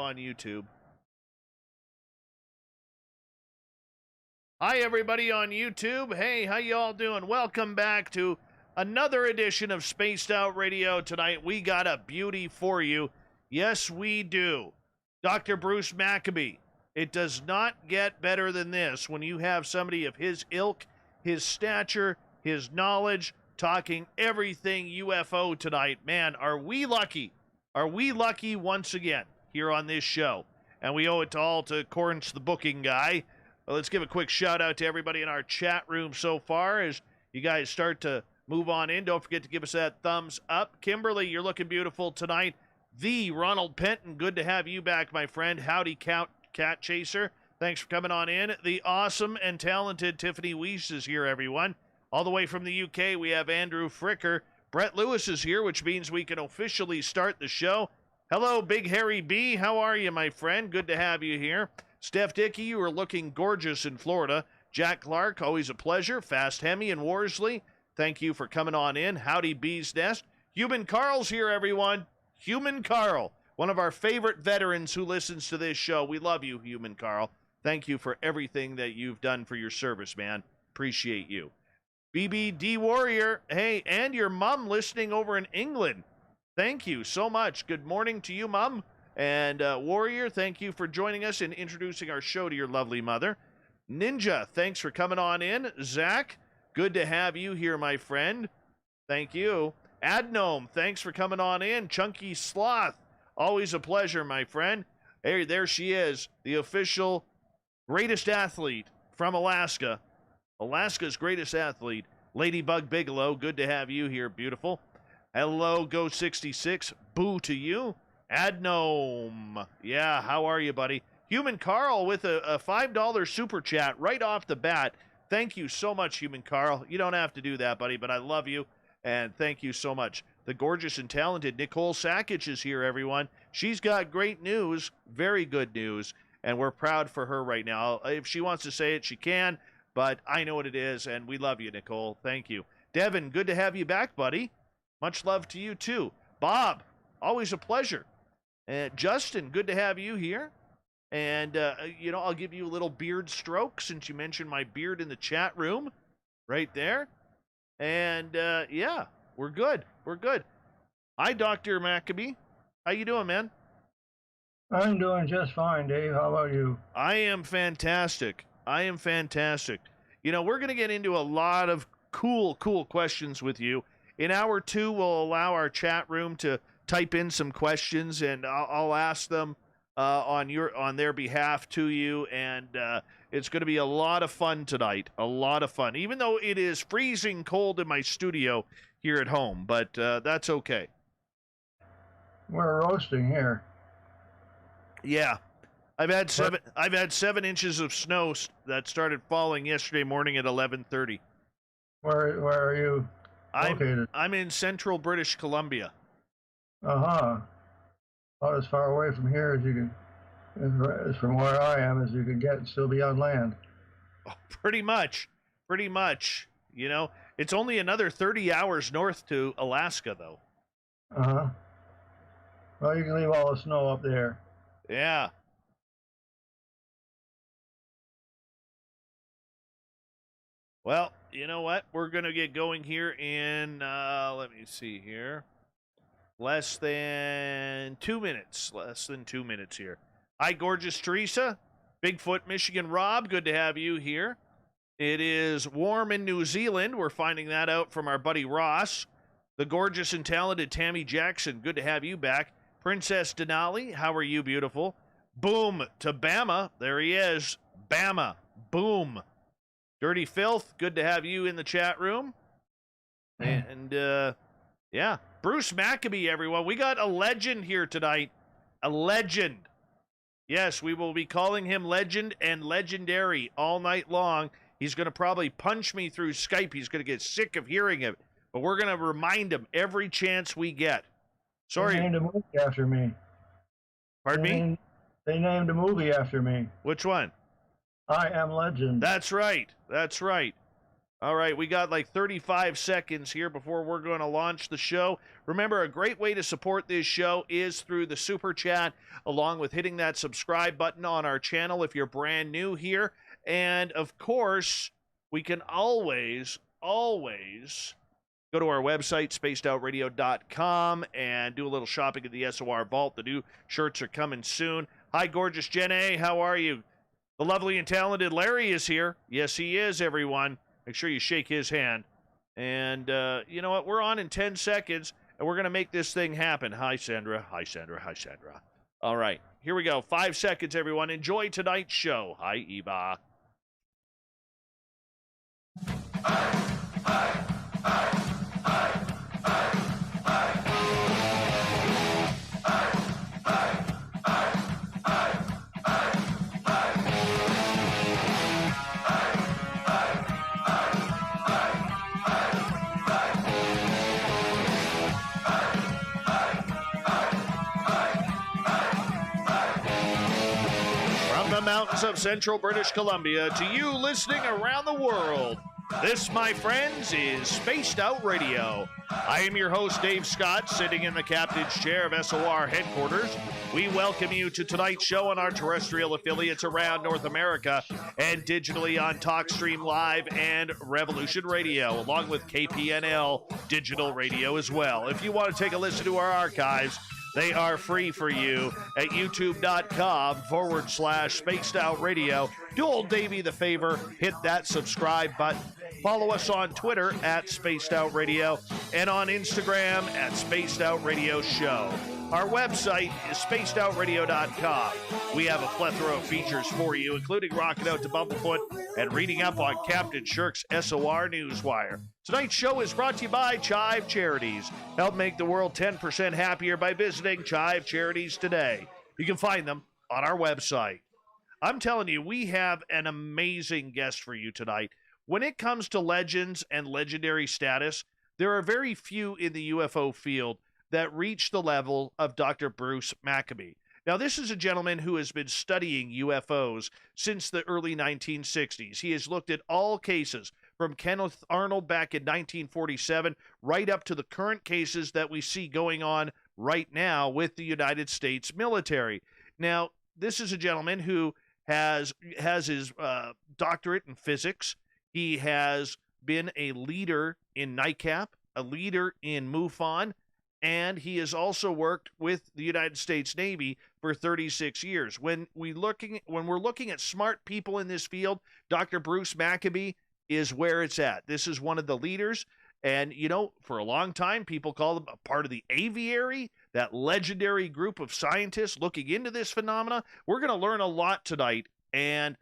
on YouTube. Hi, everybody on YouTube. Hey, how you all doing? Welcome back to another edition of Spaced Out Radio. Tonight, we got a beauty for you. Yes, we do. Dr. Bruce Maccabee. It does not get better than this when you have somebody of his ilk, his stature, his knowledge, talking everything UFO tonight. Man, are we lucky? Are we lucky once again here on this show? And we owe it all to Corns, the booking guy. Well, let's give a quick shout out to everybody in our chat room so far as you guys start to move on in. Don't forget to give us that thumbs up. Kimberly, you're looking beautiful tonight. The Ronald Penton, good to have you back, my friend. Howdy, Cat Chaser. Thanks for coming on in. The awesome and talented Tiffany Weiss is here, everyone. All the way from the UK, we have Andrew Fricker. Brett Lewis is here, which means we can officially start the show. Hello, Big Harry B. How are you, my friend? Good to have you here. Steph Dickey, you are looking gorgeous in Florida. Jack Clark, always a pleasure. Fast Hemi and Worsley, thank you for coming on in. Howdy, Bee's Nest. Human Carl's here, everyone. Human Carl, one of our favorite veterans who listens to this show. We love you, Human Carl. Thank you for everything that you've done for your service, man. Appreciate you. BBD Warrior, hey, and your mom listening over in England. Thank you so much. Good morning to you, Mom. And Warrior, thank you for joining us and introducing our show to your lovely mother. Ninja, thanks for coming on in. Zach, good to have you here, my friend. Thank you. Adnome, thanks for coming on in. Chunky Sloth, always a pleasure, my friend. Hey, there she is, the official greatest athlete from Alaska. Alaska's greatest athlete, Ladybug Bigelow. Good to have you here, beautiful. Hello, Go66. Boo to you. Adnome. Yeah, how are you, buddy? Human Carl with a $5 super chat right off the bat. Thank you so much, Human Carl. You don't have to do that, buddy, but I love you, and thank you so much. The gorgeous and talented Nicole Sackage is here, everyone. She's got great news, very good news, and we're proud for her right now. If she wants to say it, she can, but I know what it is, and we love you, Nicole. Thank you. Devin, good to have you back, buddy. Much love to you, too. Bob, always a pleasure. Justin, good to have you here. And, I'll give you a little beard stroke since you mentioned my beard in the chat room right there. And, yeah, we're good. We're good. Hi, Dr. Maccabee. How you doing, man? I'm doing just fine, Dave. How about you? I am fantastic. We're going to get into a lot of cool questions with you. In hour 2, we'll allow our chat room to type in some questions, and I'll ask them on their behalf to you, and it's going to be a lot of fun tonight. A lot of fun, even though it is freezing cold in my studio here at home, but that's okay. We're roasting here. Yeah, I've had 7 inches of snow that started falling yesterday morning at 11:30. Where are you located? I'm in central British Columbia. About as far away from here as you can, as from where I am, as you can get and still be on land. Oh, pretty much. It's only another 30 hours north to Alaska, though. Well, you can leave all the snow up there. Yeah. Well, you know what? We're going to get going here in, let me see here. Less than 2 minutes. Here. Hi, gorgeous Teresa. Bigfoot, Michigan Rob, good to have you here. It is warm in New Zealand. We're finding that out from our buddy Ross. The gorgeous and talented Tammy Jackson, good to have you back. Princess Denali, how are you, beautiful? Boom to Bama. There he is. Bama. Boom. Dirty Filth, good to have you in the chat room. And, yeah. Bruce Maccabee, everyone. We got a legend here tonight. A legend. Yes, we will be calling him Legend and Legendary all night long. He's going to probably punch me through Skype. He's going to get sick of hearing it. But we're going to remind him every chance we get. Sorry. They named a movie after me. Pardon me? They named a movie after me. Which one? I Am Legend. That's right. All right, we got like 35 seconds here before we're going to launch the show. Remember, a great way to support this show is through the Super Chat, along with hitting that subscribe button on our channel if you're brand new here. And, of course, we can always go to our website, spacedoutradio.com, and do a little shopping at the SOR Vault. The new shirts are coming soon. Hi, gorgeous Jen A. How are you? The lovely and talented Larry is here. Yes, he is, everyone. Make sure you shake his hand. And you know what? We're on in 10 seconds, and we're going to make this thing happen. Hi, Sandra. Hi, Sandra. Hi, Sandra. All right. Here we go. 5 seconds, everyone. Enjoy tonight's show. Hi, Eva. Mountains of central British Columbia to you listening around the world. This, my friends, is Spaced Out Radio. I am your host, Dave Scott, sitting in the captain's chair of SOR headquarters. We welcome you to tonight's show on our terrestrial affiliates around North America and digitally on TalkStream Live and Revolution Radio, along with KPNL digital radio as well. If you want to take a listen to our archives, they are free for you at youtube.com/Spaced Out Radio. Do old Davey the favor, hit that subscribe button. Follow us on Twitter at Spaced Out Radio and on Instagram at Spaced Out Radio Show. Our website is spacedoutradio.com. We have a plethora of features for you, including rocking out to Bumblefoot and reading up on Captain Shirk's SOR Newswire. Tonight's show is brought to you by Chive Charities. Help make the world 10% happier by visiting Chive Charities today. You can find them on our website. I'm telling you, we have an amazing guest for you tonight. When it comes to legends and legendary status, there are very few in the UFO field that reach the level of Dr. Bruce Maccabee. Now, this is a gentleman who has been studying UFOs since the early 1960s. He has looked at all cases from Kenneth Arnold back in 1947 right up to the current cases that we see going on right now with the United States military. Now, this is a gentleman who has his doctorate in physics. He has been a leader in NICAP, a leader in MUFON, and he has also worked with the United States Navy for 36 years. When we're looking at smart people in this field, Dr. Bruce Maccabee is where it's at. This is one of the leaders, and you know, for a long time, people call him a part of the Aviary, that legendary group of scientists looking into this phenomena. We're going to learn a lot tonight, and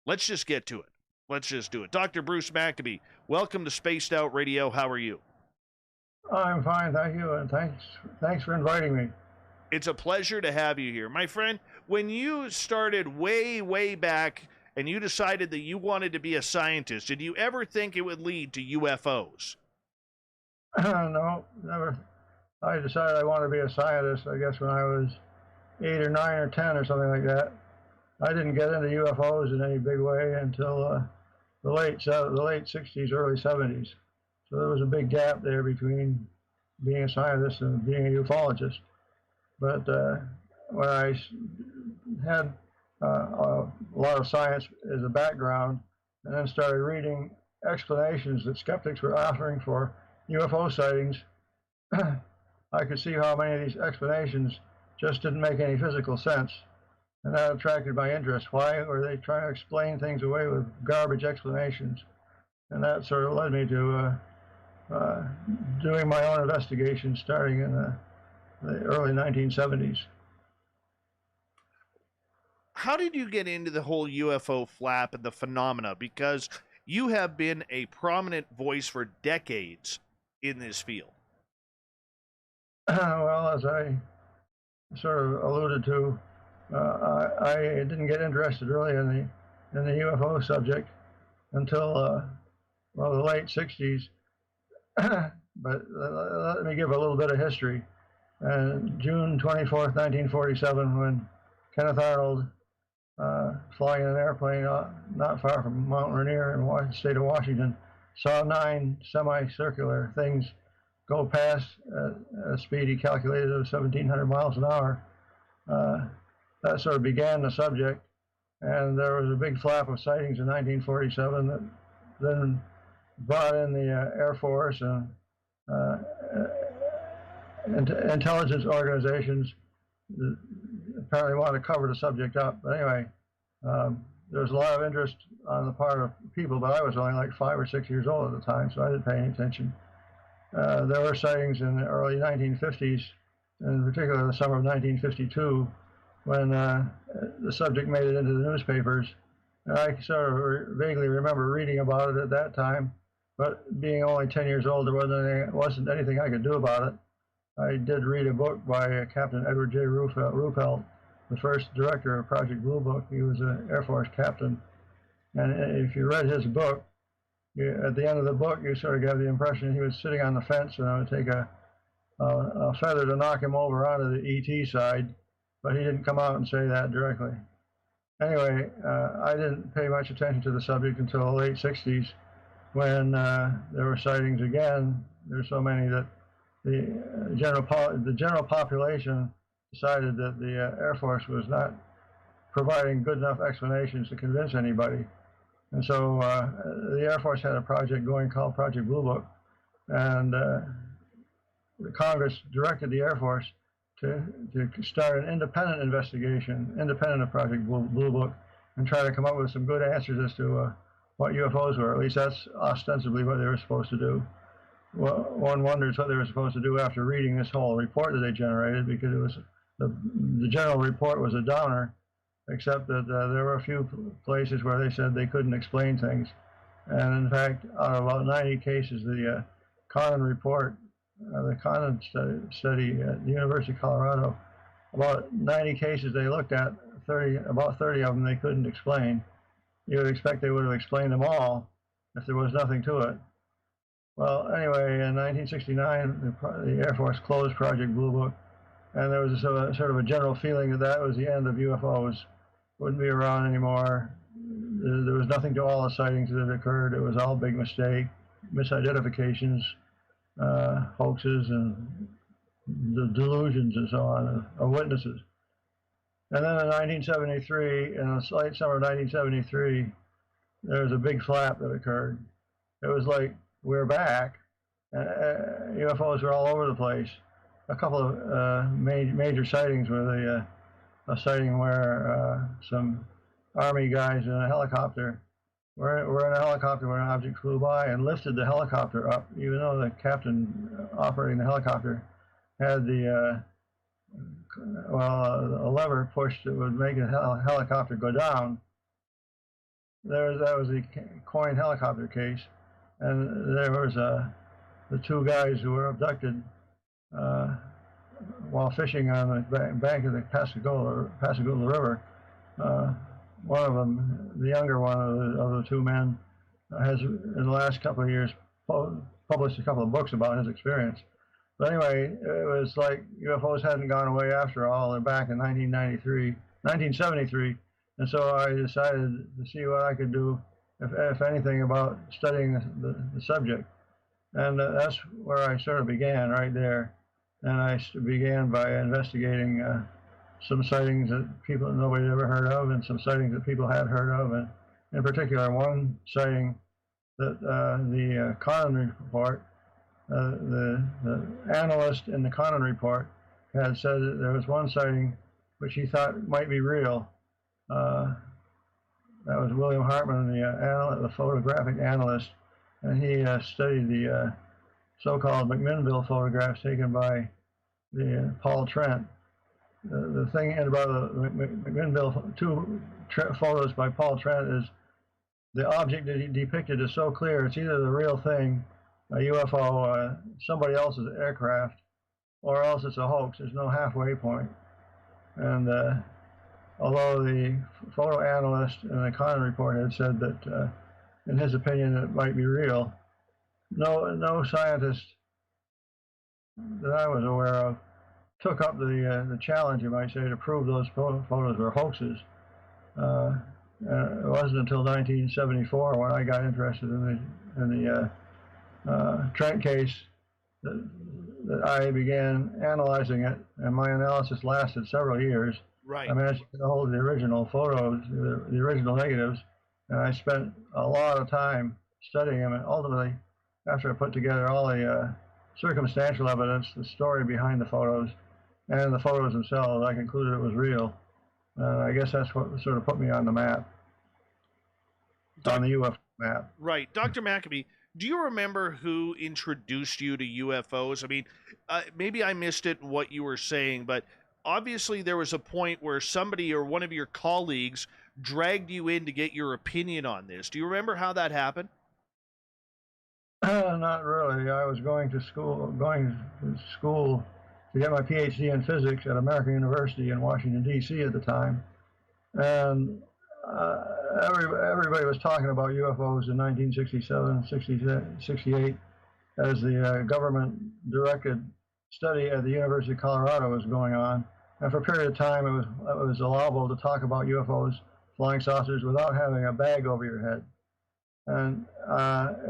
let's just get to it. Let's just do it. Dr. Bruce Maccabee, welcome to Spaced Out Radio. How are you? I'm fine, thank you, and thanks for inviting me. It's a pleasure to have you here. My friend, when you started way back and you decided that you wanted to be a scientist, did you ever think it would lead to UFOs? No, never. I decided I wanted to be a scientist, I guess, when I was 8 or 9 or 10 or something like that. I didn't get into UFOs in any big way until the late 60s, early 70s. So there was a big gap there between being a scientist and being a ufologist. But when I had a lot of science as a background and then started reading explanations that skeptics were offering for UFO sightings, I could see how many of these explanations just didn't make any physical sense. And that attracted my interest. Why were they trying to explain things away with garbage explanations? And that sort of led me to doing my own investigation starting in the early 1970s. How did you get into the whole UFO flap and the phenomena? Because you have been a prominent voice for decades in this field. Well, as I sort of alluded to, I didn't get interested really in the UFO subject until the late 60s. But let me give a little bit of history. June 24th, 1947, when Kenneth Arnold, flying in an airplane not far from Mount Rainier in the state of Washington, saw 9 semicircular things go past a speed he calculated of 1,700 miles an hour. That sort of began the subject, and there was a big flap of sightings in 1947 that then brought in the Air Force and intelligence organizations that apparently wanted to cover the subject up. But anyway, there was a lot of interest on the part of people, but I was only like 5 or 6 years old at the time, so I didn't pay any attention. There were sightings in the early 1950s, in particular the summer of 1952, when the subject made it into the newspapers. And I sort of vaguely remember reading about it at that time, but being only 10 years old, there wasn't anything I could do about it. I did read a book by Captain Edward J. Ruppelt, the first director of Project Blue Book. He was an Air Force captain. And if you read his book, at the end of the book, you sort of get the impression he was sitting on the fence and it would take a feather to knock him over onto the ET side, but he didn't come out and say that directly. Anyway, I didn't pay much attention to the subject until the late 60s when there were sightings again. There were so many that the general population decided that the Air Force was not providing good enough explanations to convince anybody. And so the Air Force had a project going called Project Blue Book, and the Congress directed the Air Force to start an independent investigation, independent of Project Blue Book, and try to come up with some good answers as to what UFOs were. At least that's ostensibly what they were supposed to do. Well, one wonders what they were supposed to do after reading this whole report that they generated, because it was the general report was a downer, except that there were a few places where they said they couldn't explain things. And in fact, out of about 90 cases, the Connon report, the Connon study at the University of Colorado, about 90 cases they looked at, about 30 of them they couldn't explain. You would expect they would have explained them all if there was nothing to it. Well, anyway, in 1969, the Air Force closed Project Blue Book, and there was sort of a general feeling that that was the end of UFOs. Wouldn't be around anymore. There was nothing to all the sightings that had occurred. It was all a big mistake, misidentifications, hoaxes, and the delusions and so on of witnesses. And then in 1973, in the late summer of 1973, there was a big flap that occurred. It was like, we're back. UFOs were all over the place. A couple of major sightings were a sighting where some Army guys in a helicopter were in a helicopter when an object flew by and lifted the helicopter up, even though the captain operating the helicopter had a lever pushed that would make the helicopter go down. That was the coin helicopter case. And there was the 2 guys who were abducted while fishing on the bank of the Pascagoula River. One of them, the younger one of the 2 men, has in the last couple of years published a couple of books about his experience. But anyway, it was like UFOs hadn't gone away after all. They're back in 1973, and so I decided to see what I could do, if anything, about studying the subject. And that's where I sort of began, right there. And I began by investigating some sightings that nobody had ever heard of, and some sightings that people had heard of. And in particular, one sighting that the Connon report, the analyst in the Connon report had said that there was one sighting which he thought might be real. That was William Hartman, the photographic analyst, and he studied the so-called McMinnville photographs taken by the Paul Trent. The thing about the McMinnville 2 photos by Paul Trent is the object that he depicted is so clear. It's either the real thing, a UFO, somebody else's aircraft, or else it's a hoax. There's no halfway point. And although the photo analyst in the Connon report had said that, in his opinion, it might be real, no scientist that I was aware of took up the challenge, you might say, to prove those photos were hoaxes. It wasn't until 1974 when I got interested in the Trent case that I began analyzing it, and my analysis lasted several years. Right. I managed to hold the original photos, the original negatives, and I spent a lot of time studying them. And ultimately, after I put together all the circumstantial evidence, the story behind the photos, and the photos themselves, I concluded it was real. I guess that's what sort of put me on the map, on the UFO map. Right. Dr. Maccabee, do you remember who introduced you to UFOs? I mean, maybe I missed it what you were saying, but obviously there was a point where somebody or one of your colleagues dragged you in to get your opinion on this. Do you remember how that happened? Not really. I was going to school to get my PhD in physics at American University in Washington, D.C. at the time. And everybody was talking about UFOs in 1967, 68, as the government-directed study at the University of Colorado was going on. And for a period of time, it was allowable to talk about UFOs, flying saucers, without having a bag over your head. And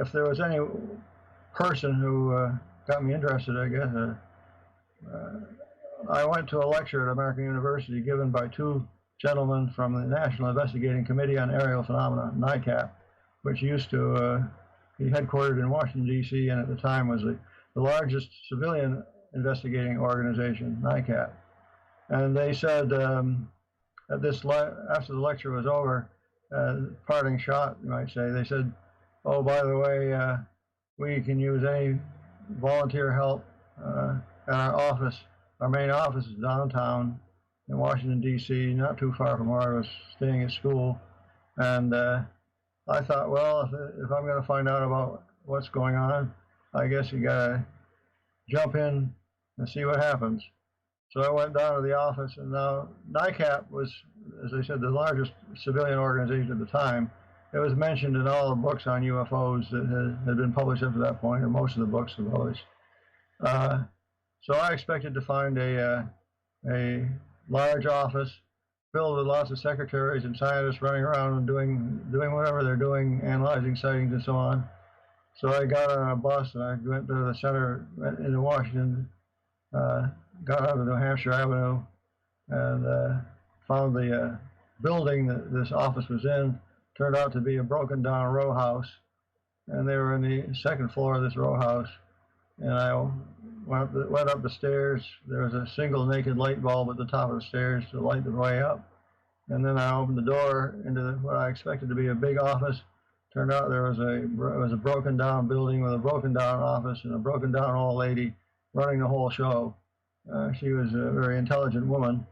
if there was any person who got me interested, I guess, I went to a lecture at American University given by two gentlemen from the National Investigating Committee on Aerial Phenomena, NICAP, which used to be headquartered in Washington, D.C., and at the time was the largest civilian investigating organization, NICAP. And they said, after the lecture was over, parting shot, you might say, they said, oh, by the way, we can use any volunteer help at our office. Our main office is downtown in Washington, D.C., not too far from where I was staying at school. And I thought, well, if I'm going to find out about what's going on, I guess you got to jump in and see what happens. So I went down to the office, and now NICAP was, as I said, the largest civilian organization at the time. It was mentioned in all the books on UFOs that had been published up to that point, or most of the books were published. So I expected to find a large office filled with lots of secretaries and scientists running around and doing whatever they're doing, analyzing sightings and so on. So I got on a bus and I went to the center, went into Washington, got onto New Hampshire Avenue, and found the building that this office was in. Turned out to be a broken down row house, and they were in the second floor of this row house. And I went up the stairs. There was a single naked light bulb at the top of the stairs to light the way up. And then I opened the door into what I expected to be a big office. Turned out there was a broken down building with a broken down office and a broken down old lady running the whole show. She was a very intelligent woman,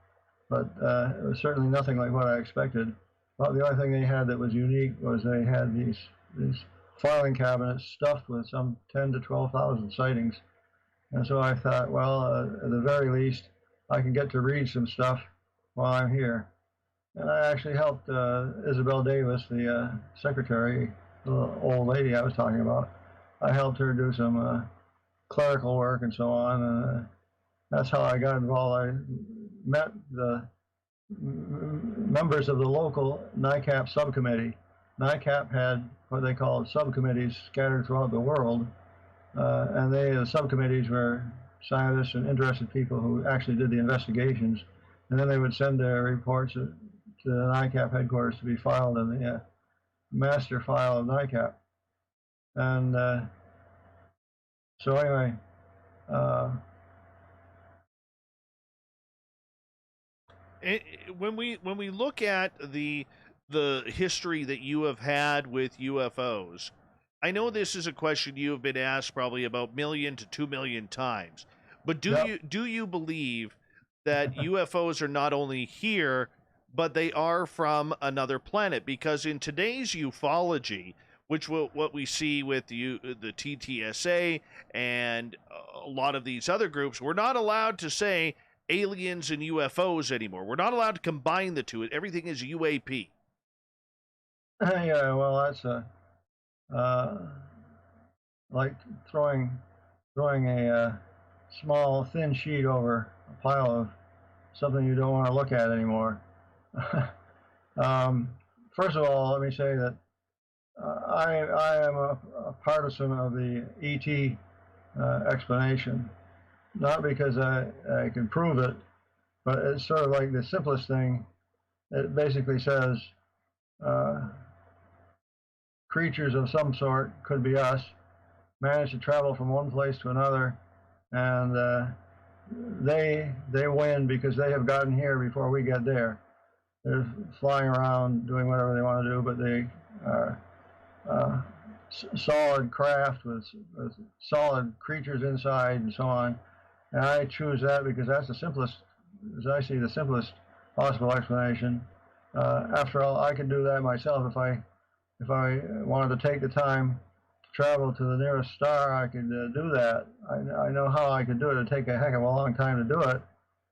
but it was certainly nothing like what I expected. Well, the only thing they had that was unique was they had these filing cabinets stuffed with some 10 to 12,000 sightings. And so I thought, well, at the very least, I can get to read some stuff while I'm here. And I actually helped Isabel Davis, the secretary, the old lady I was talking about. I helped her do some clerical work and so on. And that's how I got involved. I met the members of the local NICAP subcommittee. NICAP had what they called subcommittees scattered throughout the world, and the subcommittees were scientists and interested people who actually did the investigations, and then they would send their reports to the NICAP headquarters to be filed in the master file of NICAP. And so anyway, when we look at the history that you have had with UFOs, I know this is a question you have been asked probably about 1,000,000 to 2,000,000 times, but do you believe that UFOs are not only here, but they are from another planet? Because in today's ufology, what we see with the TTSA and a lot of these other groups, we're not allowed to say aliens and UFOs anymore. We're not allowed to combine the two. Everything is UAP. Yeah, well, that's like throwing a small thin sheet over a pile of something you don't want to look at anymore. first of all, let me say that I am a partisan of the ET explanation, not because I can prove it, but it's sort of like the simplest thing. It basically says creatures of some sort, could be us, manage to travel from one place to another, and they win because they have gotten here before we get there. They're flying around doing whatever they want to do, but they are solid craft with solid creatures inside and so on. And I choose that because that's the simplest, as I see, the simplest possible explanation. After all, I can do that myself. If I wanted to take the time to travel to the nearest star, I could do that. I know how I could do it. It'd take a heck of a long time to do it,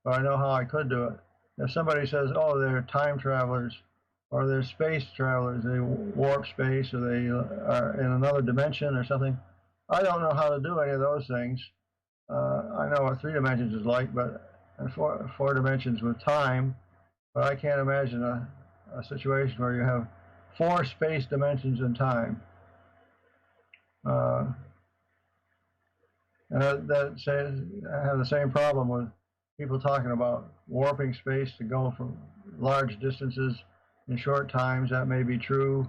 but I know how I could do it. If somebody says, oh, they're time travelers, or they're space travelers, they warp space, or they are in another dimension or something, I don't know how to do any of those things. I know what 3 dimensions is like, but four dimensions with time, but I can't imagine a situation where you have 4 space dimensions in time. And that says I have the same problem with people talking about warping space to go from large distances in short times. That may be true.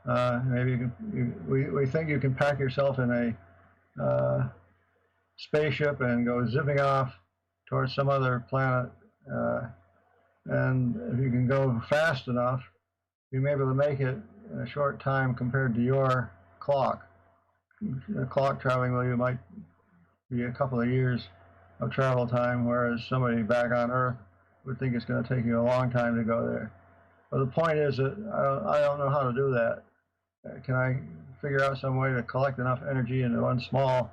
Maybe you can, we think you can pack yourself in a spaceship and go zipping off towards some other planet. And if you can go fast enough, you may be able to make it in a short time compared to your clock. The clock traveling with you might be a couple of years of travel time, whereas somebody back on Earth would think it's going to take you a long time to go there. But the point is that I don't know how to do that. Can I figure out some way to collect enough energy into one small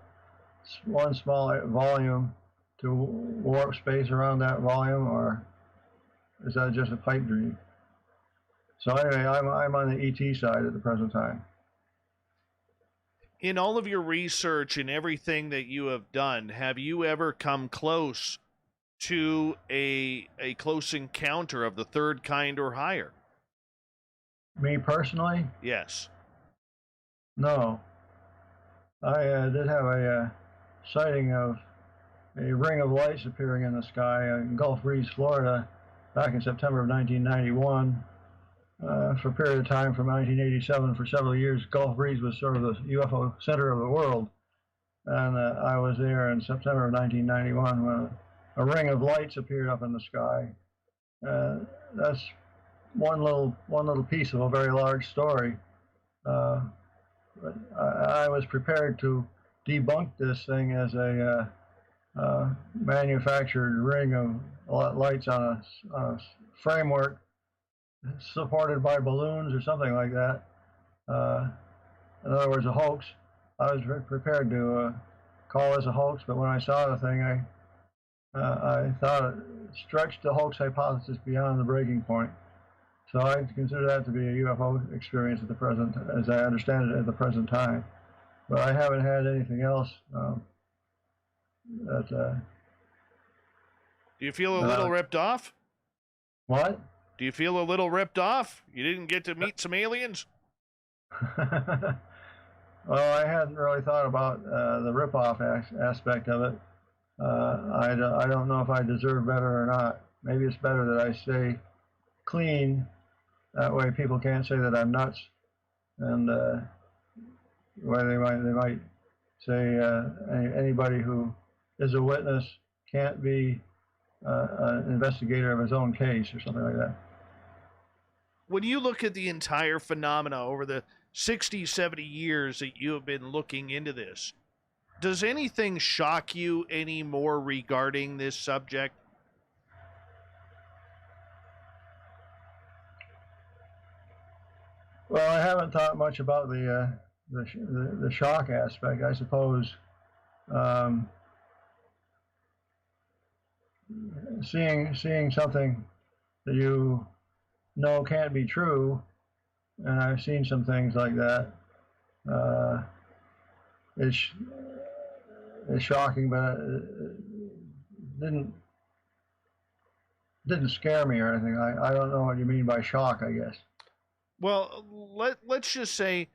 volume to warp space around that volume, or is that just a pipe dream? So anyway, I'm on the ET side at the present time. In all of your research and everything that you have done, have you ever come close to a close encounter of the third kind or higher? Me personally? Yes. No. I did have a sighting of a ring of lights appearing in the sky in Gulf Breeze, Florida, back in September of 1991. For a period of time from 1987, for several years, Gulf Breeze was sort of the UFO center of the world. And I was there in September of 1991 when a ring of lights appeared up in the sky. That's one little piece of a very large story. But I was prepared to debunk this thing as a manufactured ring of lights on a framework supported by balloons or something like that. In other words, a hoax. I was prepared to call this a hoax, but when I saw the thing, I thought it stretched the hoax hypothesis beyond the breaking point. So I consider that to be a UFO experience at the present, as I understand it at the present time. But I haven't had anything else that. Do you feel a little ripped off? What? Do you feel a little ripped off? You didn't get to meet some aliens? Well, I hadn't really thought about the rip-off aspect of it. I don't know if I deserve better or not. Maybe it's better that I stay clean. That way people can't say that I'm nuts. And where they might say anybody who is a witness can't be an investigator of his own case or something like that. When you look at the entire phenomena over the 60, 70 years that you have been looking into this, does anything shock you any more regarding this subject? Well, I haven't thought much about the shock aspect. I suppose seeing something that you know can't be true, and I've seen some things like that. It's shocking, but it didn't scare me or anything. I don't know what you mean by shock, I guess. Well, let's just say,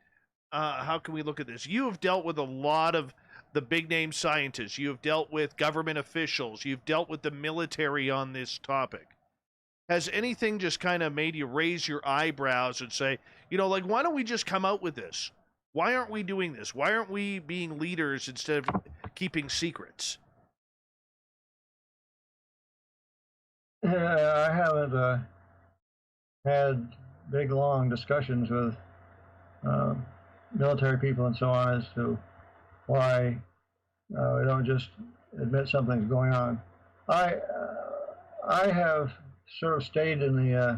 how can we look at this? You have dealt with a lot of the big name scientists. You have dealt with government officials. You've dealt with the military on this topic. Has anything just kind of made you raise your eyebrows and say, like, why don't we just come out with this? Why aren't we doing this? Why aren't we being leaders instead of keeping secrets? Yeah, I haven't had big, long discussions with uh, military people and so on as to why we don't just admit something's going on. I I have sort of stayed in uh,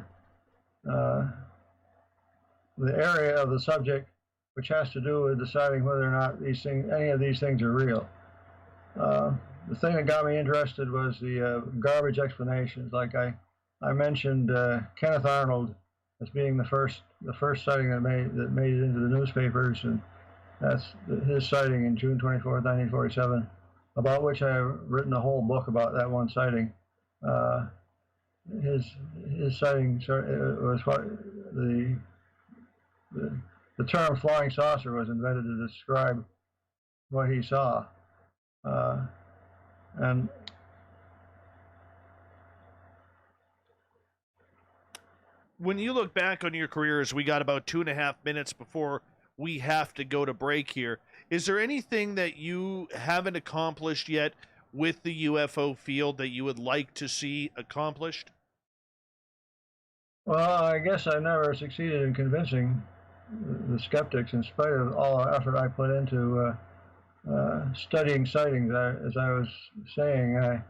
the area of the subject which has to do with deciding whether or not any of these things are real. Uh, the thing that got me interested was the garbage explanations. Like I mentioned Kenneth Arnold as being the first sighting that made it into the newspapers, and that's his sighting in June 24th, 1947, about which I have written a whole book about that one sighting. Uh, his sighting was what the the term flying saucer was invented to describe what he saw. Uh, and When you look back on your careers, we got about 2.5 minutes before we have to go to break here. Is there anything that you haven't accomplished yet with the UFO field that you would like to see accomplished? well, I guess I never succeeded in convincing the skeptics, in spite of all the effort I put into studying sightings. As I was saying,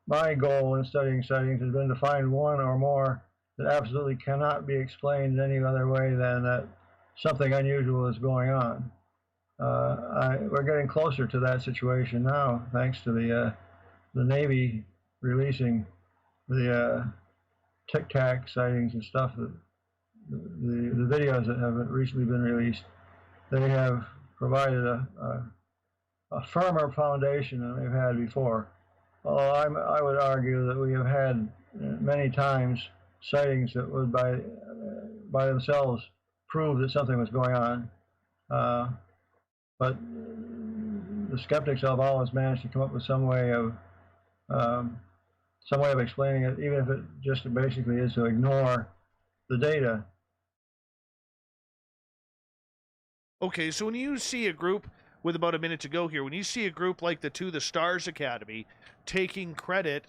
my goal in studying sightings has been to find one or more that absolutely cannot be explained any other way than that something unusual is going on. We're getting closer to that situation now, thanks to the Navy releasing the Tic Tac sightings and stuff. The videos that have recently been released, they have provided a firmer foundation than we've had before. Although I would argue that we have had many times sightings that would by themselves prove that something was going on. But the skeptics have always managed to come up with um, some way of explaining it, even if it just basically is to ignore the data. Okay, so when you see a group, with about a minute to go here, when you see a group like the To the Stars Academy taking credit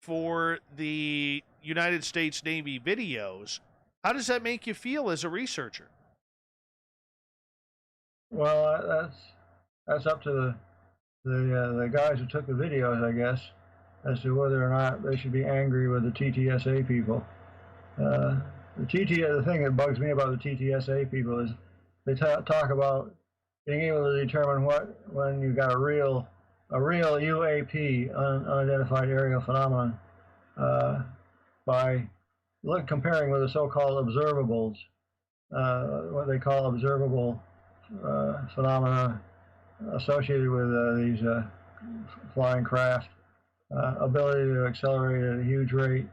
for the United States Navy videos, how does that make you feel as a researcher? Well, that's up to the guys who took the videos, I guess, as to whether or not they should be angry with the TTSA people. The thing that bugs me about the TTSA people is they talk about being able to determine when you got a real UAP, unidentified aerial phenomenon, uh, by comparing with the so-called observables, what they call observable phenomena associated with these flying craft, ability to accelerate at a huge rate,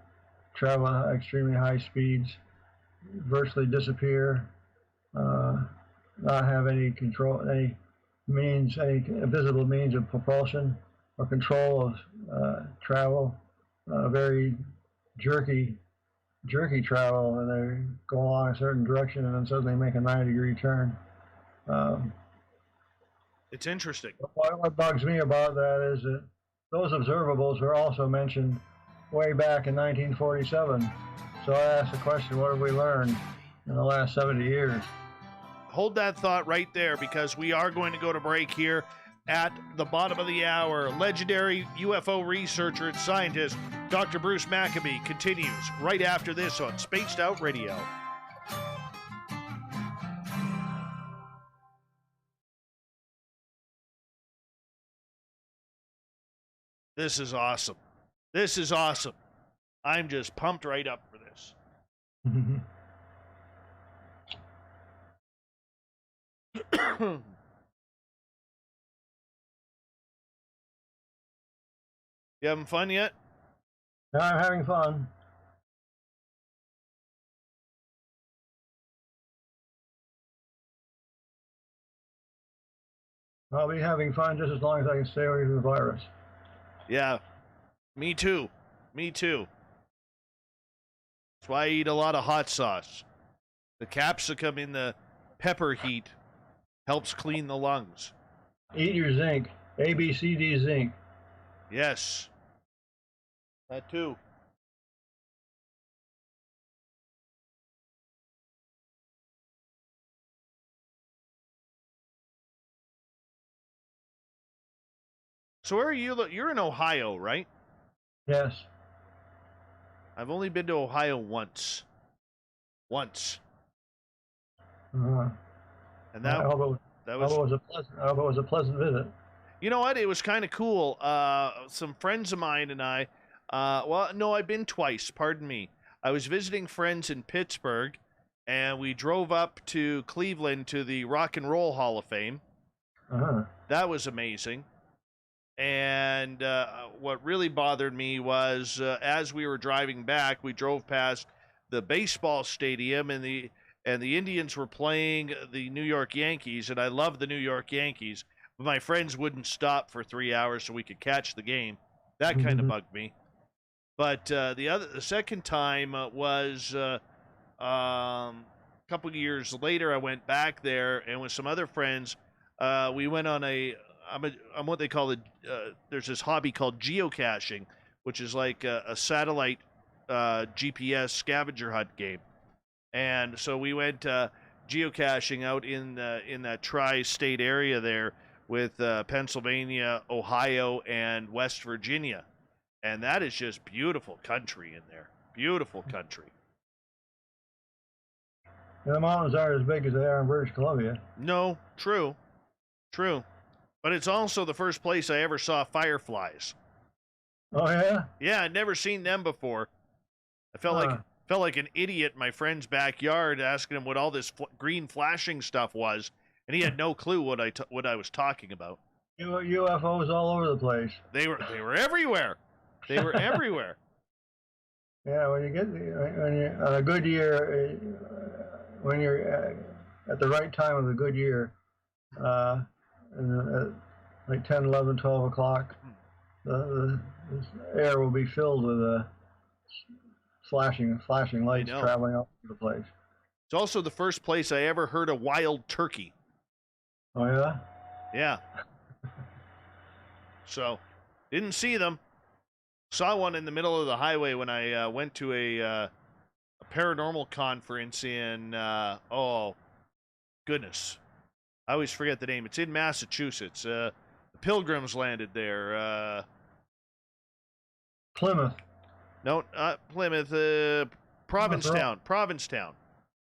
travel at extremely high speeds, virtually disappear, not have any control, any visible means of propulsion or control of travel, very jerky travel, and they go along a certain direction and then suddenly make a 90-degree turn. Um, It's interesting. what bugs me about that is that those observables were also mentioned way back in 1947. So I asked the question, what have we learned in the last 70 years? Hold that thought right there, because we are going to go to break here at the bottom of the hour. Legendary UFO researcher and scientist Dr. Bruce Maccabee continues right after this on Spaced Out Radio. This is awesome. This is awesome. I'm just pumped right up for this. You having fun yet? I'm having fun. I'll be having fun just as long as I can stay away from the virus. Yeah, me too. Me too. That's why I eat a lot of hot sauce. The capsicum in the pepper heat helps clean the lungs. Eat your zinc. A, B, C, D, zinc. Yes. That too. So where are you? You're in Ohio, right? Yes. I've only been to Ohio once. Once. Uh-huh. And I hope that was I hope it was a pleasant visit. You know what? It was kind of cool. Some friends of mine and I, well, no, I've been twice, pardon me. I was visiting friends in Pittsburgh, and we drove up to Cleveland to the Rock and Roll Hall of Fame. Uh-huh. That was amazing. And what really bothered me was as we were driving back, we drove past the baseball stadium, and the Indians were playing the New York Yankees, and I love the New York Yankees. But my friends wouldn't stop for 3 hours so we could catch the game. That kind of bugged me. But the second time was a couple of years later. I went back there, and with some other friends, we went on I'm what they call there's this hobby called geocaching, which is like a satellite GPS scavenger hunt game. And so we went geocaching out in that tri-state area there with Pennsylvania, Ohio, and West Virginia. And that is just beautiful country in there. Beautiful country. The mountains aren't as big as they are in British Columbia. No, true. But it's also the first place I ever saw fireflies. Oh, yeah? Yeah, I'd never seen them before. I felt like an idiot in my friend's backyard asking him what all this green flashing stuff was, and he had no clue what I was talking about. UFOs all over the place. They were everywhere. They were everywhere. Yeah, when you're on a good year, when you're at the right time of the good year, at like 10, 11, 12 o'clock, the air will be filled with flashing lights traveling all over the place. It's also the first place I ever heard a wild turkey. Oh, yeah? Yeah. So, didn't see them. Saw one in the middle of the highway when I went to a paranormal conference in, oh, goodness. I always forget the name. It's in Massachusetts. The Pilgrims landed there. Plymouth. No, not Plymouth. Provincetown. Provincetown.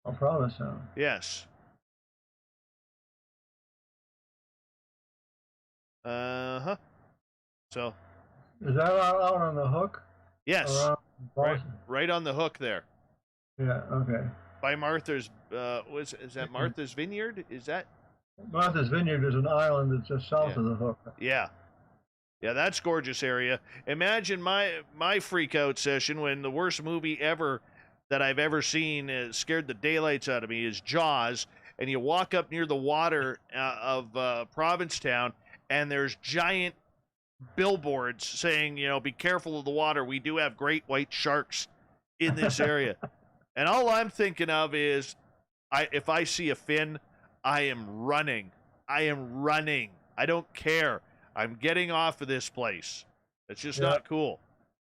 Oh, Provincetown. Yes. Uh-huh. So. Is that out on the hook? Yes. Right on the hook there. Yeah, okay. By Martha's, is that Martha's Vineyard? Is that? Martha's Vineyard is an island that's just south of the hook. Yeah. Yeah, that's gorgeous area. Imagine my freak out session when the worst movie ever that I've ever seen scared the daylights out of me is Jaws, and you walk up near the water of Provincetown, and there's giant billboards saying, be careful of the water. We do have great white sharks in this area. And all I'm thinking of is, if I see a fin, I am running. I don't care. I'm getting off of this place. It's just not cool.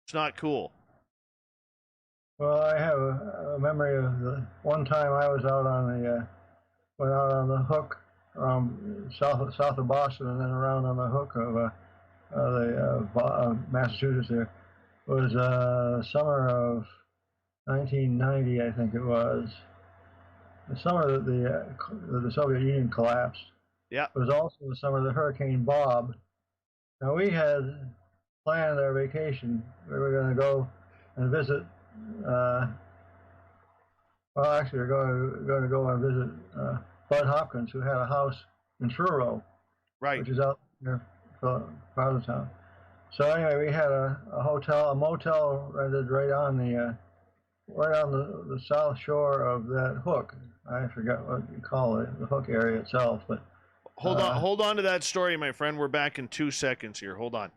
It's not cool. Well, I have a memory of the one time I was out on the hook south of Boston, and then around on the hook of Massachusetts. There it was summer of 1990, I think it was. The summer that the Soviet Union collapsed. Yeah. It was also the summer that Hurricane Bob. Now, we had planned our vacation. We were going to go and visit. Actually, we're going to go and visit Bud Hopkins, who had a house in Truro, right, which is out near Provincetown. So anyway, we had a motel rented right on the south shore of that hook. I forgot what you call it, the hook area itself, but Hold on to that story, my friend. We're back in 2 seconds here. Hold on.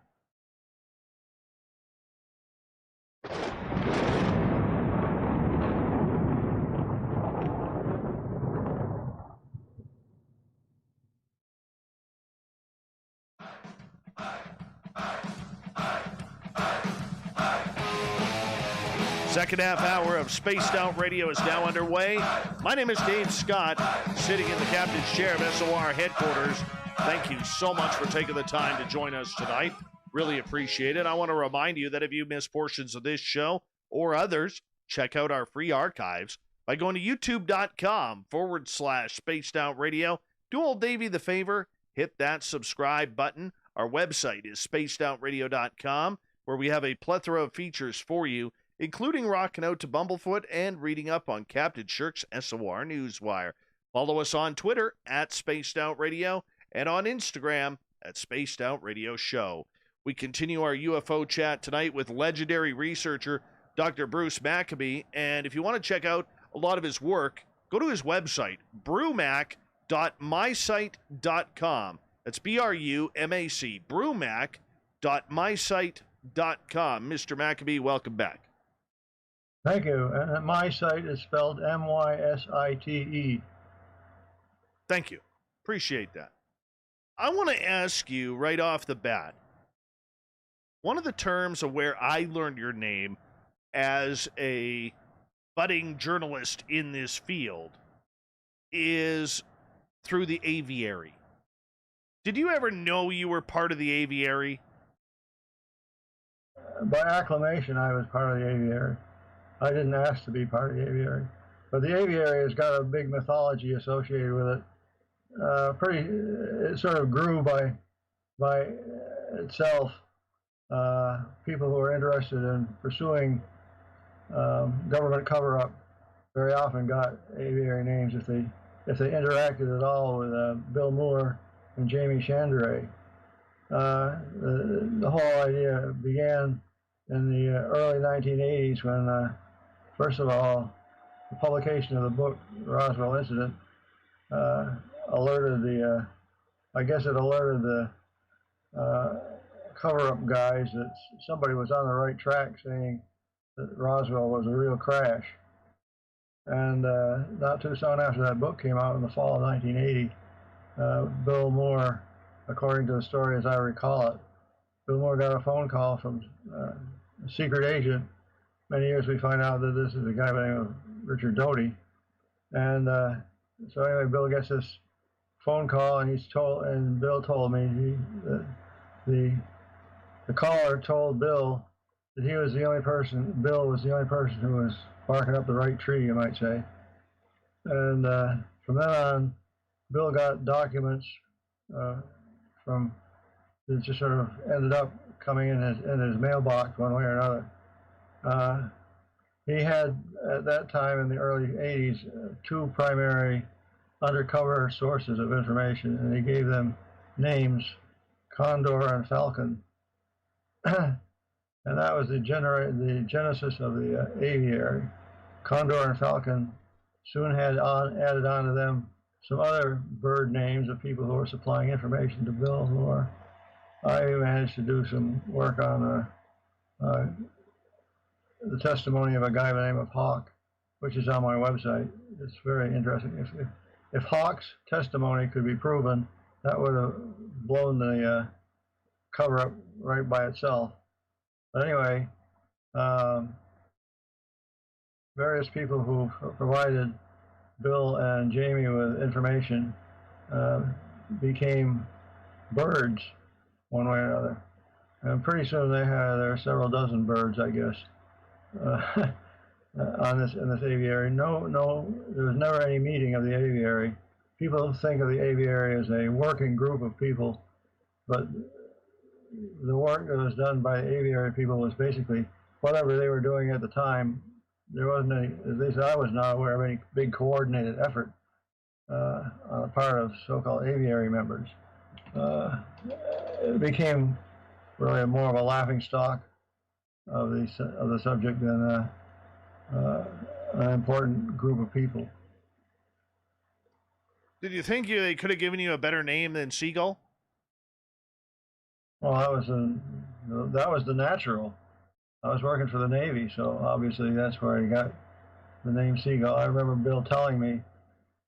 Second half hour of Spaced Out Radio is now underway. My name is Dave Scott, sitting in the captain's chair of SOR headquarters. Thank you so much for taking the time to join us tonight. Really appreciate it. I want to remind you that if you miss portions of this show or others, check out our free archives by going to youtube.com/Spaced Out Radio. Do old Davey the favor, hit that subscribe button. Our website is spacedoutradio.com, where we have a plethora of features for you, including rocking out to Bumblefoot and reading up on Captain Shirk's SOR Newswire. Follow us on Twitter at Spaced Out Radio and on Instagram at Spaced Out Radio Show. We continue our UFO chat tonight with legendary researcher Dr. Bruce Maccabee, and if you want to check out a lot of his work, go to his website, brewmac.mysite.com. That's BRUMAC, brewmac.mysite.com. Mr. Maccabee, welcome back. Thank you. And my site is spelled MYSITE. Thank you. Appreciate that. I want to ask you right off the bat, one of the terms of where I learned your name as a budding journalist in this field is through the Aviary. Did you ever know you were part of the Aviary? By acclamation, I was part of the Aviary. I didn't ask to be part of the Aviary. But the Aviary has got a big mythology associated with it. It sort of grew by itself. People who are interested in pursuing government cover-up very often got Aviary names if they interacted at all with Bill Moore and Jamie Chandray. The whole idea began in the early 1980s when, first of all, the publication of the book, The Roswell Incident, alerted the cover-up guys that somebody was on the right track saying that Roswell was a real crash. And not too soon after that book came out in the fall of 1980, Bill Moore, according to the story as I recall it, Bill Moore got a phone call from a secret agent. Many years we find out that this is a guy by the name of Richard Doty. And so anyway, Bill gets this phone call, and Bill told me that the caller told Bill that Bill was the only person who was barking up the right tree, you might say. And from then on, Bill got documents from that just sort of ended up coming in his mailbox one way or another. He had, at that time in the early 80s, two primary undercover sources of information, and he gave them names, Condor and Falcon. And that was the genesis of the Aviary. Condor and Falcon soon added on to them some other bird names of people who were supplying information to Bill Moore. I managed to do some work on the testimony of a guy by the name of Hawk, which is on my website. It's very interesting. If Hawk's testimony could be proven, that would have blown the cover up right by itself. But anyway, various people who provided Bill and Jamie with information became birds one way or another. And pretty soon there are several dozen birds, I guess, in this aviary. No, there was never any meeting of the aviary. People think of the aviary as a working group of people, but the work that was done by the aviary people was basically whatever they were doing at the time. There wasn't any, at least I was not aware of any big coordinated effort on the part of so-called aviary members. It became really more of a laughing stock of the subject than an important group of people. Did you think they could have given you a better name than Seagull? Well, that was the natural. I was working for the Navy, so obviously that's where he got the name Seagull. I remember Bill telling me,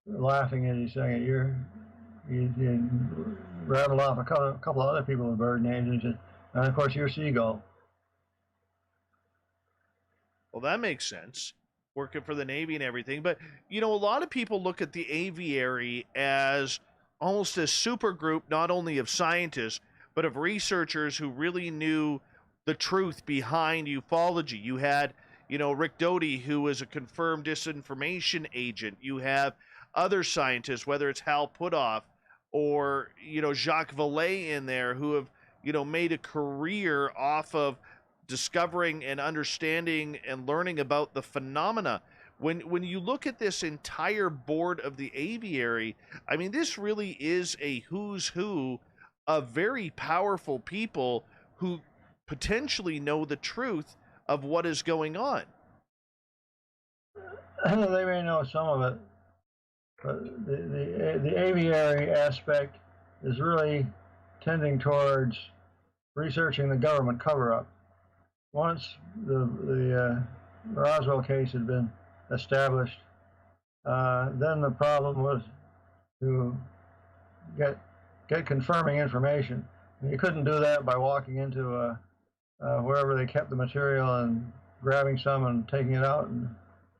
laughing at you, saying, you rattled off a couple of other people with bird names, and he said, and of course you're Seagull. Well, that makes sense. Working for the Navy and everything. But, a lot of people look at the Aviary as almost a super group, not only of scientists, but of researchers who really knew the truth behind ufology. You had, Rick Doty, who was a confirmed disinformation agent. You have other scientists, whether it's Hal Puthoff or, Jacques Vallée in there, who have, made a career off of discovering and understanding and learning about the phenomena. When you look at this entire board of the Aviary, I mean, this really is a who's who of very powerful people who potentially know the truth of what is going on. They may know some of it, but the aviary aspect is really tending towards researching the government cover-up. Once the Roswell case had been established, then the problem was to get confirming information. And you couldn't do that by walking into wherever they kept the material and grabbing some and taking it out. And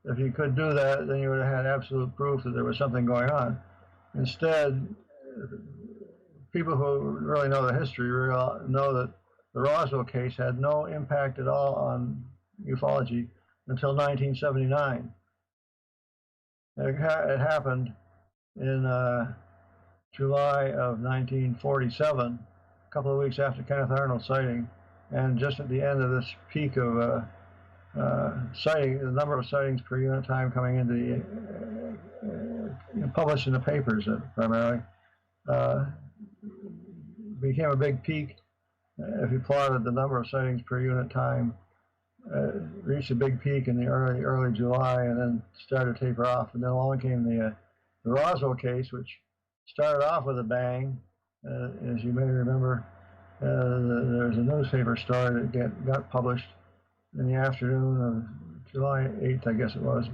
if you could do that, then you would have had absolute proof that there was something going on. Instead, people who really know the history really know that the Roswell case had no impact at all on ufology until 1979. It happened in July of 1947, a couple of weeks after Kenneth Arnold's sighting, and just at the end of this peak of sighting, the number of sightings per unit time coming into the published in the papers primarily, became a big peak. If you plotted the number of sightings per unit time, reached a big peak in the early July, and then started to taper off. And then along came the Roswell case, which started off with a bang. As you may remember, there was a newspaper story that got published in the afternoon of July 8th, I guess it was,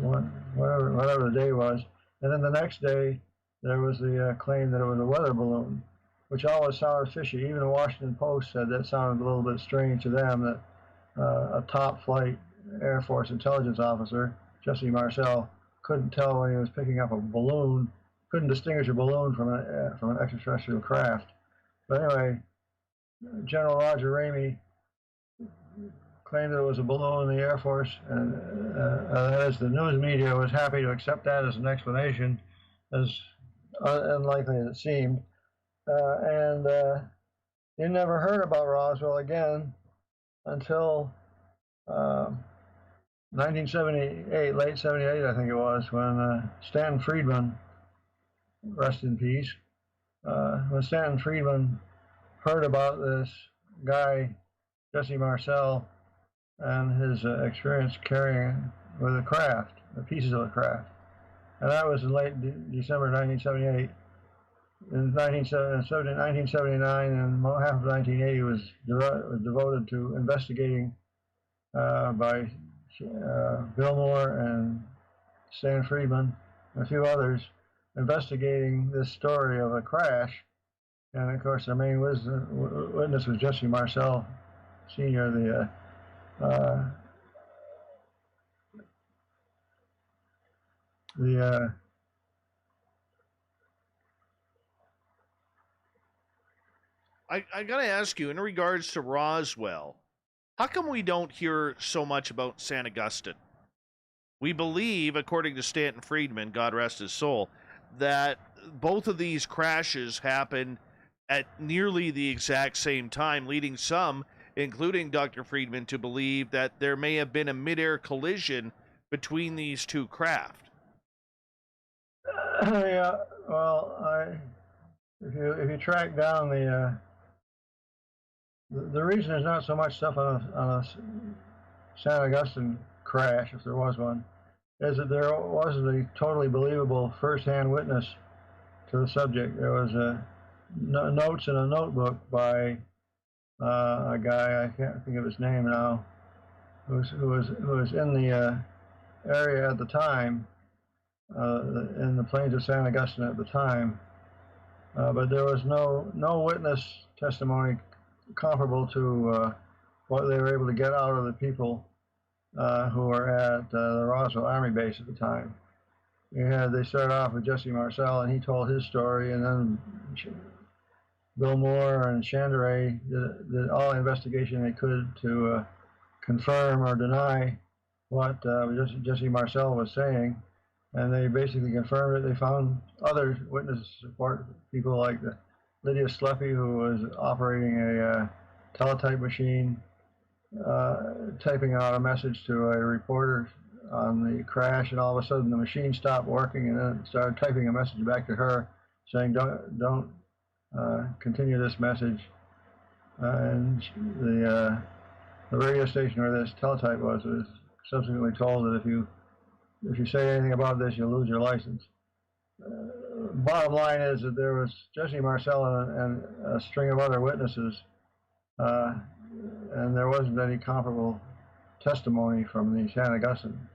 whatever the day was. And then the next day, there was the claim that it was a weather balloon, which always sounded fishy. Even the Washington Post said that sounded a little bit strange to them, that a top flight Air Force intelligence officer, Jesse Marcel, couldn't tell when he was picking up a balloon, couldn't distinguish a balloon from an extraterrestrial craft. But anyway, General Roger Ramey claimed that it was a balloon in the Air Force, and as the news media was happy to accept that as an explanation, as unlikely as it seemed. And you never heard about Roswell again until 1978, late 78, I think it was, when Stanton Friedman, rest in peace, when Stanton Friedman heard about this guy, Jesse Marcel, and his experience carrying with a craft, the pieces of a craft. And that was in late December 1978. In 1979 and half of 1980 was devoted to investigating by Bill Moore and Stan Friedman and a few others, investigating this story of a crash. And of course, their main witness was Jesse Marcel Sr., I got to ask you, in regards to Roswell, how come we don't hear so much about St. Augustine? We believe, according to Stanton Friedman, God rest his soul, that both of these crashes happened at nearly the exact same time, leading some, including Dr. Friedman, to believe that there may have been a mid-air collision between these two craft. Yeah, well, if you track down the reason there's not so much stuff on a St. Augustine crash, if there was one, is that there wasn't a totally believable first-hand witness to the subject. There was notes in a notebook by a guy, I can't think of his name now, who was in the area at the time, in the plains of San Augustine at the time, but there was no witness testimony comparable to what they were able to get out of the people who were at the Roswell Army Base at the time. They started off with Jesse Marcel, and he told his story, and then Bill Moore and Chandray did all the investigation they could to confirm or deny what Jesse Marcel was saying, and they basically confirmed it. They found other witness support, people like Lydia Sleppy, who was operating a teletype machine, typing out a message to a reporter on the crash, and all of a sudden the machine stopped working, and then it started typing a message back to her saying, don't continue this message. And the radio station where this teletype was subsequently told that if you say anything about this, you'll lose your license. Bottom line is that there was Jesse Marcel and a string of other witnesses, and there wasn't any comparable testimony from the San Augustine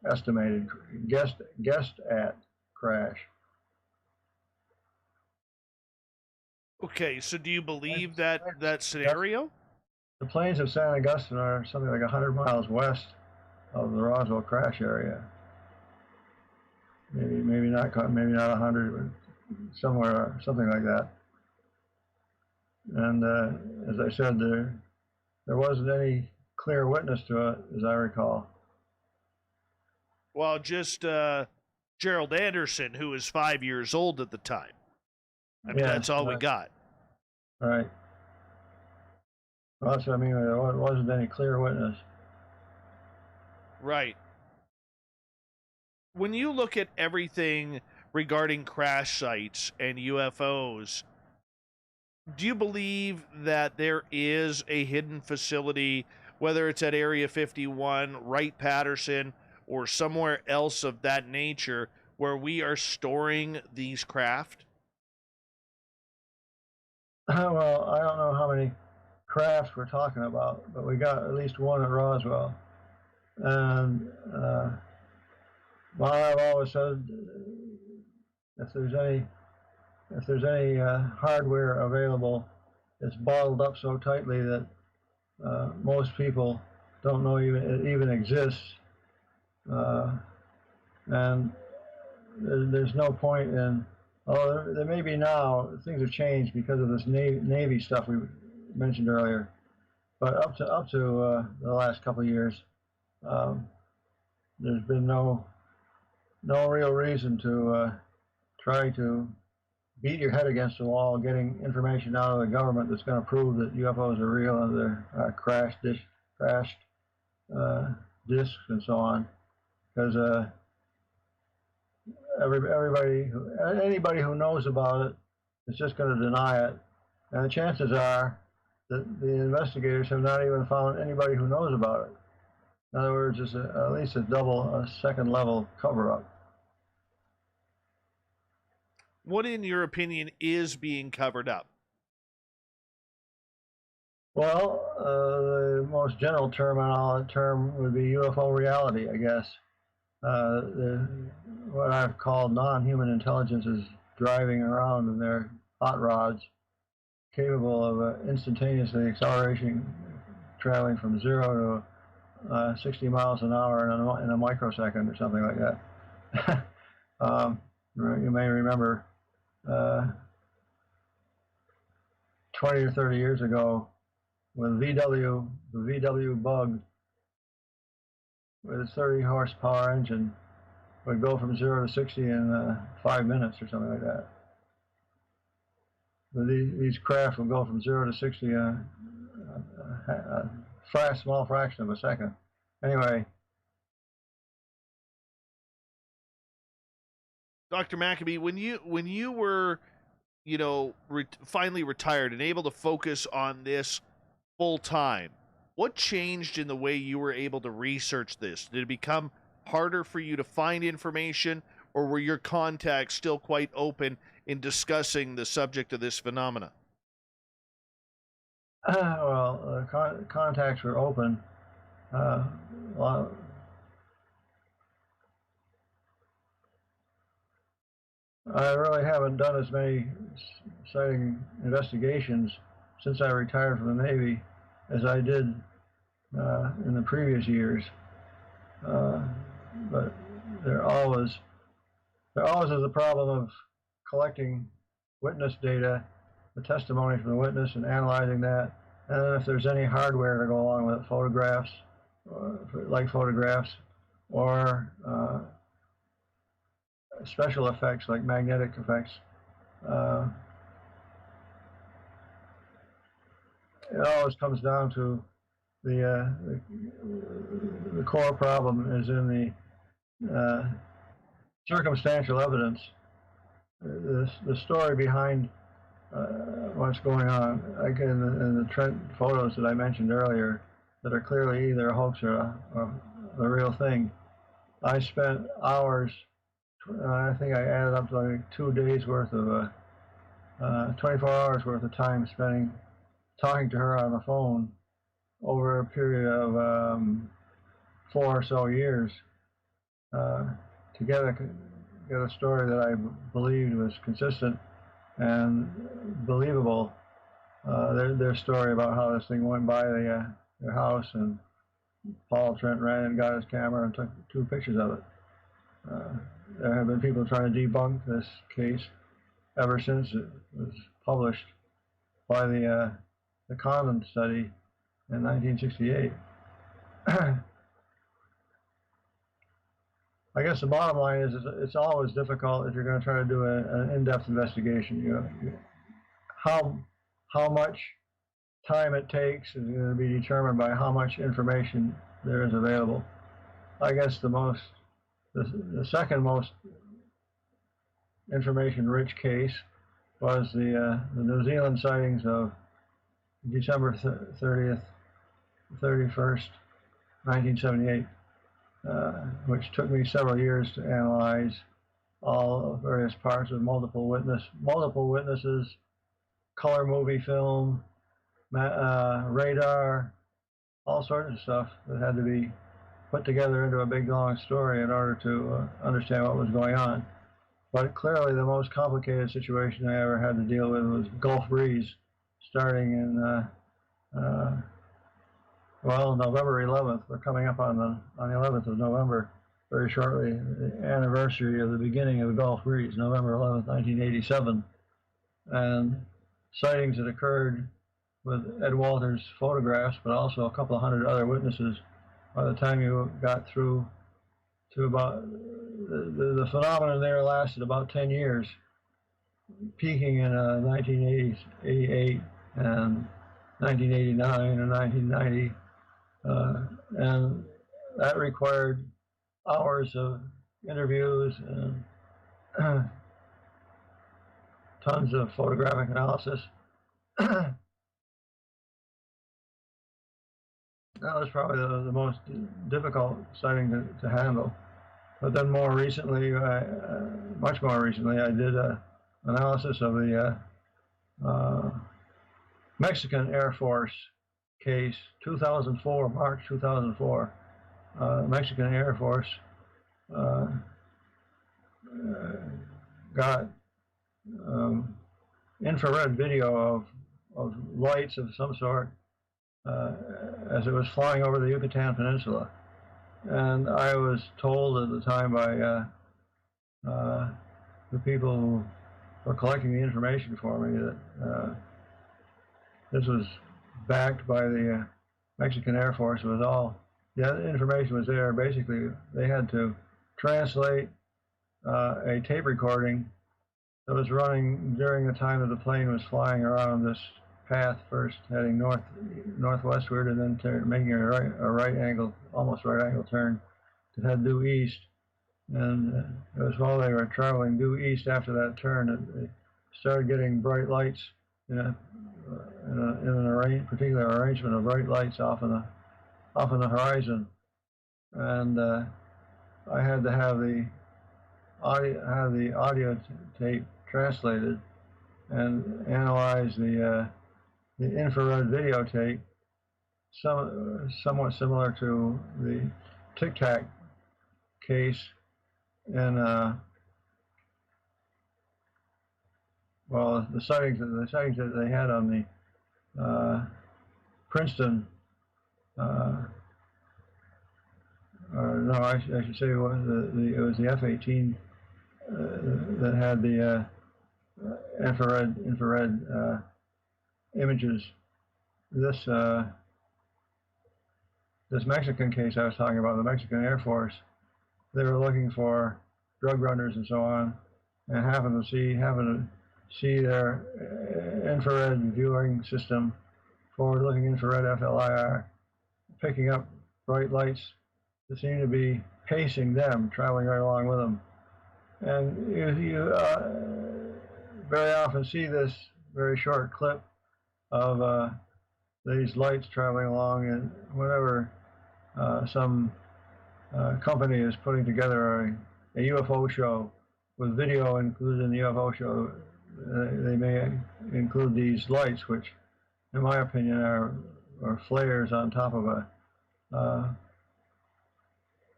estimated guessed at crash. Okay, so do you believe that scenario? The plains of San Augustine are something like 100 miles west of the Roswell crash area. Maybe not 100, but somewhere, something like that. And as I said, there wasn't any clear witness to it, as I recall. Well, just Gerald Anderson, who was 5 years old at the time. I mean, that's all we got. Right. Well, that's what I mean. There wasn't any clear witness. Right. When you look at everything regarding crash sites and UFOs, do you believe that there is a hidden facility, whether it's at Area 51, Wright-Patterson, or somewhere else of that nature, where we are storing these craft? Well, I don't know how many crafts we're talking about, but we got at least one at Roswell. And I've always said, if there's any hardware available, it's bottled up so tightly that most people don't know it even exists. And there's no point in, there may be now, things have changed because of this Navy stuff we mentioned earlier, but up to the last couple of years, there's been no real reason to try to beat your head against the wall getting information out of the government that's going to prove that UFOs are real and they're crashed discs and so on, because anybody who knows about it is just going to deny it, and the chances are that the investigators have not even found anybody who knows about it. In other words, it's at least a second level cover-up. What, in your opinion, is being covered up? Well, the most general term would be UFO reality, I guess. What I've called non-human intelligence is driving around in their hot rods, capable of instantaneously acceleration, traveling from 0 to 60 miles an hour in a microsecond or something like that. You may remember 20 or 30 years ago when the VW Bug with its 30 horsepower engine would go from 0 to 60 in 5 minutes or something like that. But these craft will go from 0 to 60 in a small fraction of a second. Anyway. Dr. Maccabee, when you were, finally retired and able to focus on this full time, what changed in the way you were able to research this? Did it become harder for you to find information? or were your contacts still quite open in discussing the subject of this phenomena? Well, contacts were open. A lot, I really haven't done as many sighting investigations since I retired from the Navy as I did in the previous years. But there always is a problem of collecting witness data, the testimony from the witness, and analyzing that. And then if there's any hardware to go along with it, photographs, or special effects like magnetic effects. It always comes down to the core problem is in the circumstantial evidence, the story behind what's going on. Like in the Trent photos that I mentioned earlier, that are clearly either a hoax or a real thing. I spent hours. I think I added up to like 2 days worth of 24 hours worth of time talking to her on the phone over a period of 4 or so years to get a story that I believed was consistent and believable. Their story about how this thing went by their house, and Paul Trent ran and got his camera and took 2 pictures of it. There have been people trying to debunk this case ever since it was published by the Condon study in 1968. I guess the bottom line is it's always difficult if you're going to try to do an in-depth investigation. How much time it takes is going to be determined by how much information there is available. I guess the second most information-rich case was the New Zealand sightings of December 30th, 31st, 1978, which took me several years to analyze all various parts of multiple witnesses, color movie film, radar, all sorts of stuff that had to be put together into a big long story in order to understand what was going on. But clearly the most complicated situation I ever had to deal with was Gulf breeze, starting in November 11th. We're coming up on the 11th of November, very shortly, the anniversary of the beginning of the Gulf breeze, November 11th, 1987. And sightings that occurred with Ed Walters' photographs, but also a couple of hundred other witnesses. By the time you got through to about, the phenomenon there lasted about 10 years, peaking in 1988 and 1989 and 1990. And that required hours of interviews and tons of photographic analysis. That was probably the most difficult sighting to handle. But then more recently, much more recently, I did an analysis of the Mexican Air Force case, 2004, March 2004. Mexican Air Force got infrared video of lights of some sort as it was flying over the Yucatan Peninsula. And I was told at the time by the people who were collecting the information for me that this was backed by the Mexican Air Force. It was all, the information was there. Basically, they had to translate a tape recording that was running during the time that the plane was flying around this path, first heading northwestward, and then making a right angle, almost right angle turn to head due east. And it was while they were traveling due east after that turn that they started getting bright lights in an particular arrangement of bright lights off in the horizon. And I had to have the audio tape translated and analyze the infrared videotape, somewhat similar to the Tic Tac case, and well, the sightings that they had on the Princeton, or no, I should say it was the F-18 that had the infrared images. This Mexican case I was talking about, the Mexican Air Force, they were looking for drug runners and so on, and happened to see their infrared viewing system, forward-looking infrared FLIR, picking up bright lights that seem to be pacing them, traveling right along with them. And you very often see this very short clip of these lights traveling along, and whenever some company is putting together a UFO show with video included in the UFO show, they may include these lights, which, in my opinion, are flares on top of a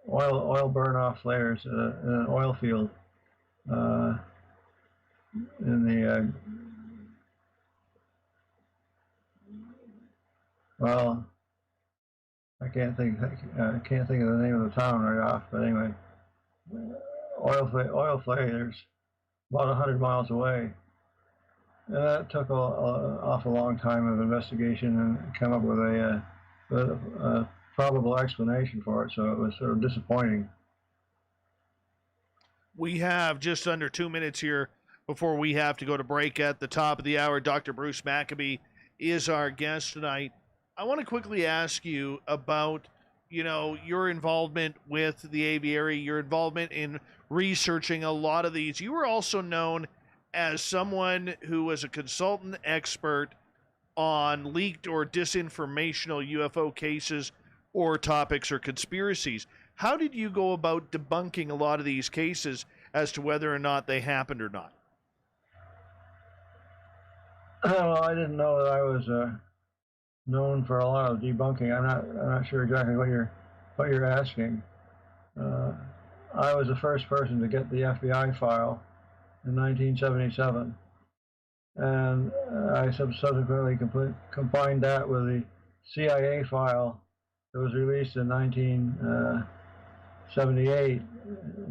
oil burn-off flares in an oil field in the well, I can't think of the name of the town right off, but anyway, oil flares about 100 miles away. And that took an awful long time of investigation and come up with a probable explanation for it, so it was sort of disappointing. We have just under 2 minutes here before we have to go to break at the top of the hour. Dr. Bruce Maccabee is our guest tonight. I want to quickly ask you about, your involvement with the Aviary, your involvement in researching a lot of these. You were also known as someone who was a consultant expert on leaked or disinformational UFO cases or topics or conspiracies. How did you go about debunking a lot of these cases as to whether or not they happened or not? Well, I didn't know that I was known for a lot of debunking. I'm not sure exactly what you're asking. I was the first person to get the FBI file in 1977, and I subsequently combined that with the CIA file that was released in 1978,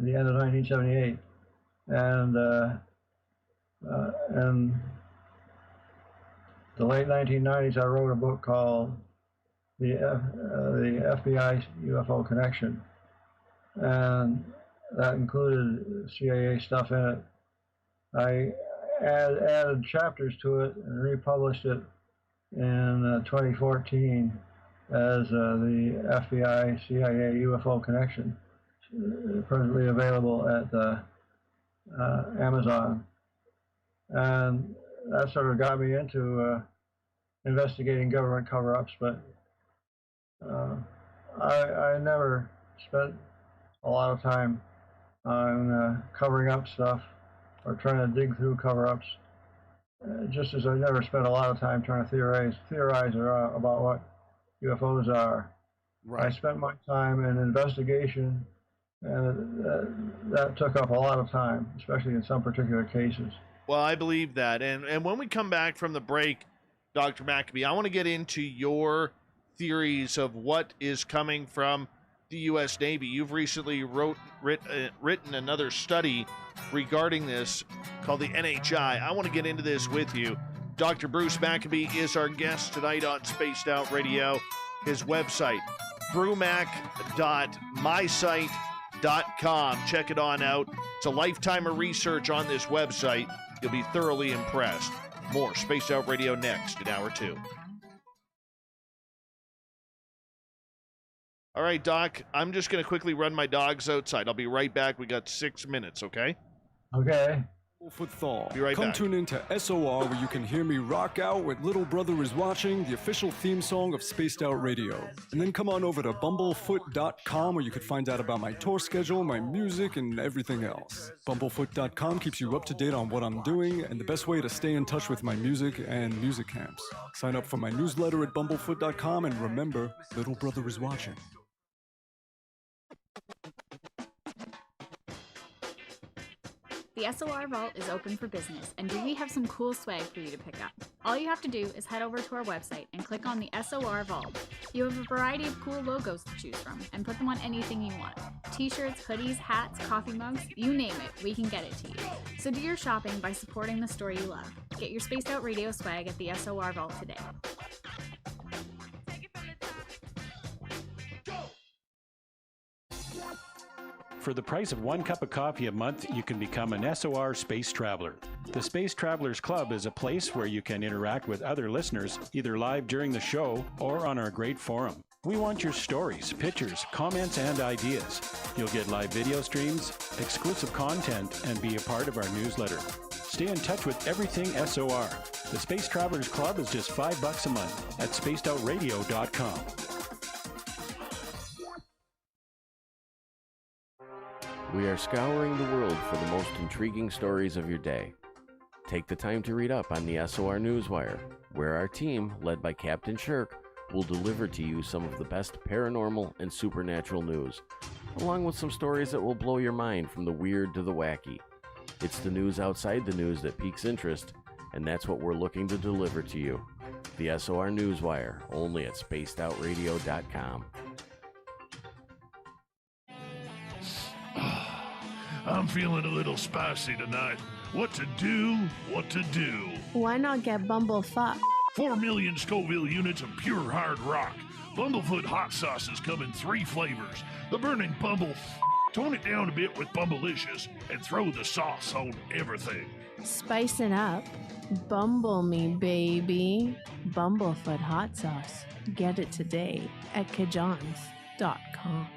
the end of 1978, and the late 1990s, I wrote a book called the FBI UFO Connection, and that included CIA stuff in it. I added chapters to it and republished it in 2014 as the FBI CIA UFO Connection, presently available at Amazon. And that sort of got me into investigating government cover-ups, but I never spent a lot of time on covering up stuff or trying to dig through cover-ups, just as I never spent a lot of time trying to theorize about what UFOs are. Right. I spent my time in investigation, and that took up a lot of time, especially in some particular cases. Well, I believe that. And when we come back from the break, Dr. Maccabee, I want to get into your theories of what is coming from the U.S. Navy. You've recently written another study regarding this called the NHI. I want to get into this with you. Dr. Bruce Maccabee is our guest tonight on Spaced Out Radio. His website, brumac.mysite.com. Check it on out. It's a lifetime of research on this website. You'll be thoroughly impressed. More Spaced Out Radio next in Hour 2. All right, Doc, I'm just going to quickly run my dogs outside. I'll be right back. We got 6 minutes, okay? Okay. Foot thaw. Be right Come back. tune in to SOR where you can hear me rock out with Little Brother Is Watching, the official theme song of Spaced Out Radio. And then come on over to bumblefoot.com where you can find out about my tour schedule, my music, and everything else. Bumblefoot.com keeps you up to date on what I'm doing and the best way to stay in touch with my music and music camps. Sign up for my newsletter at bumblefoot.com and remember, Little Brother Is Watching. The SOR Vault is open for business, and we have some cool swag for you to pick up. All you have to do is head over to our website and click on the SOR Vault. You have a variety of cool logos to choose from, and put them on anything you want. T-shirts, hoodies, hats, coffee mugs, you name it, we can get it to you. So do your shopping by supporting the store you love. Get your Spaced Out Radio swag at the SOR Vault today. For the price of 1 cup of coffee a month, you can become an SOR Space Traveler. The Space Travelers Club is a place where you can interact with other listeners, either live during the show or on our great forum. We want your stories, pictures, comments, and ideas. You'll get live video streams, exclusive content, and be a part of our newsletter. Stay in touch with everything SOR. The Space Travelers Club is just $5 a month at spacedoutradio.com. We are scouring the world for the most intriguing stories of your day. Take the time to read up on the SOR Newswire, where our team, led by Captain Shirk, will deliver to you some of the best paranormal and supernatural news, along with some stories that will blow your mind from the weird to the wacky. It's the news outside the news that piques interest, and that's what we're looking to deliver to you. The SOR Newswire, only at spacedoutradio.com. I'm feeling a little spicy tonight. What to do? What to do? Why not get Bumblefuck? 4 million Scoville units of pure hard rock. Bumblefoot hot sauces come in 3 flavors. The burning Bumble. Tone it down a bit with Bumblicious and throw the sauce on everything. Spice it up. Bumble me, baby. Bumblefoot hot sauce. Get it today at kajans.com.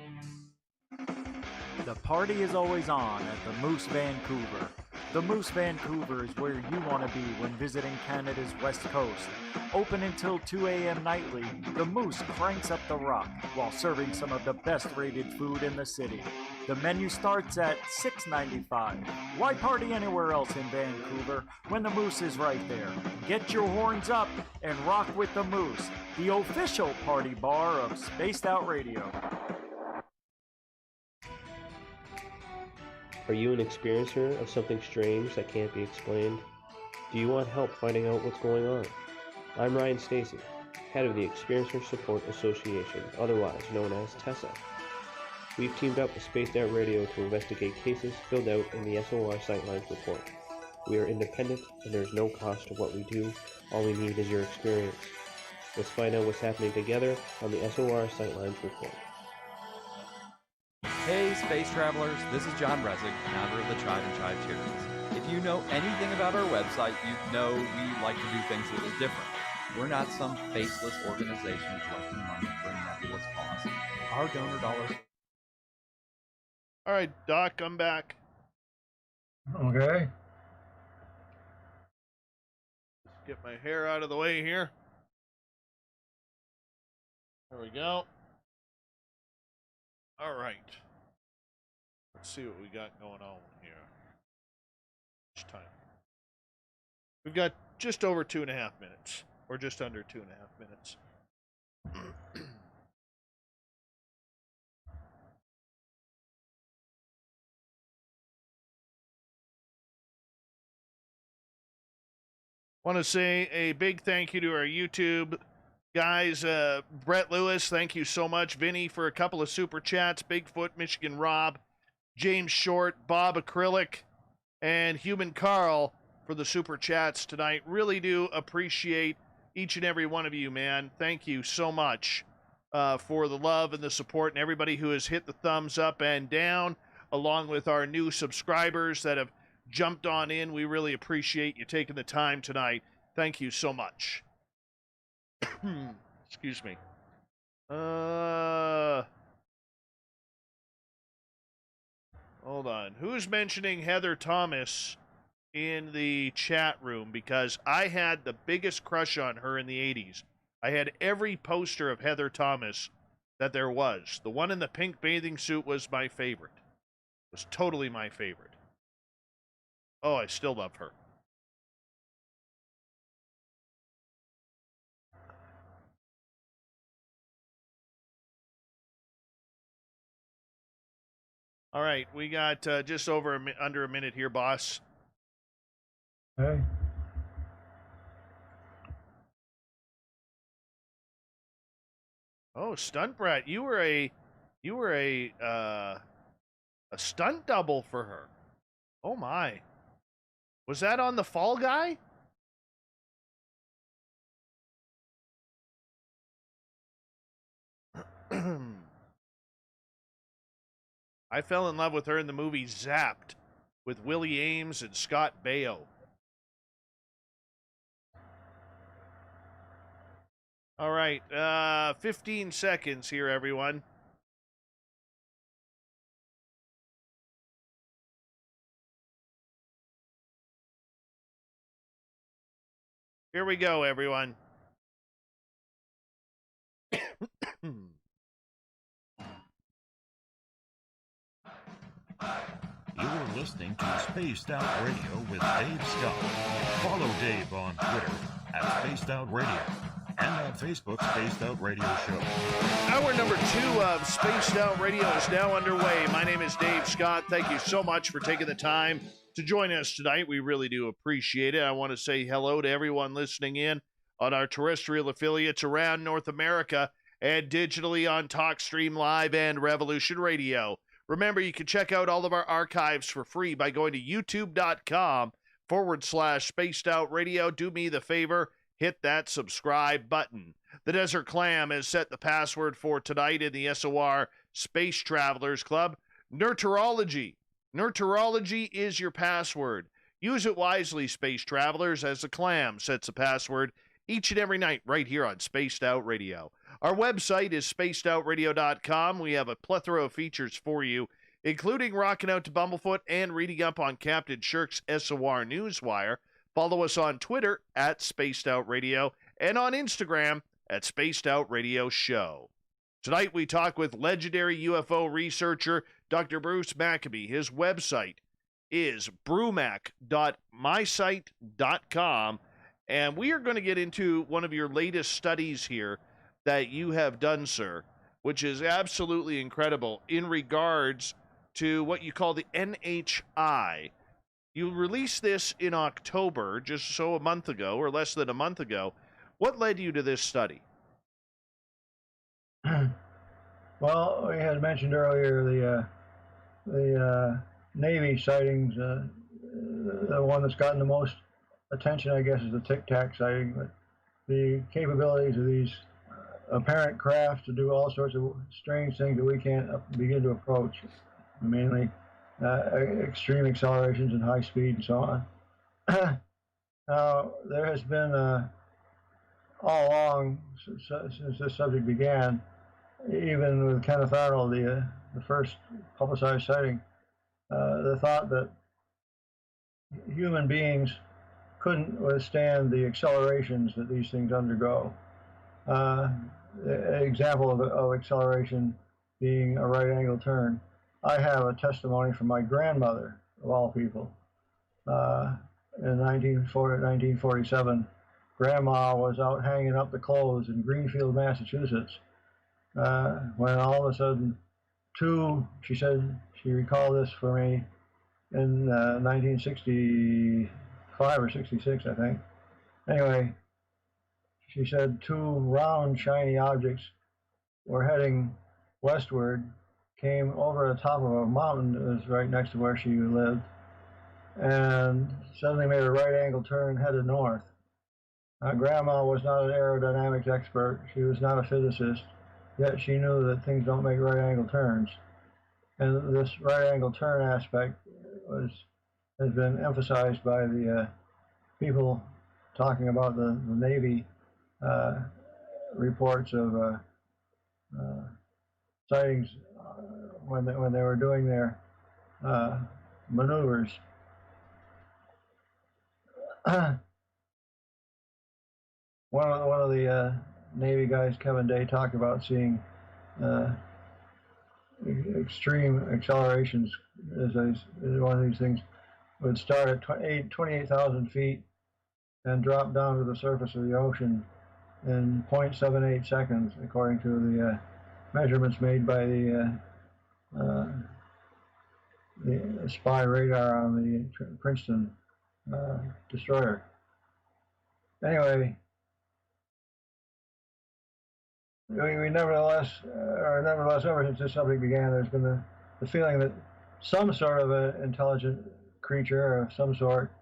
The party is always on at the Moose Vancouver. The Moose Vancouver is where you want to be when visiting Canada's West Coast. Open until 2 a.m. nightly, the Moose cranks up the rock while serving some of the best rated food in the city. The menu starts at $6.95. Why party anywhere else in Vancouver when the Moose is right there? Get your horns up and rock with the Moose, the official party bar of Spaced Out Radio. Are you an experiencer of something strange that can't be explained? Do you want help finding out what's going on? I'm Ryan Stacy, head of the Experiencer Support Association, otherwise known as TESSA. We've teamed up with Spaced Out Radio to investigate cases filled out in the SOR Sightlines report. We are independent and there's no cost to what we do. All we need is your experience. Let's find out what's happening together on the SOR Sightlines report. Hey Space Travelers, this is John Resig, founder of the Tribe and Chive Charities. If you know anything about our website, you know we like to do things a little different. We're not some faceless organization collecting money for a nebulous cause. Our donor dollars... All right, Doc, I'm back. Okay. Let's get my hair out of the way here. There we go. All right. Let's see what we got going on here. Each time. We've got just over 2.5 minutes, or just under 2.5 minutes. Want to say a big thank you to our YouTube guys. Brett Lewis, thank you so much. Vinny for a couple of super chats. Bigfoot, Michigan Rob, James Short, Bob Acrylic, and Human Carl for the super chats tonight. Really do appreciate each and every one of you, man. Thank you so much for the love and the support, and everybody who has hit the thumbs up and down, along with our new subscribers that have jumped on in. We really appreciate you taking the time tonight. Thank you so much. Excuse me. Hold on. Who's mentioning Heather Thomas in the chat room because I had the biggest crush on her in the 80s. I had every poster of Heather Thomas that there was. The one in the pink bathing suit was my favorite. It was totally my favorite. Oh, I still love her. All right, we got just over under a minute here, boss. Okay. Oh, Stunt Brat, you were a stunt double for her. Oh my. Was that on the Fall Guy? I fell in love with her in the movie Zapped with Willie Ames and Scott Baio. All right, 15 seconds here, everyone. Here we go, everyone. You're listening to Spaced Out Radio with Dave Scott. Follow Dave on Twitter at Spaced Out Radio and on Facebook, Spaced Out Radio Show. Hour number 2 of Spaced Out Radio is now underway. My name is Dave Scott. Thank you so much for taking the time to join us tonight. We really do appreciate it. I want to say hello to everyone listening in on our terrestrial affiliates around North America and digitally on TalkStream Live and Revolution Radio. Remember, you can check out all of our archives for free by going to youtube.com/Spaced Out Radio. Do me the favor, hit that subscribe button. The Desert Clam has set the password for tonight in the SOR Space Travelers Club. Nurturology. Nurturology is your password. Use it wisely, Space Travelers, as the Clam sets the password each and every night right here on Spaced Out Radio. Our website is spacedoutradio.com. We have a plethora of features for you, including rocking out to Bumblefoot and reading up on Captain Shirk's SOR Newswire. Follow us on Twitter at Spaced Out Radio and on Instagram at Spaced Out Radio Show. Tonight we talk with legendary UFO researcher Dr. Bruce Maccabee. His website is brewmac.mysite.com, and we are going to get into one of your latest studies here that you have done, sir, which is absolutely incredible in regards to what you call the NHI. You released this in October, just so a month ago, or less than a month ago. What led you to this study? Well, we had mentioned earlier the Navy sightings. The one that's gotten the most attention, I guess, is the Tic Tac sighting. But the capabilities of these apparent craft to do all sorts of strange things that we can't begin to approach, mainly extreme accelerations and high speed and so on. Now, there has been all along since this subject began, even with Kenneth Arnold, the first publicized sighting, the thought that human beings couldn't withstand the accelerations that these things undergo. An example of acceleration being a right angle turn. I have a testimony from my grandmother, of all people. In 1947, Grandma was out hanging up the clothes in Greenfield, Massachusetts, when all of a sudden she said, she recalled this for me in 1965 or 66, I think. Anyway, she said 2 round, shiny objects were heading westward, came over the top of a mountain that was right next to where she lived, and suddenly made a right angle turn headed north. Grandma was not an aerodynamics expert. She was not a physicist, yet she knew that things don't make right angle turns. And this right angle turn aspect has been emphasized by the people talking about the Navy reports of sightings when they were doing their maneuvers. one of the Navy guys, Kevin Day, talked about seeing extreme accelerations as one of these things would start at 28,000 feet and drop down to the surface of the ocean in 0.78 seconds, according to the measurements made by the spy radar on the Princeton destroyer. Anyway, we nevertheless, ever since this subject began, there's been the feeling that some sort of an intelligent creature of some sort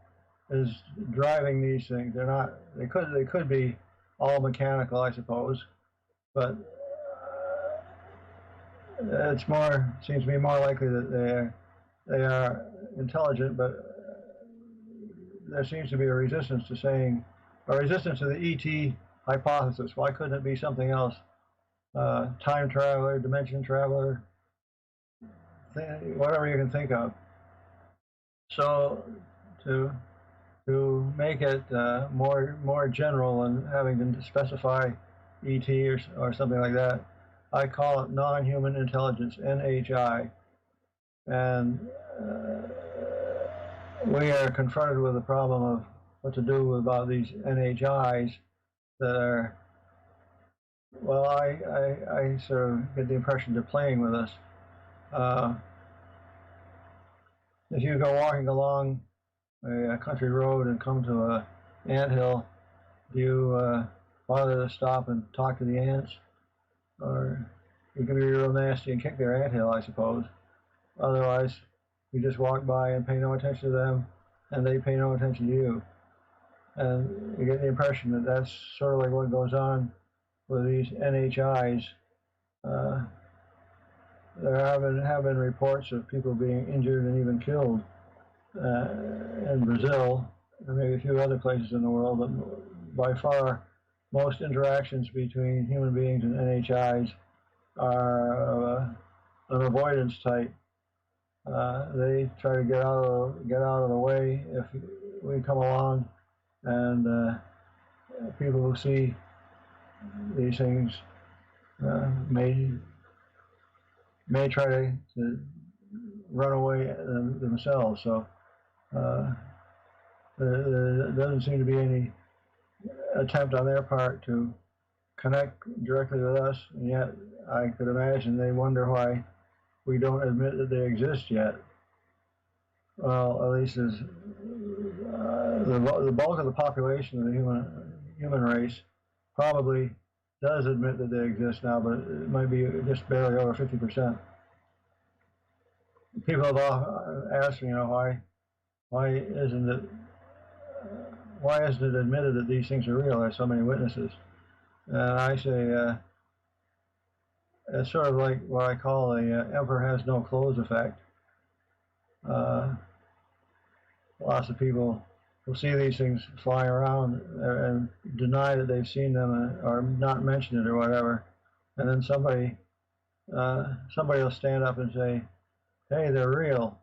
is driving these things. They're not. They could be all mechanical, I suppose, but seems to me more likely that they are intelligent, but there seems to be a resistance to the ET hypothesis. Why couldn't it be something else? Time traveler, dimension traveler, whatever you can think of. So to make it more general and having to specify ET or something like that, I call it non-human intelligence, NHI. And we are confronted with the problem of what to do about these NHIs that are, well, I sort of get the impression they're playing with us. If you go walking along a country road and come to an anthill, do you bother to stop and talk to the ants? Or you can be real nasty and kick their anthill, I suppose. Otherwise, you just walk by and pay no attention to them, and they pay no attention to you. And you get the impression that that's sort of like what goes on with these NHIs. There have been reports of people being injured and even killed in Brazil and maybe a few other places in the world, but by far most interactions between human beings and NHIs are an avoidance type. They try to get out of the way if we come along, and people who see these things may try to run away themselves. So there doesn't seem to be any attempt on their part to connect directly with us, and yet I could imagine they wonder why we don't admit that they exist yet. Well, at least as the bulk of the population of the human race probably does admit that they exist now, but it might be just barely over 50%. People have asked me, why isn't it admitted that these things are real? There's so many witnesses, and I say it's sort of like what I call the emperor has no clothes effect. Lots of people will see these things flying around and deny that they've seen them or not mention it or whatever, and then somebody will stand up and say, "Hey, they're real,"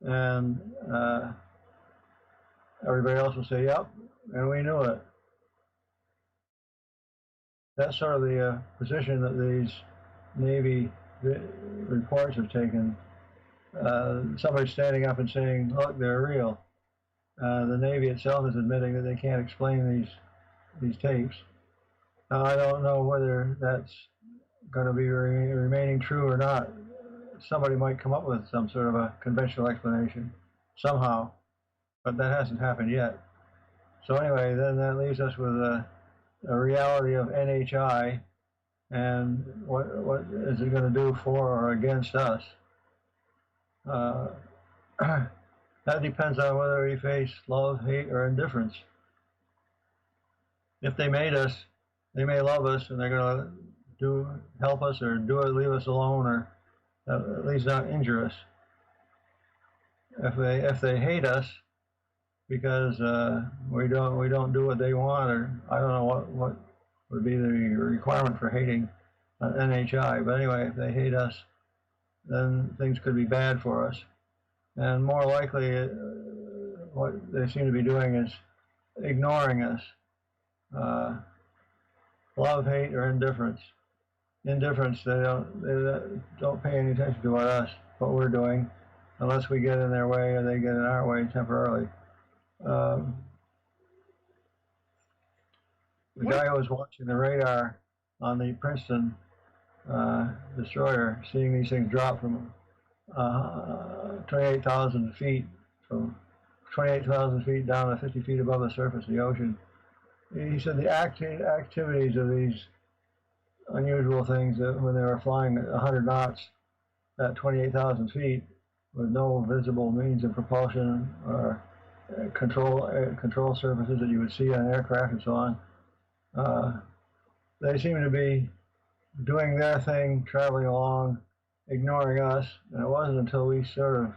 and everybody else will say, "Yep, and we knew it." That's sort of the position that these Navy reports have taken. Somebody standing up and saying, "Look, they're real." The Navy itself is admitting that they can't explain these tapes. Now, I don't know whether that's going to be remaining true or not. Somebody might come up with some sort of a conventional explanation somehow, but that hasn't happened yet. So anyway, then that leaves us with a reality of NHI, and what is it going to do for or against us? That depends on whether we face love, hate, or indifference. If they made us, they may love us, and they're going to help us or leave us alone, or at least not injure us. If they hate us because we don't do what they want, or I don't know what would be the requirement for hating an NHI, but anyway, if they hate us, then things could be bad for us. And more likely, what they seem to be doing is ignoring us. Love, hate, or indifference. Indifference, they don't pay any attention to what we're doing, unless we get in their way or they get in our way temporarily. The guy who was watching the radar on the Princeton destroyer, seeing these things drop from 28,000 feet, from 28,000 feet down to 50 feet above the surface of the ocean. He said the activities of these unusual things, that when they were flying at 100 knots at 28,000 feet with no visible means of propulsion or control surfaces that you would see on aircraft and so on, they seem to be doing their thing, traveling along, ignoring us. And it wasn't until we sort of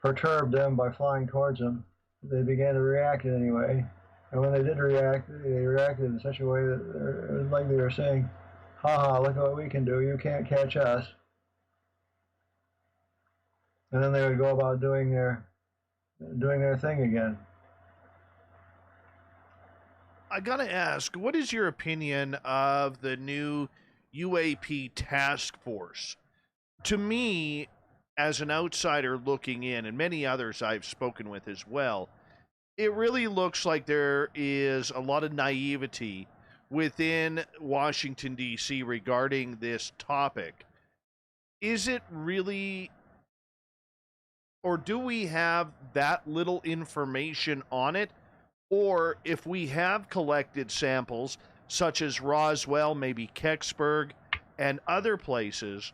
perturbed them by flying towards them that they began to react in any way. And when they did react, they reacted in such a way that it was like they were saying, "Ha ha, look at what we can do, you can't catch us." And then they would go about doing their thing again. I gotta ask, what is your opinion of the new UAP task force? To me, as an outsider looking in, and many others I've spoken with as well, it really looks like there is a lot of naivety within Washington, D.C. regarding this topic. Is it really, or do we have that little information on it? Or if we have collected samples, such as Roswell, maybe Kecksburg, and other places,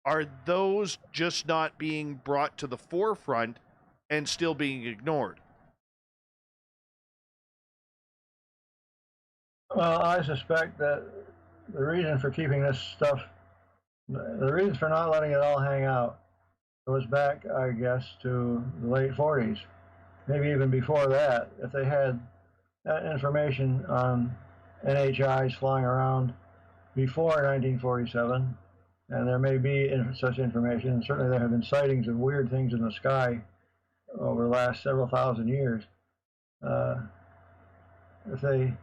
are those just not being brought to the forefront and still being ignored? Well, I suspect that the reason for keeping this stuff, the reason for not letting it all hang out, goes back, I guess, to the late 40s, maybe even before that. If they had that information on NHIs flying around before 1947, and there may be such information, and certainly there have been sightings of weird things in the sky over the last several thousand years. If they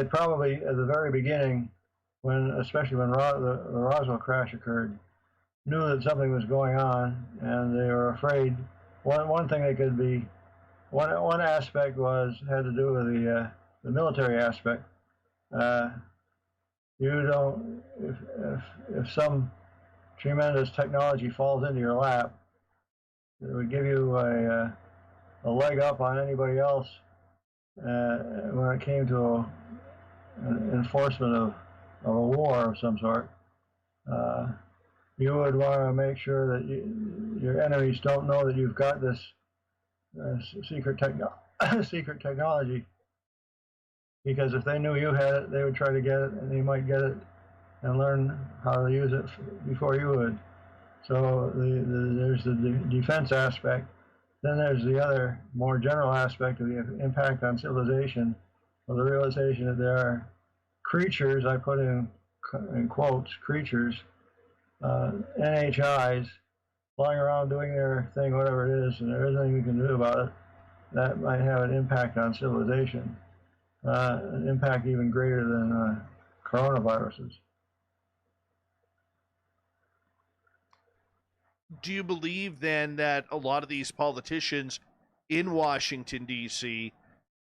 probably, at the very beginning, especially when the Roswell crash occurred, knew that something was going on, and they were afraid. One thing they could be, one aspect had to do with the military aspect. You don't, if some tremendous technology falls into your lap, it would give you a leg up on anybody else when it came to an enforcement of a war of some sort. You would want to make sure that your enemies don't know that you've got this secret technology, because if they knew you had it, they would try to get it, and they might get it and learn how to use it before you would. So there's the defense aspect. Then there's the other, more general aspect of the impact on civilization, of the realization that there are creatures, I put in quotes, creatures, NHIs, flying around doing their thing, whatever it is, and there isn't anything we can do about it. That might have an impact on civilization, an impact even greater than coronaviruses. Do you believe then that a lot of these politicians in Washington, D.C.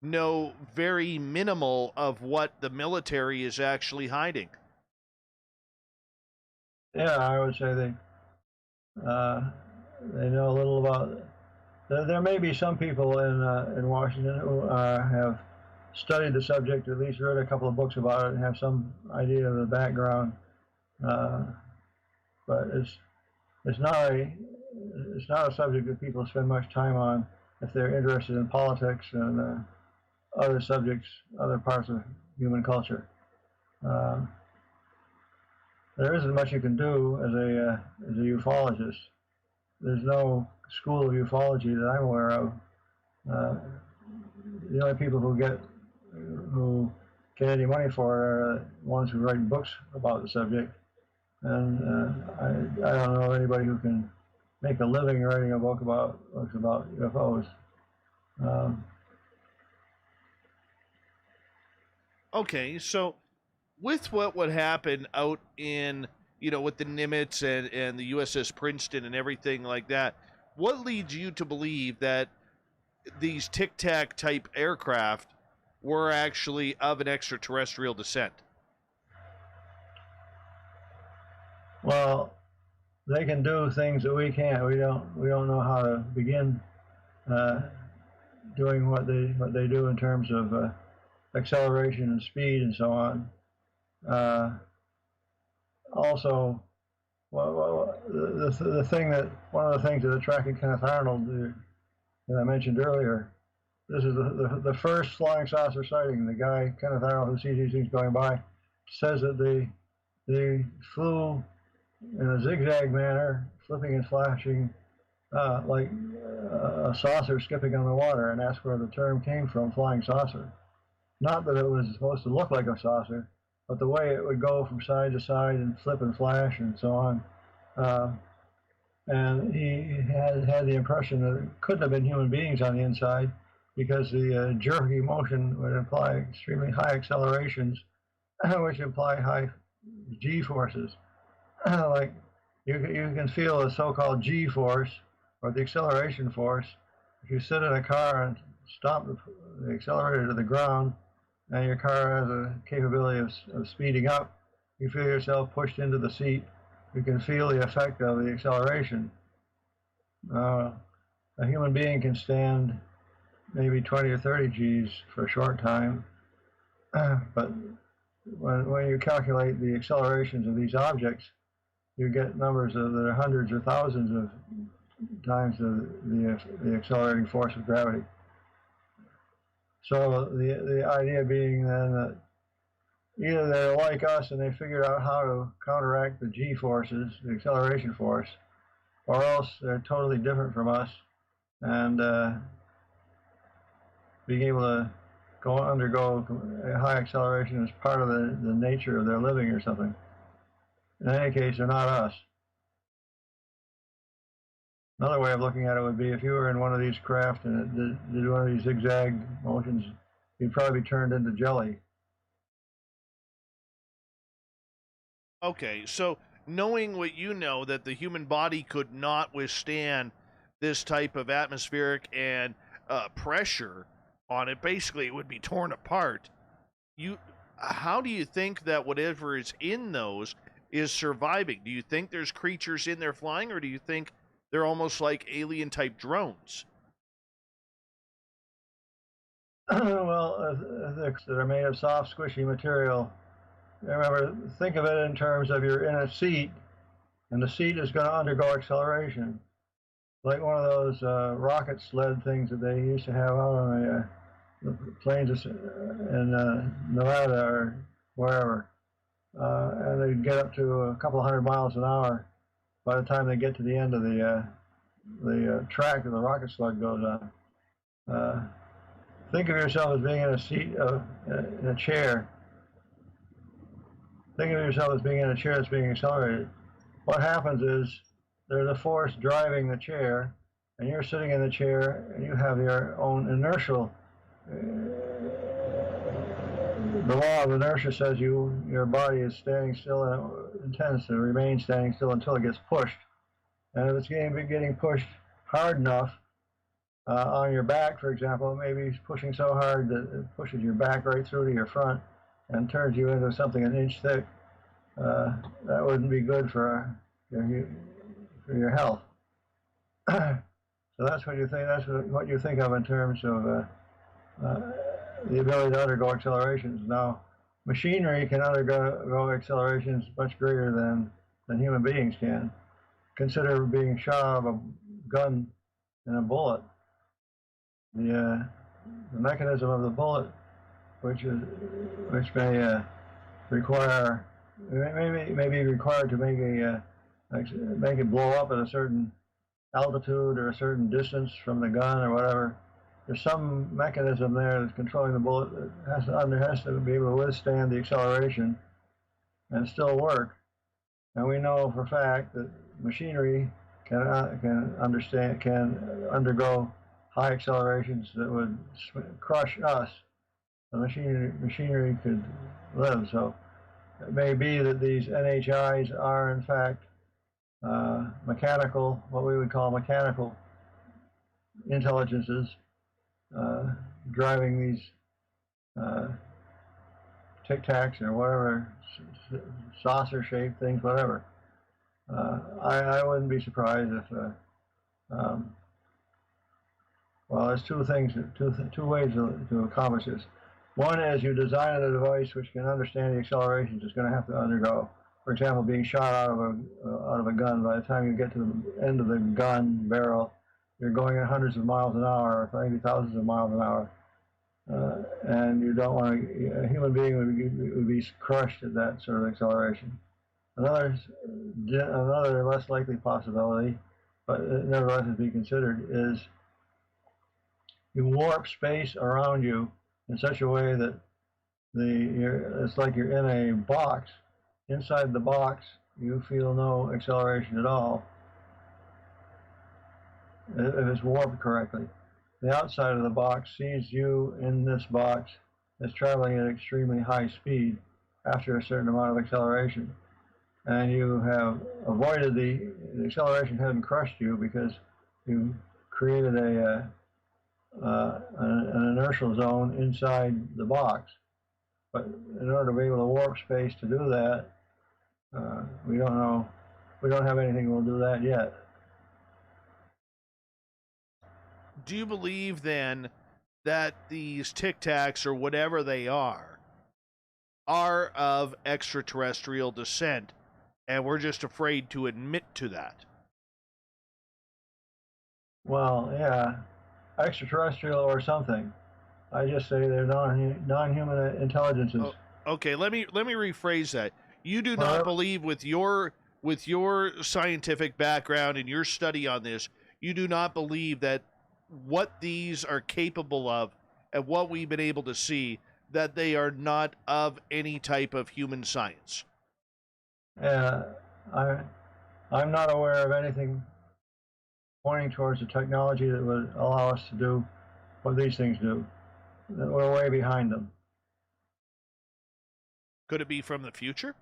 know very minimal of what the military is actually hiding? Yeah, I would say they know a little about it. There may be some people in Washington who have studied the subject, at least read a couple of books about it, and have some idea of the background. But it's not a subject that people spend much time on if they're interested in politics and other subjects, other parts of human culture. There isn't much you can do as a ufologist. There's no school of ufology that I'm aware of. The only people who get any money for it are the ones who write books about the subject. And I don't know anybody who can make a living writing a book about UFOs. Okay, so with what would happen out in, with the Nimitz and the USS Princeton and everything like that, what leads you to believe that these Tic Tac type aircraft were actually of an extraterrestrial descent? Well, they can do things that we can't. We don't know how to begin doing what they do in terms of acceleration and speed and so on. Also, the thing that one of the things that attracted Kenneth Arnold that I mentioned earlier. This is the first flying saucer sighting. The guy Kenneth Arnold, who sees these things going by, says that they flew in a zigzag manner, flipping and flashing like a saucer skipping on the water, and that's where the term came from, flying saucer. Not that it was supposed to look like a saucer, but the way it would go from side to side and flip and flash and so on. And he had the impression that it couldn't have been human beings on the inside, because the jerky motion would imply extremely high accelerations, which imply high G-forces. Like you can feel the so-called G-force, or the acceleration force, if you sit in a car and stomp the accelerator to the ground, and your car has a capability of speeding up, you feel yourself pushed into the seat. You can feel the effect of the acceleration. A human being can stand maybe 20 or 30 Gs for a short time, but when you calculate the accelerations of these objects, you get numbers that are hundreds or thousands of times the accelerating force of gravity. So the idea being then that either they're like us and they figured out how to counteract the G-forces, the acceleration force, or else they're totally different from us, and being able to undergo a high acceleration is part of the nature of their living or something. In any case, they're not us. Another way of looking at it would be if you were in one of these craft and it did one of these zigzag motions, you'd probably be turned into jelly. Okay, so knowing what you know, that the human body could not withstand this type of atmospheric and pressure on it, basically it would be torn apart. How do you think that whatever is in those is surviving? Do you think there's creatures in there flying, or do you think they're almost like alien type drones? Well, that are made of soft, squishy material. Remember, think of it in terms of you're in a seat, and the seat is going to undergo acceleration, like one of those rocket sled things that they used to have out on the plains in Nevada or wherever, and they'd get up to a couple of 100 miles an hour by the time they get to the end of the track that the rocket sled goes on. Think of yourself as being in a seat, in a chair. Think of yourself as being in a chair that's being accelerated. What happens is there's a force driving the chair, and you're sitting in the chair, and you have your own inertial. The law of inertia says your body is standing still and intends to remain standing still until it gets pushed. And if it's getting pushed hard enough on your back, for example, maybe it's pushing so hard that it pushes your back right through to your front and turns you into something an inch thick, that wouldn't be good for your health. So that's what you think. That's what you think of in terms of the ability to undergo accelerations. Now, machinery can undergo accelerations much greater than human beings can. Consider being shot out of a gun and a bullet. The mechanism of the bullet, which may require, may be required to make it blow up at a certain altitude or a certain distance from the gun or whatever. There's some mechanism there that's controlling the bullet that has to be able to withstand the acceleration and still work. and we know for a fact that machinery can undergo high accelerations that would crush us. The machinery could live. So it may be that these NHIs are in fact mechanical, what we would call mechanical intelligences, driving these Tic Tacs or whatever, saucer-shaped things, whatever. I wouldn't be surprised if, well, there's two ways to accomplish this. One is you design a device which can understand the accelerations it's going to have to undergo. For example, being shot out of a gun. By the time you get to the end of the gun barrel, you're going at hundreds of miles an hour, or maybe thousands of miles an hour, and you don't want to. A human being would be crushed at that sort of acceleration. Another less likely possibility, but nevertheless to be considered, is you warp space around you in such a way that it's like you're in a box. Inside the box, you feel no acceleration at all, if it's warped correctly. The outside of the box sees you in this box as traveling at extremely high speed after a certain amount of acceleration. And you have avoided the acceleration hadn't crushed you because you created an inertial zone inside the box. But in order to be able to warp space to do that, we don't know. We don't have anything that will do that yet. Do you believe then that these Tic Tacs or whatever they are of extraterrestrial descent, and we're just afraid to admit to that? Well, yeah, extraterrestrial or something. I just say they're non-human intelligences. Oh, okay, let me rephrase that. You do not believe, with your scientific background and your study on this, you do not believe that what these are capable of and what we've been able to see, that they are not of any type of human science. I'm not aware of anything pointing towards the technology that would allow us to do what these things do. We're way behind them. Could it be from the future?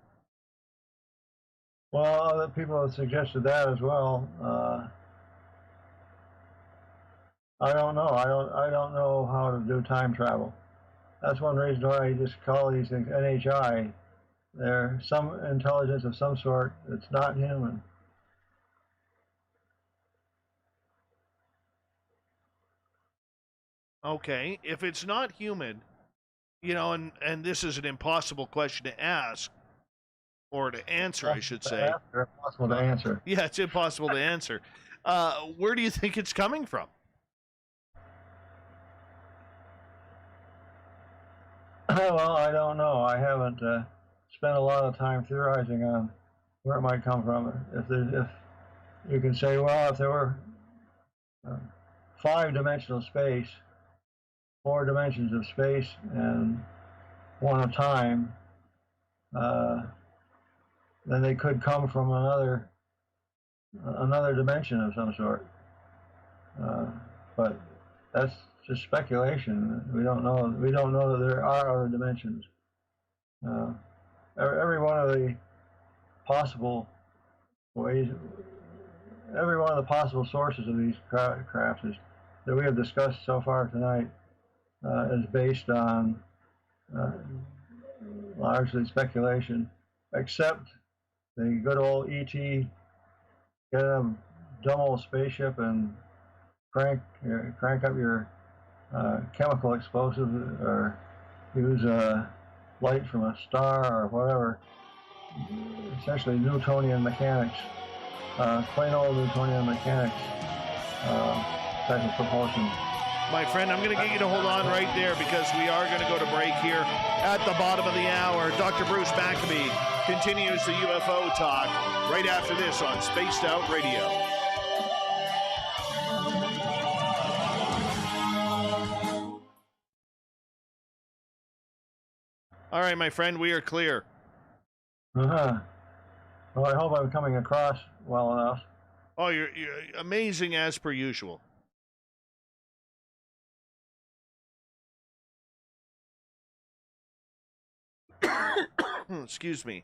Well, other people have suggested that as well. I don't know. I don't know how to do time travel. That's one reason why I just call these things NHI. They're some intelligence of some sort that's not human. Okay, if it's not human, and this is an impossible question to ask, or to answer, I should say. Impossible to answer. Yeah, it's impossible to answer. Where do you think it's coming from? Well, I don't know. I haven't spent a lot of time theorizing on where it might come from. If you can say, well, if there were 5-dimensional space, 4 dimensions of space, and 1 of time, then they could come from another dimension of some sort. But that's just speculation. We don't know. We don't know that there are other dimensions. Every one of the possible ways, every one of the possible sources of these crafts that we have discussed so far tonight is based on largely speculation, except the good old ET get a dumb old spaceship and crank up your chemical explosive, or use light from a star or whatever. Essentially Newtonian mechanics, plain old Newtonian mechanics type of propulsion. My friend, I'm going to get you to hold on right there, because we are going to go to break here at the bottom of the hour. Dr. Bruce Maccabee continues the UFO talk right after this on Spaced Out Radio. All right, my friend, we are clear. Well, I hope I'm coming across well enough. Oh, you're amazing as per usual. Excuse me.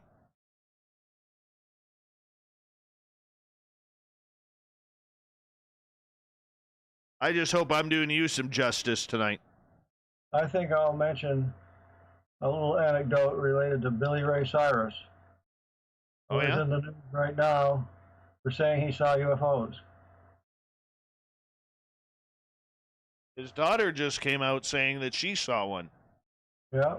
I just hope I'm doing you some justice tonight. I think I'll mention a little anecdote related to Billy Ray Cyrus, who is in the news right now for saying he saw UFOs. His daughter just came out saying that she saw one. Yeah.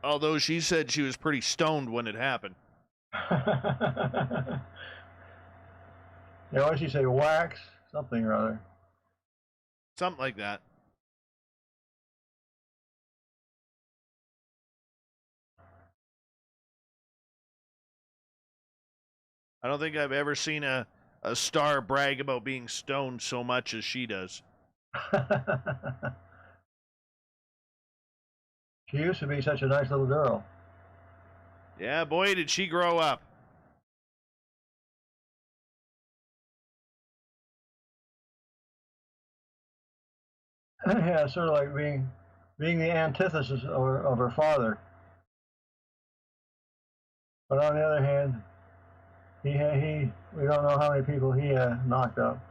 Although she said she was pretty stoned when it happened. Yeah, what did she say? Wax? Something or other. Something like that. I don't think I've ever seen a star brag about being stoned so much as she does. She used to be such a nice little girl. Yeah, boy, did she grow up. Yeah, sort of like being the antithesis of her father. But on the other hand, we don't know how many people he knocked up.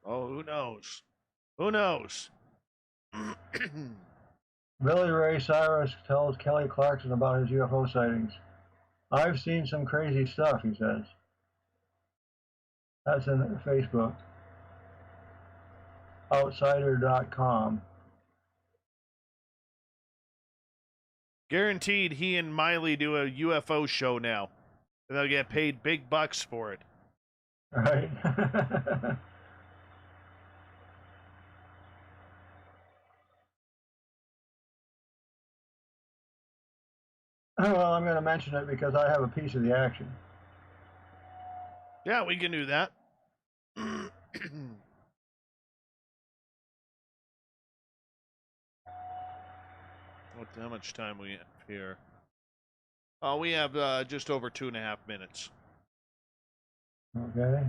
Oh, who knows? Who knows? Billy Ray Cyrus tells Kelly Clarkson about his UFO sightings. I've seen some crazy stuff, he says. That's in Facebook. Outsider.com. Guaranteed he and Miley do a UFO show now. And they'll get paid big bucks for it. Right. Well, I'm going to mention it because I have a piece of the action. Yeah, we can do that. How much time we have here? Oh, we have just over 2.5 minutes. Okay.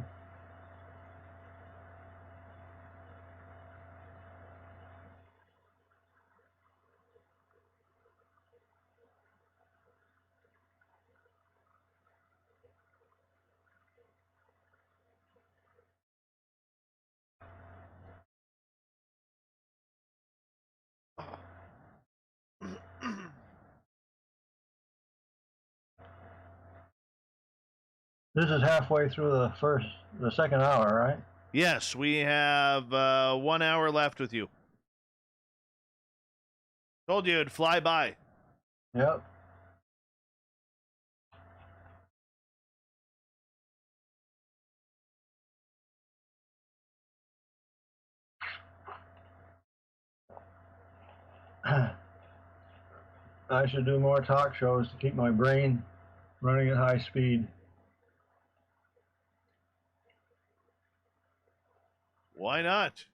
This is halfway through the second hour, right? Yes, we have 1 hour left with you. Told you it'd fly by. Yep. I should do more talk shows to keep my brain running at high speed. Why not?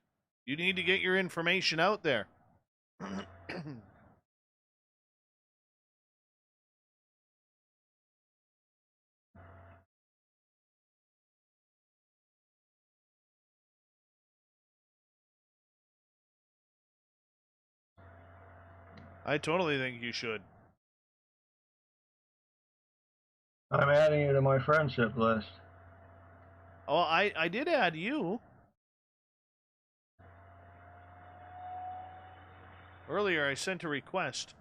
You need to get your information out there. I totally think you should. I'm adding you to my friendship list. Oh, I did add you. Earlier, I sent a request.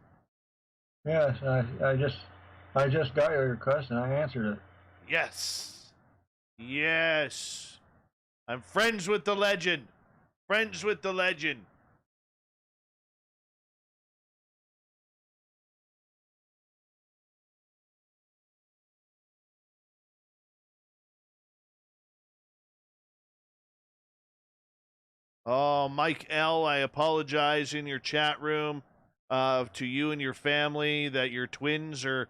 Yes, I just got your request and I answered it. Yes. Yes. I'm friends with the legend. Friends with the legend. Oh, Mike L., I apologize in your chat room to you and your family that your twins are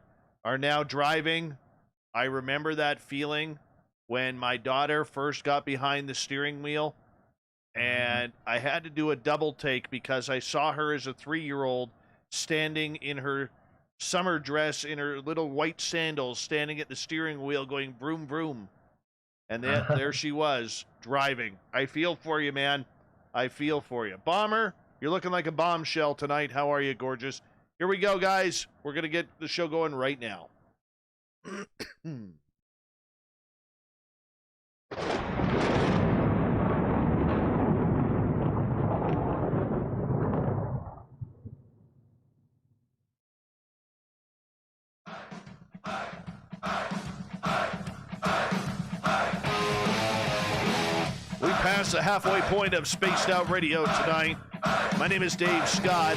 now driving. I remember that feeling when my daughter first got behind the steering wheel, and I had to do a double take because I saw her as a 3-year-old standing in her summer dress, in her little white sandals, standing at the steering wheel going vroom, vroom. And then, there she was, driving. I feel for you, man. I feel for you. Bomber, you're looking like a bombshell tonight. How are you, gorgeous? Here we go, guys. We're going to get the show going right now. We passed the halfway point of Spaced Out Radio tonight. My name is Dave Scott,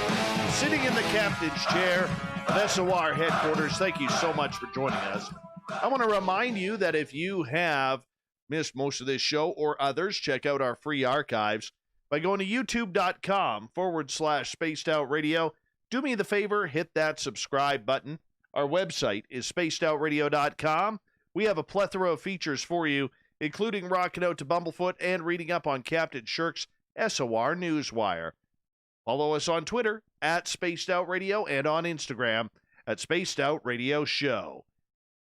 sitting in the captain's chair of SOR headquarters. Thank you so much for joining us. I want to remind you that if you have missed most of this show or others, check out our free archives by going to youtube.com/Spaced Out Radio. Do me the favor, hit that subscribe button. Our website is spacedoutradio.com. We have a plethora of features for you, including rocking out to Bumblefoot and reading up on Captain Shirk's SOR Newswire. Follow us on Twitter at Spaced Out Radio and on Instagram at Spaced Out Radio Show.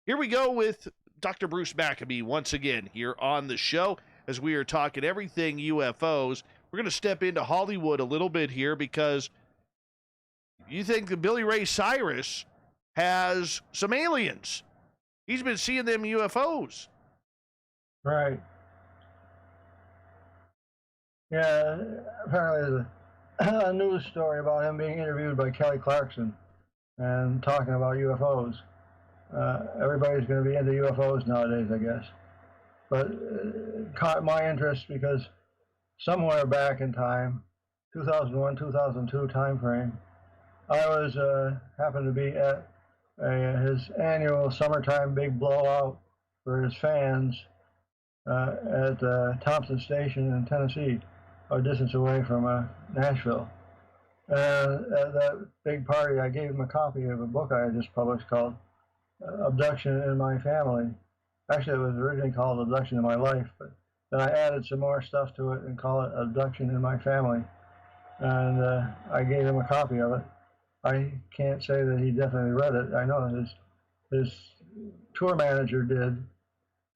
Here we go with Dr. Bruce Maccabee once again here on the show as we are talking everything UFOs. We're going to step into Hollywood a little bit here because you think that Billy Ray Cyrus has some aliens. He's been seeing them UFOs. Right. Yeah, apparently there's a news story about him being interviewed by Kelly Clarkson and talking about UFOs. Everybody's going to be into UFOs nowadays, I guess. But it caught my interest because somewhere back in time, 2001, 2002 time frame, I was happened to be at his annual summertime big blowout for his fans at Thompson Station in Tennessee, a distance away from Nashville. And at that big party, I gave him a copy of a book I had just published called Abduction in My Family. Actually, it was originally called Abduction in My Life, but then I added some more stuff to it and called it Abduction in My Family. And I gave him a copy of it. I can't say that he definitely read it. I know his tour manager did,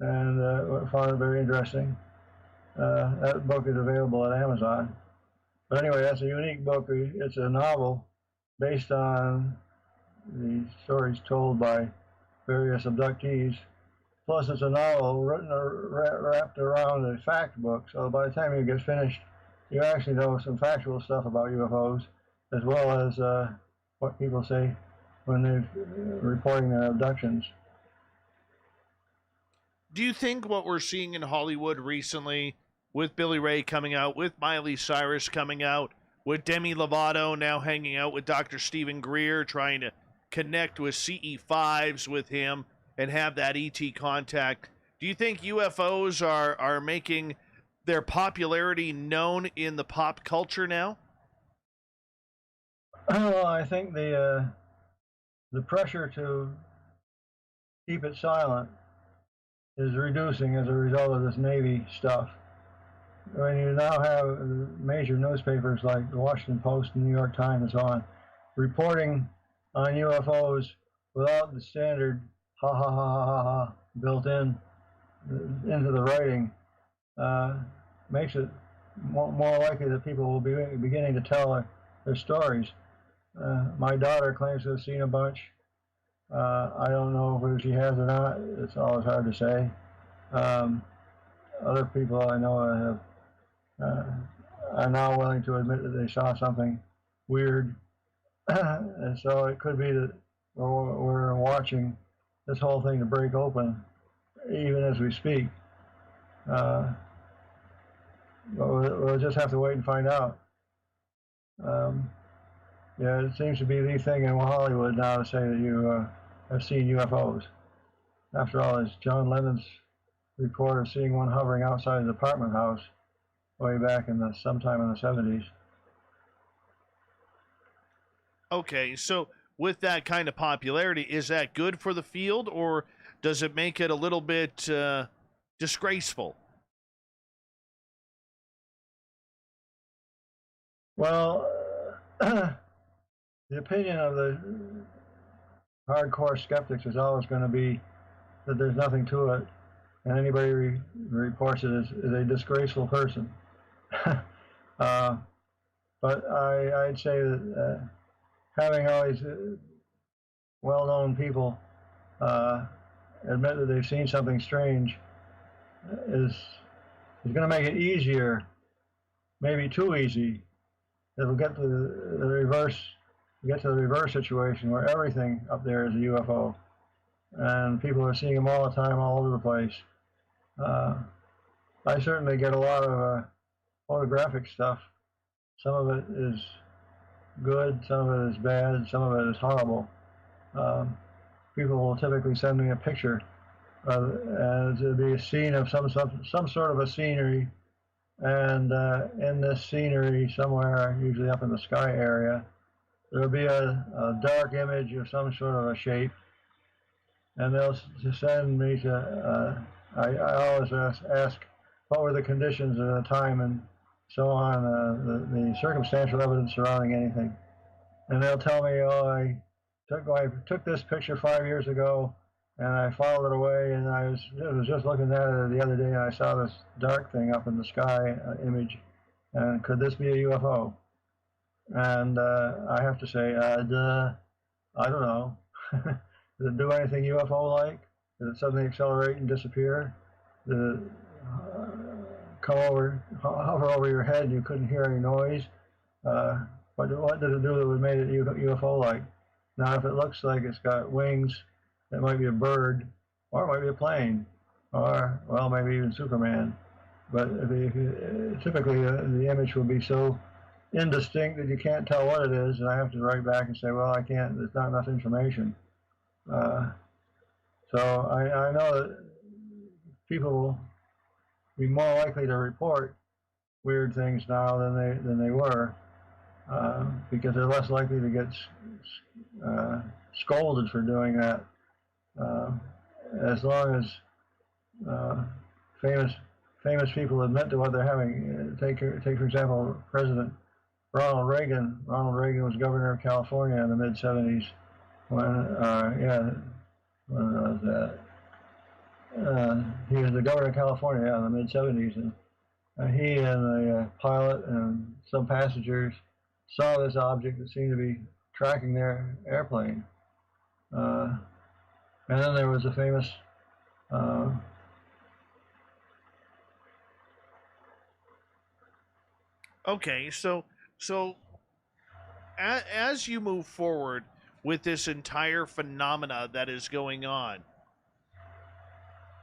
and found it very interesting. That book is available at Amazon. But anyway, that's a unique book. It's a novel based on the stories told by various abductees. Plus, it's a novel written wrapped around a fact book. So by the time you get finished, you actually know some factual stuff about UFOs, as well as what people say when they're reporting their abductions. Do you think what we're seeing in Hollywood recently, with Billy Ray coming out, with Miley Cyrus coming out, with Demi Lovato now hanging out with Dr. Stephen Greer, trying to connect with CE5s with him and have that ET contact, do you think UFOs are making their popularity known in the pop culture now? Well, I think the pressure to keep it silent is reducing as a result of this Navy stuff. When you now have major newspapers like the Washington Post, the New York Times, and so on, reporting on UFOs without the standard ha ha ha ha ha ha built into the writing, makes it more likely that people will be beginning to tell their stories. My daughter claims to have seen a bunch. I don't know whether she has or not. It's always hard to say. Other people I know are now willing to admit that they saw something weird. And so it could be that we're watching this whole thing to break open even as we speak. But we'll just have to wait and find out. Yeah, it seems to be the thing in Hollywood now to say that you have seen UFOs. After all, it's John Lennon's report of seeing one hovering outside his apartment house way back in sometime in the 70s. Okay, so with that kind of popularity, is that good for the field, or does it make it a little bit disgraceful? Well, the opinion of the hardcore skeptics is always going to be that there's nothing to it, and anybody who reports it is a disgraceful person. But I'd say that having all these well-known people admit that they've seen something strange is going to make it easier, maybe too easy. It'll get to the reverse situation where everything up there is a UFO, and people are seeing them all the time, all over the place. I certainly get a lot of photographic stuff. Some of it is good, some of it is bad, some of it is horrible. People will typically send me a picture, and it'll be a scene of some sort of a scenery, and in this scenery somewhere, usually up in the sky area, there'll be a dark image of some sort of a shape, and they'll send me to, I always ask what were the conditions at the time and so on, the circumstantial evidence surrounding anything. And they'll tell me, oh, I took this picture 5 years ago, and I filed it away, and I was just looking at it the other day, and I saw this dark thing up in the sky image, and could this be a UFO? And I have to say, I don't know. Did it do anything UFO-like? Did it suddenly accelerate and disappear? Did it hover over your head and you couldn't hear any noise? What did it do that would make it UFO-like? Now, if it looks like it's got wings, it might be a bird, or it might be a plane, or, well, maybe even Superman. But typically, the image will be so indistinct that you can't tell what it is, and I have to write back and say, well, I can't, there's not enough information. So I know that people will be more likely to report weird things now than they were, because they're less likely to get scolded for doing that. As long as famous people admit to what they're having. Take for example, President Ronald Reagan. Ronald Reagan was governor of California in the mid-70s. When was that? He was the governor of California in the mid-70s, and he and the pilot and some passengers saw this object that seemed to be tracking their airplane. And then there was a famous Okay, so as you move forward with this entire phenomena that is going on,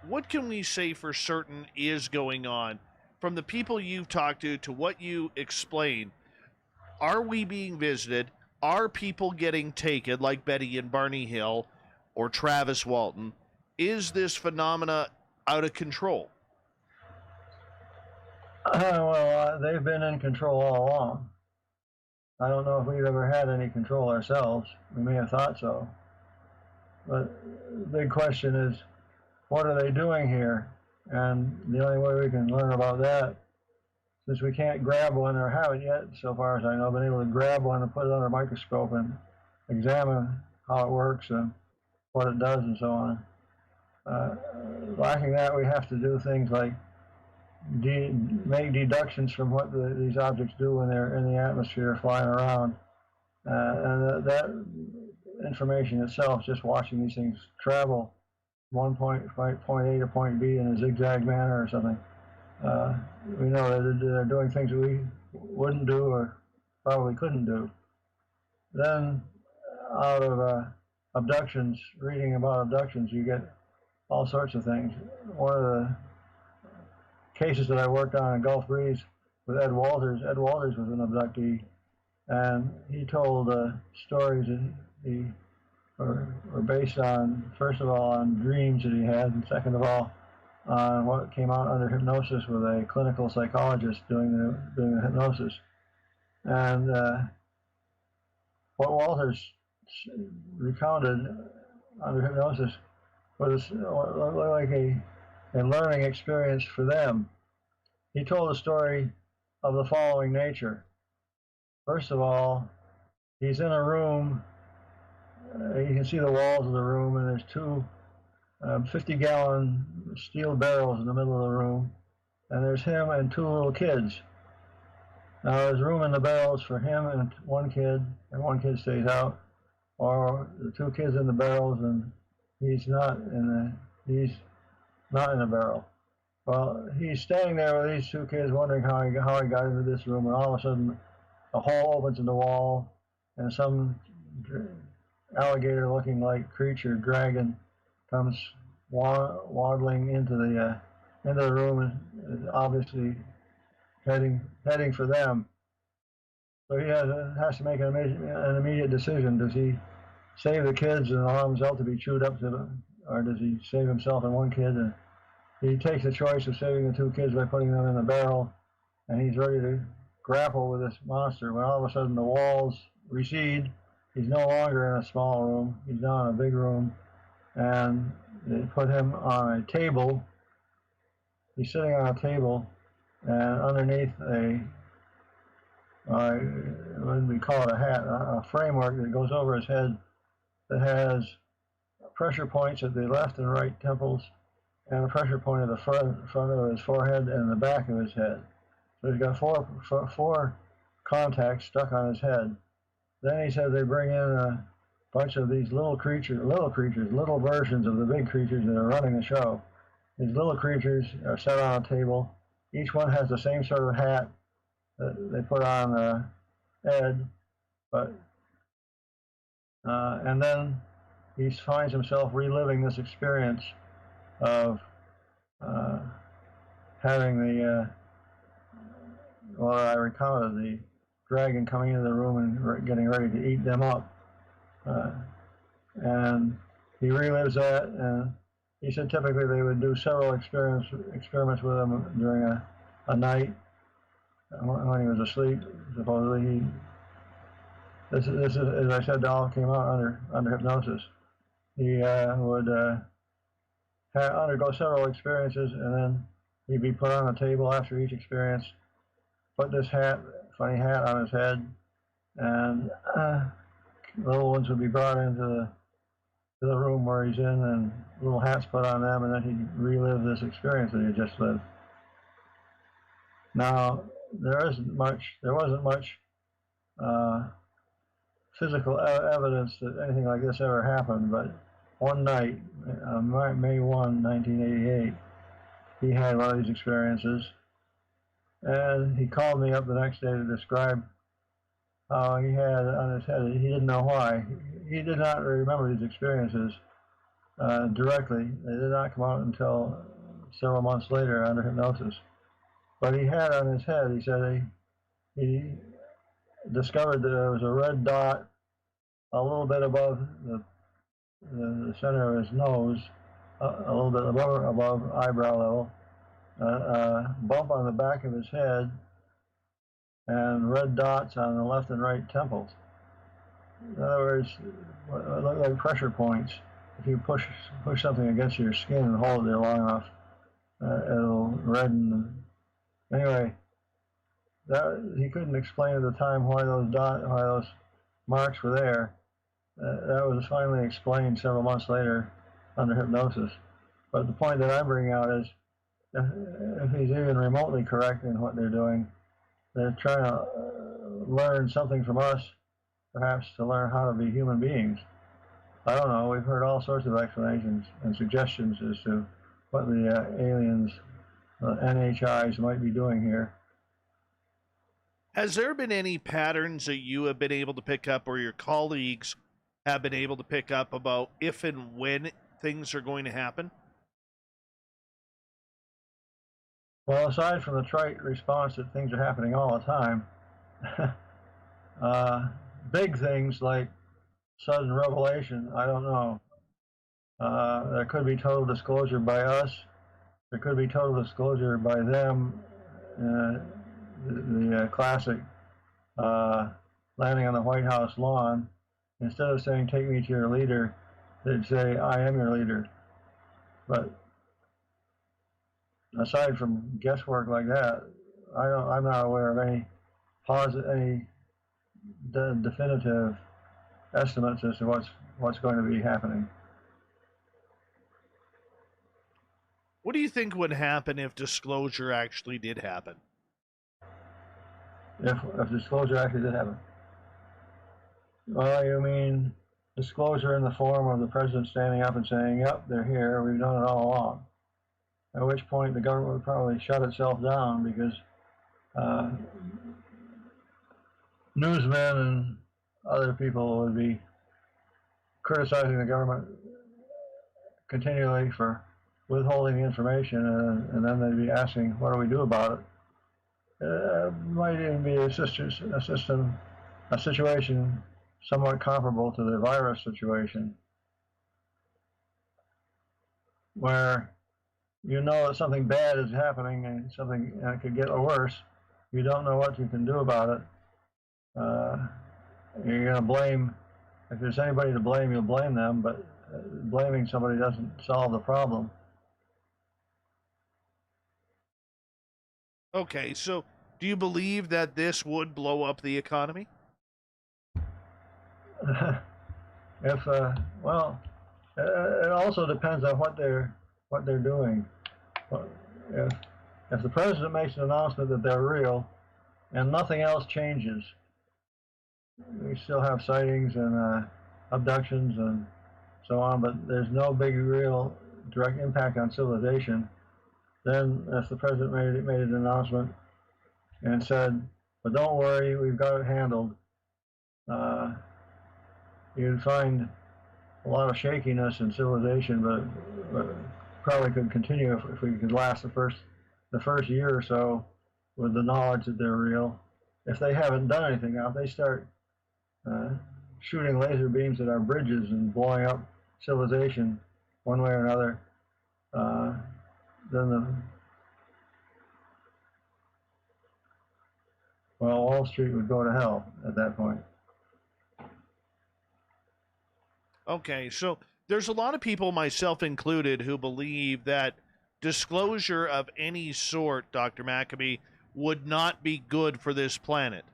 what can we say for certain is going on? From the people you've talked to what you explain, are we being visited? Are people getting taken like Betty and Barney Hill or Travis Walton? Is this phenomena out of control? Well, they've been in control all along. I don't know if we've ever had any control ourselves. We may have thought so. But the big question is, what are they doing here? And the only way we can learn about that, since we can't grab one or haven't yet, so far as I know, been able to grab one and put it under a microscope and examine how it works and what it does and so on. Lacking that, we have to do things like make deductions from what these objects do when they're in the atmosphere flying around. And that information itself, just watching these things travel one point A to point B in a zigzag manner or something, we know that they're doing things that we wouldn't do or probably couldn't do. Then out of abductions, reading about abductions, you get all sorts of things. One of the cases that I worked on in Gulf Breeze with Ed Walters was an abductee, and he told stories that he were based on, first of all, on dreams that he had, and second of all, on what came out under hypnosis with a clinical psychologist doing the hypnosis. And what Walters recounted under hypnosis was what looked like a learning experience for them. He told a story of the following nature. First of all, he's in a room. You can see the walls of the room, and there's two 50-gallon steel barrels in the middle of the room, and there's him and two little kids. Now there's room in the barrels for him and one kid stays out, or the two kids in the barrels and he's not in the barrel. Well, he's standing there with these two kids wondering how he got into this room, and all of a sudden a hole opens in the wall and some alligator looking like creature, dragon, comes waddling into the room, and obviously heading for them. So he has to make an immediate decision. Does he save the kids and allow himself to be chewed up or does he save himself and one kid? And he takes the choice of saving the two kids by putting them in the barrel, and he's ready to grapple with this monster when all of a sudden the walls recede. He's no longer in a small room. He's now in a big room, and they put him on a table. He's sitting on a table, and underneath what do we call it, a hat, a framework that goes over his head that has pressure points at the left and right temples and a pressure point at the front of his forehead and the back of his head. So he's got four contacts stuck on his head. Then he said they bring in a bunch of these little versions of the big creatures that are running the show. These little creatures are set on a table. Each one has the same sort of hat that they put on Ed, and then he finds himself reliving this experience of having I recounted the dragon coming into the room and getting ready to eat them up. And he relives that, and he said typically they would do several experiments with him during a night when he was asleep. Supposedly this is, as I said, all came out under hypnosis. He would undergo several experiences, and then he'd be put on a table after each experience, put this funny hat on his head, and little ones would be brought into the room where he's in, and little hats put on them, and then he'd relive this experience that he had just lived. Now, there wasn't much physical evidence that anything like this ever happened, but one night, May 1, 1988, he had one of these experiences, and he called me up the next day to describe how he had on his head. He didn't know why. He did not remember these experiences directly. They did not come out until several months later under hypnosis. But he had on his head, he said he discovered that there was a red dot a little bit above the center of his nose, a little bit above eyebrow level, a bump on the back of his head, and red dots on the left and right temples. In other words, what look like pressure points. If you push something against your skin and hold it there long enough, it'll redden. Anyway, he couldn't explain at the time why those marks were there. That was finally explained several months later under hypnosis. But the point that I'm bringing out is, if he's even remotely correct in what they're doing, they're trying to learn something from us, perhaps to learn how to be human beings. I don't know. We've heard all sorts of explanations and suggestions as to what the aliens, NHIs, might be doing here. Has there been any patterns that you have been able to pick up, or your colleagues have been able to pick up, about if and when things are going to happen? Well, aside from the trite response that things are happening all the time, big things like sudden revelation, I don't know. There could be total disclosure by us. There could be total disclosure by them. The classic landing on the White House lawn. Instead of saying, "Take me to your leader," they'd say, "I am your leader." But aside from guesswork like that, I'm not aware of any definitive estimates as to what's going to be happening. What do you think would happen if disclosure actually did happen? If disclosure actually did happen? Well, you mean disclosure in the form of the president standing up and saying, "Yep, they're here. We've done it all along." At which point the government would probably shut itself down because newsmen and other people would be criticizing the government continually for withholding the information, and then they'd be asking, "What do we do about it?" Might even be a situation somewhat comparable to the virus situation, where you know that something bad is happening and it could get worse. You don't know what you can do about it. You're going to blame, if there's anybody to blame, you'll blame them, but blaming somebody doesn't solve the problem. Okay, so do you believe that this would blow up the economy? Well, it also depends on what they're doing. If the president makes an announcement that they're real and nothing else changes, we still have sightings and abductions and so on, but there's no big real direct impact on civilization, then if the president made an announcement and said, "But don't worry, we've got it handled," you'd find a lot of shakiness in civilization, but probably could continue if we could last the first year or so with the knowledge that they're real. If they haven't done anything now, if they start shooting laser beams at our bridges and blowing up civilization one way or another, then Wall Street would go to hell at that point. Okay, so there's a lot of people, myself included, who believe that disclosure of any sort, Dr. Maccabee, would not be good for this planet,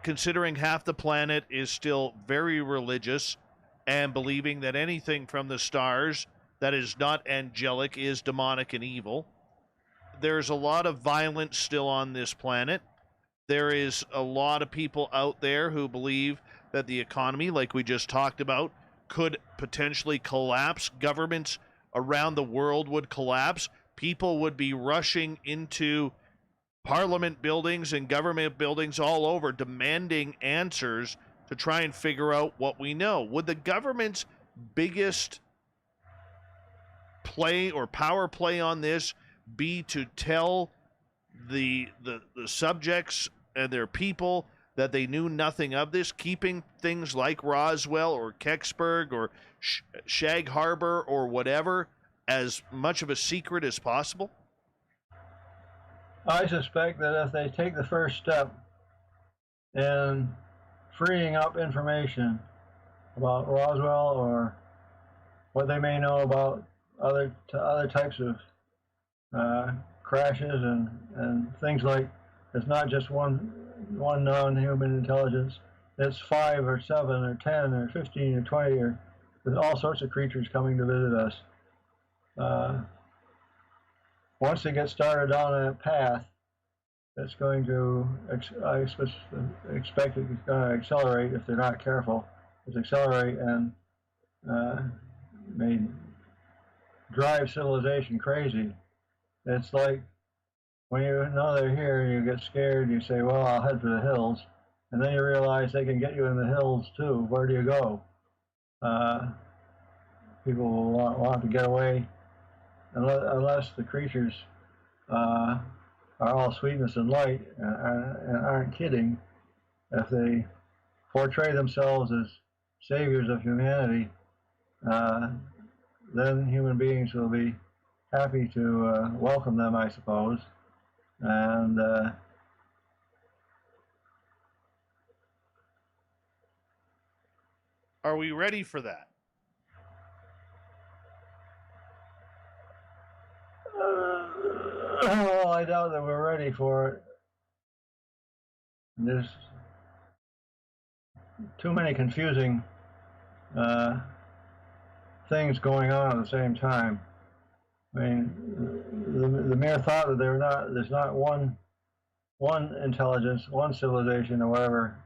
considering half the planet is still very religious and believing that anything from the stars that is not angelic is demonic and evil. There's a lot of violence still on this planet. There is a lot of people out there who believe that the economy, like we just talked about, could potentially collapse. Governments around the world would collapse. People would be rushing into parliament buildings and government buildings all over demanding answers to try and figure out what we know. Would the government's biggest play or power play on this be to tell the subjects and their people that they knew nothing of this, keeping things like Roswell or Kecksburg or Shag Harbor or whatever as much of a secret as possible? I suspect that if they take the first step in freeing up information about Roswell or what they may know about other types of crashes and things like, it's not just one non-human intelligence, it's 5 or 7 or 10 or 15 or 20 or there's all sorts of creatures coming to visit us. Once they get started on that path, it's going to, I expect it's going to accelerate if they're not careful. It's accelerate and may drive civilization crazy. It's like when you know they're here, you get scared, you say, "Well, I'll head for the hills." And then you realize they can get you in the hills too. Where do you go? People will want to get away unless the creatures are all sweetness and light and aren't kidding. If they portray themselves as saviors of humanity, then human beings will be happy to welcome them, I suppose. And are we ready for that? I doubt that we're ready for it. There's too many confusing things going on at the same time. I mean, the mere thought that there's not one intelligence, one civilization or whatever,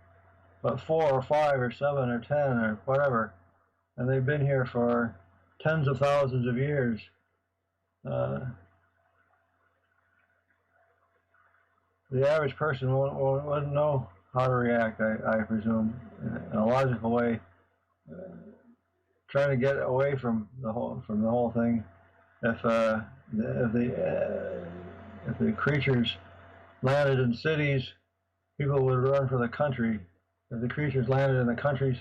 but 4 or 5 or 7 or 10 or whatever, and they've been here for tens of thousands of years. The average person wouldn't know how to react, I presume, in a logical way. Trying to get away from the whole thing. If the creatures landed in cities, people would run for the country. If the creatures landed in the countries,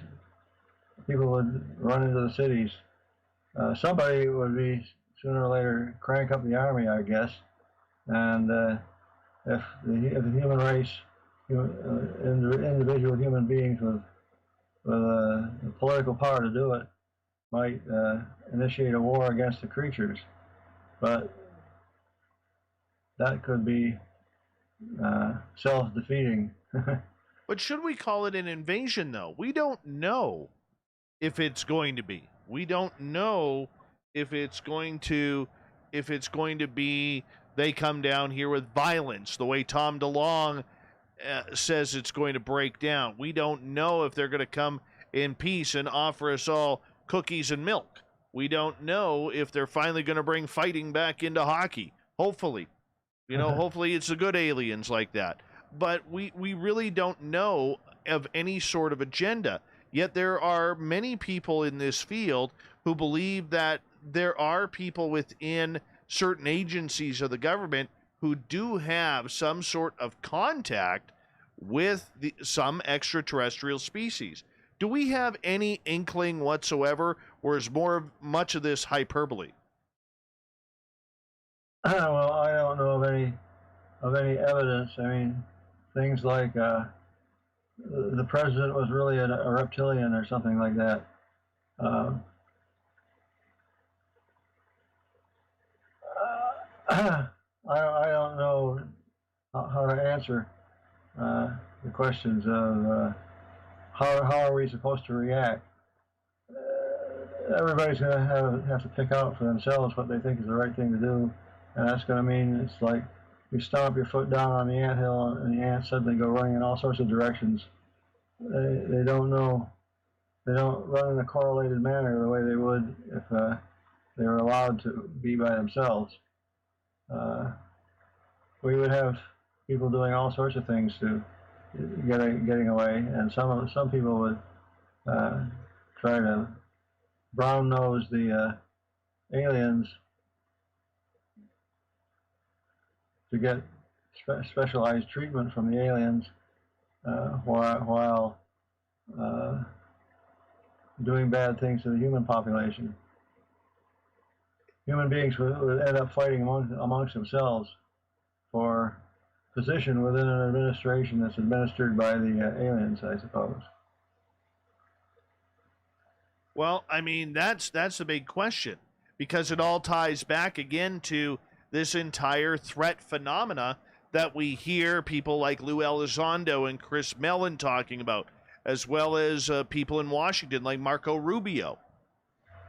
people would run into the cities. Somebody would be sooner or later crank up the army, I guess. And if the human race, individual human beings with the political power to do it, might initiate a war against the creatures, but that could be self-defeating. But should we call it an invasion, though? We don't know if it's going to be. We don't know if it's going to be they come down here with violence, the way Tom DeLonge says it's going to break down. We don't know if they're going to come in peace and offer us all cookies and milk. We don't know if they're finally going to bring fighting back into hockey. Hopefully. Hopefully it's the good aliens like that. But we really don't know of any sort of agenda. Yet there are many people in this field who believe that there are people within certain agencies of the government who do have some sort of contact with some extraterrestrial species. Do we have any inkling whatsoever, or is much of this hyperbole? Well, I don't know of any evidence. I mean, things like the president was really a reptilian or something like that. I don't know how to answer the questions of how are we supposed to react. Everybody's going to have to pick out for themselves what they think is the right thing to do, and that's going to mean it's like you stomp your foot down on the anthill and the ants suddenly go running in all sorts of directions. They don't know. They don't run in a correlated manner the way they would if they were allowed to be by themselves. We would have people doing all sorts of things to getting away, and some people would try to brown nose the aliens to get specialized treatment from the aliens while doing bad things to the human population. Human beings would end up fighting amongst themselves for position within an administration that's administered by the aliens, I suppose. Well, I mean, that's the big question, because it all ties back again to this entire threat phenomena that we hear people like Lou Elizondo and Chris Mellon talking about, as well as people in Washington like Marco Rubio.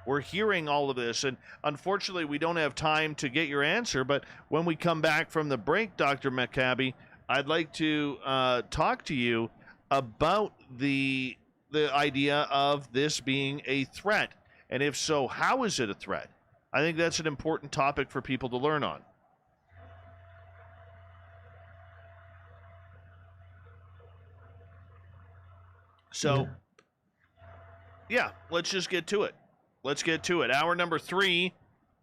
We're hearing all of this, and unfortunately we don't have time to get your answer, but when we come back from the break, Dr. Maccabee, I'd like to talk to you about the idea of this being a threat, and if so, how is it a threat? I think that's an important topic for people to learn on. So, yeah, let's just get to it. Let's get to it. Hour number 3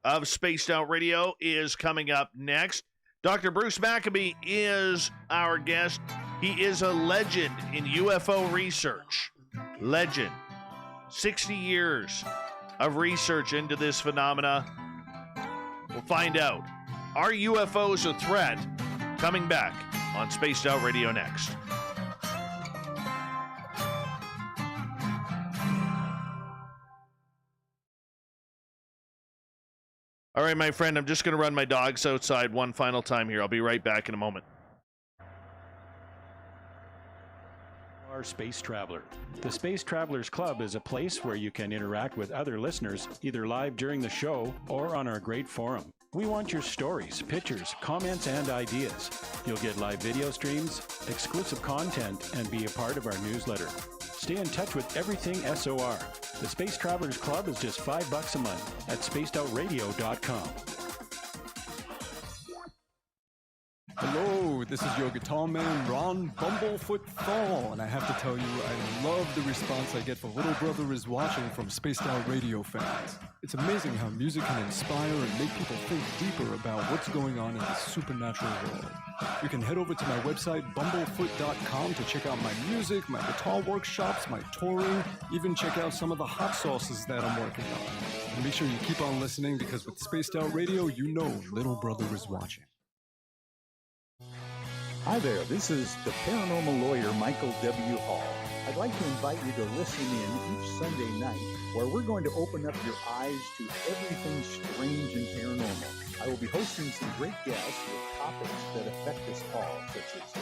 of Spaced Out Radio is coming up next. Dr. Bruce Maccabee is our guest. He is a legend in UFO research. Legend. 60 years of research into this phenomena. We'll find out. Are UFOs a threat? Coming back on Spaced Out Radio next. All right, my friend, I'm just going to run my dogs outside one final time here. I'll be right back in a moment. Our Space Traveler. The Space Travelers Club is a place where you can interact with other listeners, either live during the show or on our great forum. We want your stories, pictures, comments, and ideas. You'll get live video streams, exclusive content, and be a part of our newsletter. Stay in touch with everything SOR. The Space Travelers Club is just $5 a month at spacedoutradio.com. Hello, this is your guitar man, Ron Bumblefoot Thal, and I have to tell you, I love the response I get for Little Brother is Watching from Spaced Out Radio fans. It's amazing how music can inspire and make people think deeper about what's going on in the supernatural world. You can head over to my website, bumblefoot.com, to check out my music, my guitar workshops, my touring, even check out some of the hot sauces that I'm working on. And make sure you keep on listening, because with Spaced Out Radio, you know Little Brother is watching. Hi there, this is the paranormal lawyer Michael W. Hall. I'd like to invite you to listen in each Sunday night, where we're going to open up your eyes to everything strange and paranormal. I will be hosting some great guests with topics that affect us all, such as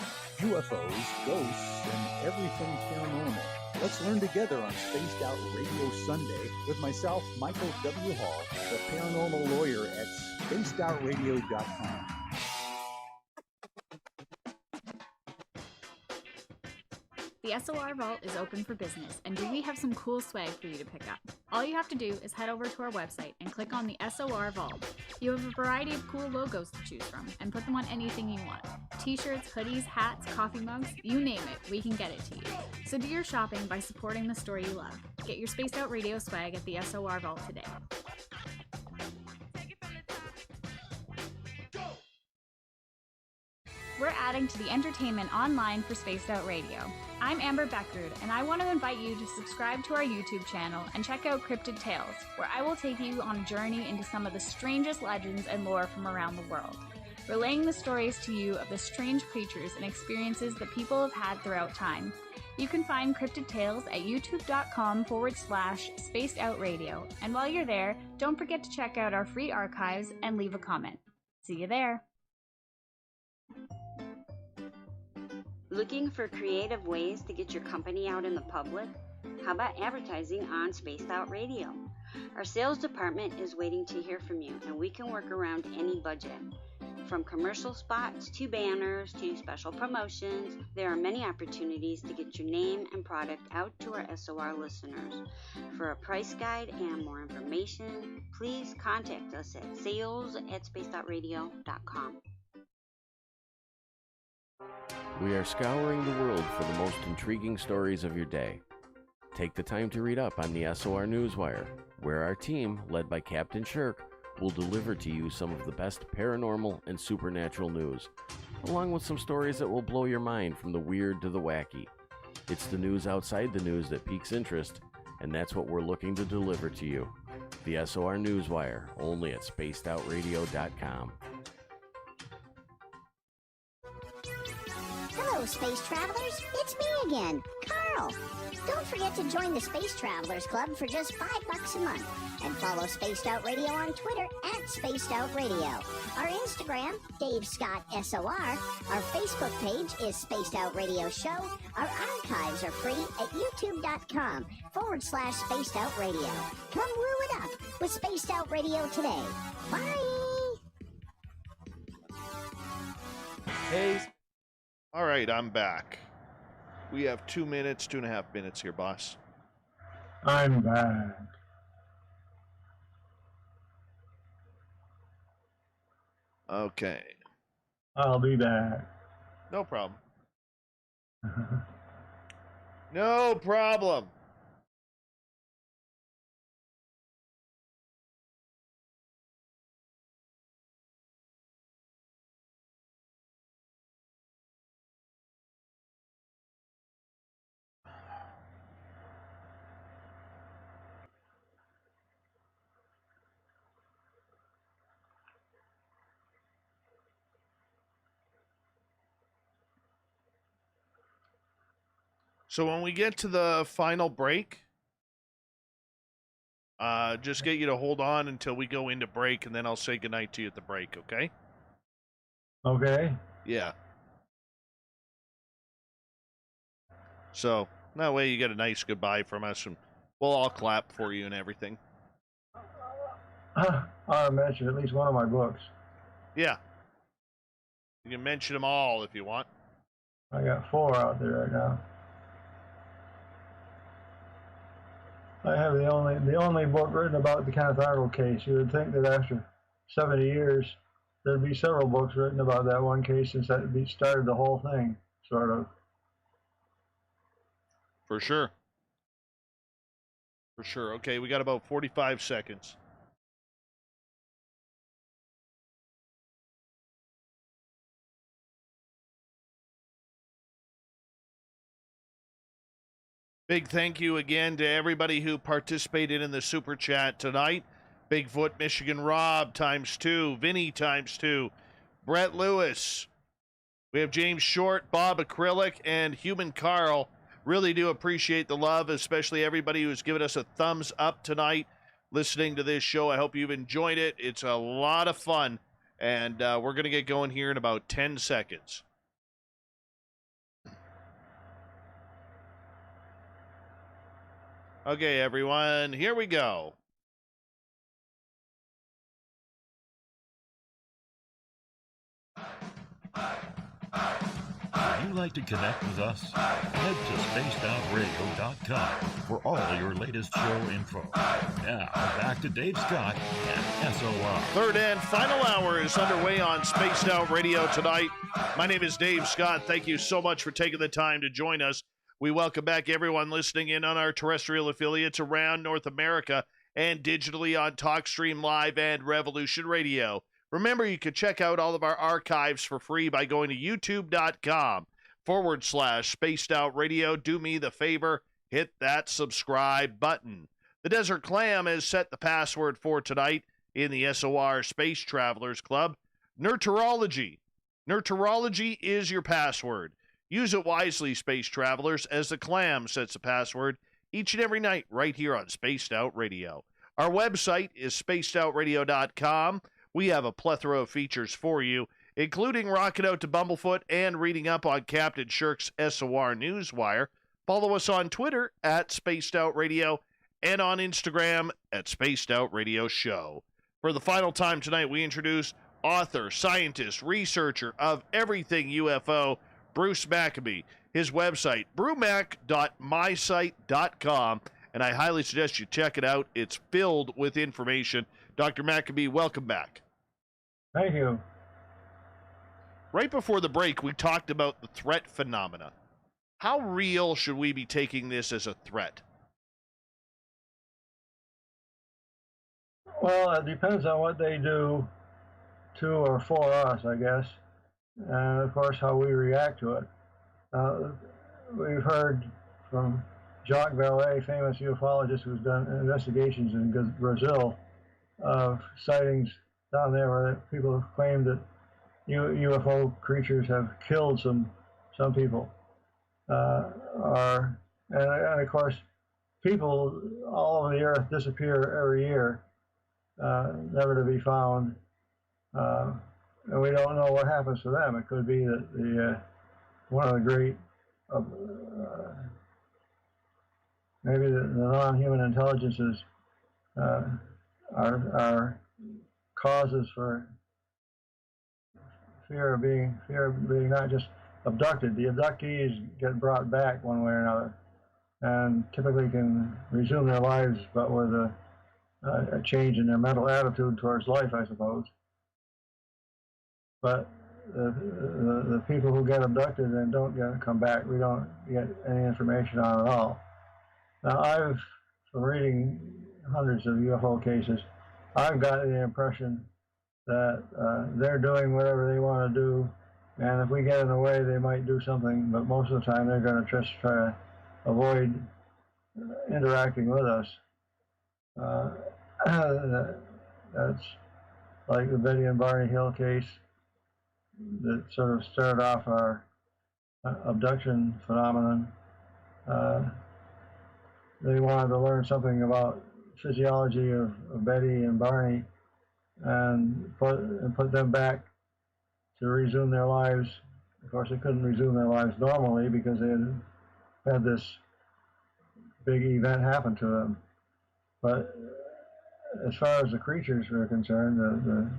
UFOs, ghosts, and everything paranormal. Let's learn together on Spaced Out Radio Sunday with myself, Michael W. Hall, the paranormal lawyer at spacedoutradio.com. The SOR Vault is open for business, and we have some cool swag for you to pick up. All you have to do is head over to our website and click on the SOR Vault. You have a variety of cool logos to choose from, and put them on anything you want. T-shirts, hoodies, hats, coffee mugs, you name it, we can get it to you. So do your shopping by supporting the store you love. Get your Spaced Out Radio swag at the SOR Vault today. We're adding to the entertainment online for Spaced Out Radio. I'm Amber Beckrud, and I want to invite you to subscribe to our YouTube channel and check out Cryptid Tales, where I will take you on a journey into some of the strangest legends and lore from around the world, relaying the stories to you of the strange creatures and experiences that people have had throughout time. You can find Cryptid Tales at youtube.com/spacedoutradio, and while you're there, don't forget to check out our free archives and leave a comment. See you there! Looking for creative ways to get your company out in the public? How about advertising on Spaced Out Radio? Our sales department is waiting to hear from you, and we can work around any budget. From commercial spots to banners to special promotions, there are many opportunities to get your name and product out to our SOR listeners. For a price guide and more information, please contact us at sales@spacedoutradio.com. We are scouring the world for the most intriguing stories of your day. Take the time to read up on the SOR Newswire, where our team, led by Captain Shirk, will deliver to you some of the best paranormal and supernatural news, along with some stories that will blow your mind from the weird to the wacky. It's the news outside the news that piques interest, and that's what we're looking to deliver to you. The SOR Newswire, only at spacedoutradio.com. Hello, space travelers. It's me again, Carl. Don't forget to join the Space Travelers Club for just $5 a month. And follow Spaced Out Radio on Twitter at Spaced Out Radio. Our Instagram, Dave Scott SOR. Our Facebook page is Spaced Out Radio Show. Our archives are free at youtube.com/Spaced Out Radio. Come woo it up with Spaced Out Radio today. Bye! Hey. All right, I'm back. We have 2 minutes, 2.5 minutes here, boss. I'm back. Okay. I'll be back. No problem. No problem. So when we get to the final break, Just get you to hold on until we go into break, and then I'll say goodnight to you at the break, okay? Okay. Yeah. So, that way you get a nice goodbye from us, and we'll all clap for you and everything. I'll mention at least one of my books. Yeah. You can mention them all if you want. I got 4 out there right now. I have the only book written about the Kenneth Arnold case. You would think that after 70 years, there'd be several books written about that one case since that started the whole thing, sort of. For sure. For sure. Okay, we got about 45 seconds. Big thank you again to everybody who participated in the Super Chat tonight. Bigfoot Michigan Rob ×2, Vinny ×2, Brett Lewis. We have James Short, Bob Acrylic, and Human Carl. Really do appreciate the love, especially everybody who's given us a thumbs up tonight listening to this show. I hope you've enjoyed it. It's a lot of fun, and we're going to get going here in about 10 seconds. Okay, everyone, here we go. If you'd like to connect with us, head to spacedoutradio.com for all your latest show info. Now, back to Dave Scott and SOR. Third and final hour is underway on Spaced Out Radio tonight. My name is Dave Scott. Thank you so much for taking the time to join us. We welcome back everyone listening in on our terrestrial affiliates around North America and digitally on TalkStream Live and Revolution Radio. Remember, you can check out all of our archives for free by going to youtube.com/Spaced Out Radio. Do me the favor, hit that subscribe button. The Desert Clam has set the password for tonight in the SOR Space Travelers Club. Nurturology. Nurturology is your password. Use it wisely, space travelers, as the Clam sets the password each and every night right here on Spaced Out Radio. Our website is spacedoutradio.com. We have a plethora of features for you, including rocking out to Bumblefoot and reading up on Captain Shirk's SOR Newswire. Follow us on Twitter at Spaced Out Radio and on Instagram at Spaced Out Radio Show. For the final time tonight, we introduce author, scientist, researcher of everything UFO, Bruce Maccabee. His website, brewmac.mysite.com, and I highly suggest you check it out. It's filled with information. Dr. Maccabee, welcome back. Thank you. Right before the break, we talked about the threat phenomena. How real should we be taking this as a threat? Well, it depends on what they do to or for us, I guess, and of course how we react to it. We've heard from Jacques Vallée, famous ufologist who's done investigations in Brazil of sightings down there where people have claimed that UFO creatures have killed some people. And of course, people all over the earth disappear every year, never to be found. And we don't know what happens to them. It could be that one of the great, maybe the non-human intelligences are causes for fear of being not just abducted. The abductees get brought back one way or another, and typically can resume their lives, but with a change in their mental attitude towards life, I suppose. But the people who get abducted and don't come back, we don't get any information on at all. Now, from reading hundreds of UFO cases, I've gotten the impression that they're doing whatever they want to do, and if we get in the way, they might do something, but most of the time they're going to just try to avoid interacting with us. That's like the Betty and Barney Hill case that sort of started off our abduction phenomenon. They wanted to learn something about physiology of Betty and Barney and put them back to resume their lives. Of course, they couldn't resume their lives normally because they had this big event happen to them. But as far as the creatures were concerned, the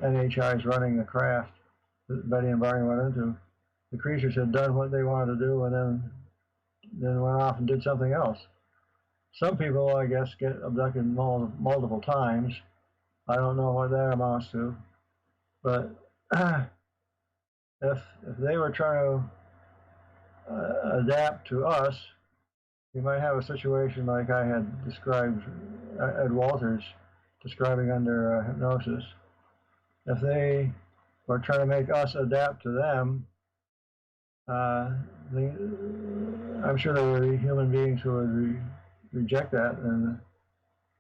NHIs running the craft that Betty and Barney went into, the creatures had done what they wanted to do and then went off and did something else. Some people, I guess, get abducted multiple times. I don't know what that amounts to, but if they were trying to adapt to us, you might have a situation like I had described, Ed Walters describing under hypnosis. If they were trying to make us adapt to them, I'm sure there would be human beings who would reject that and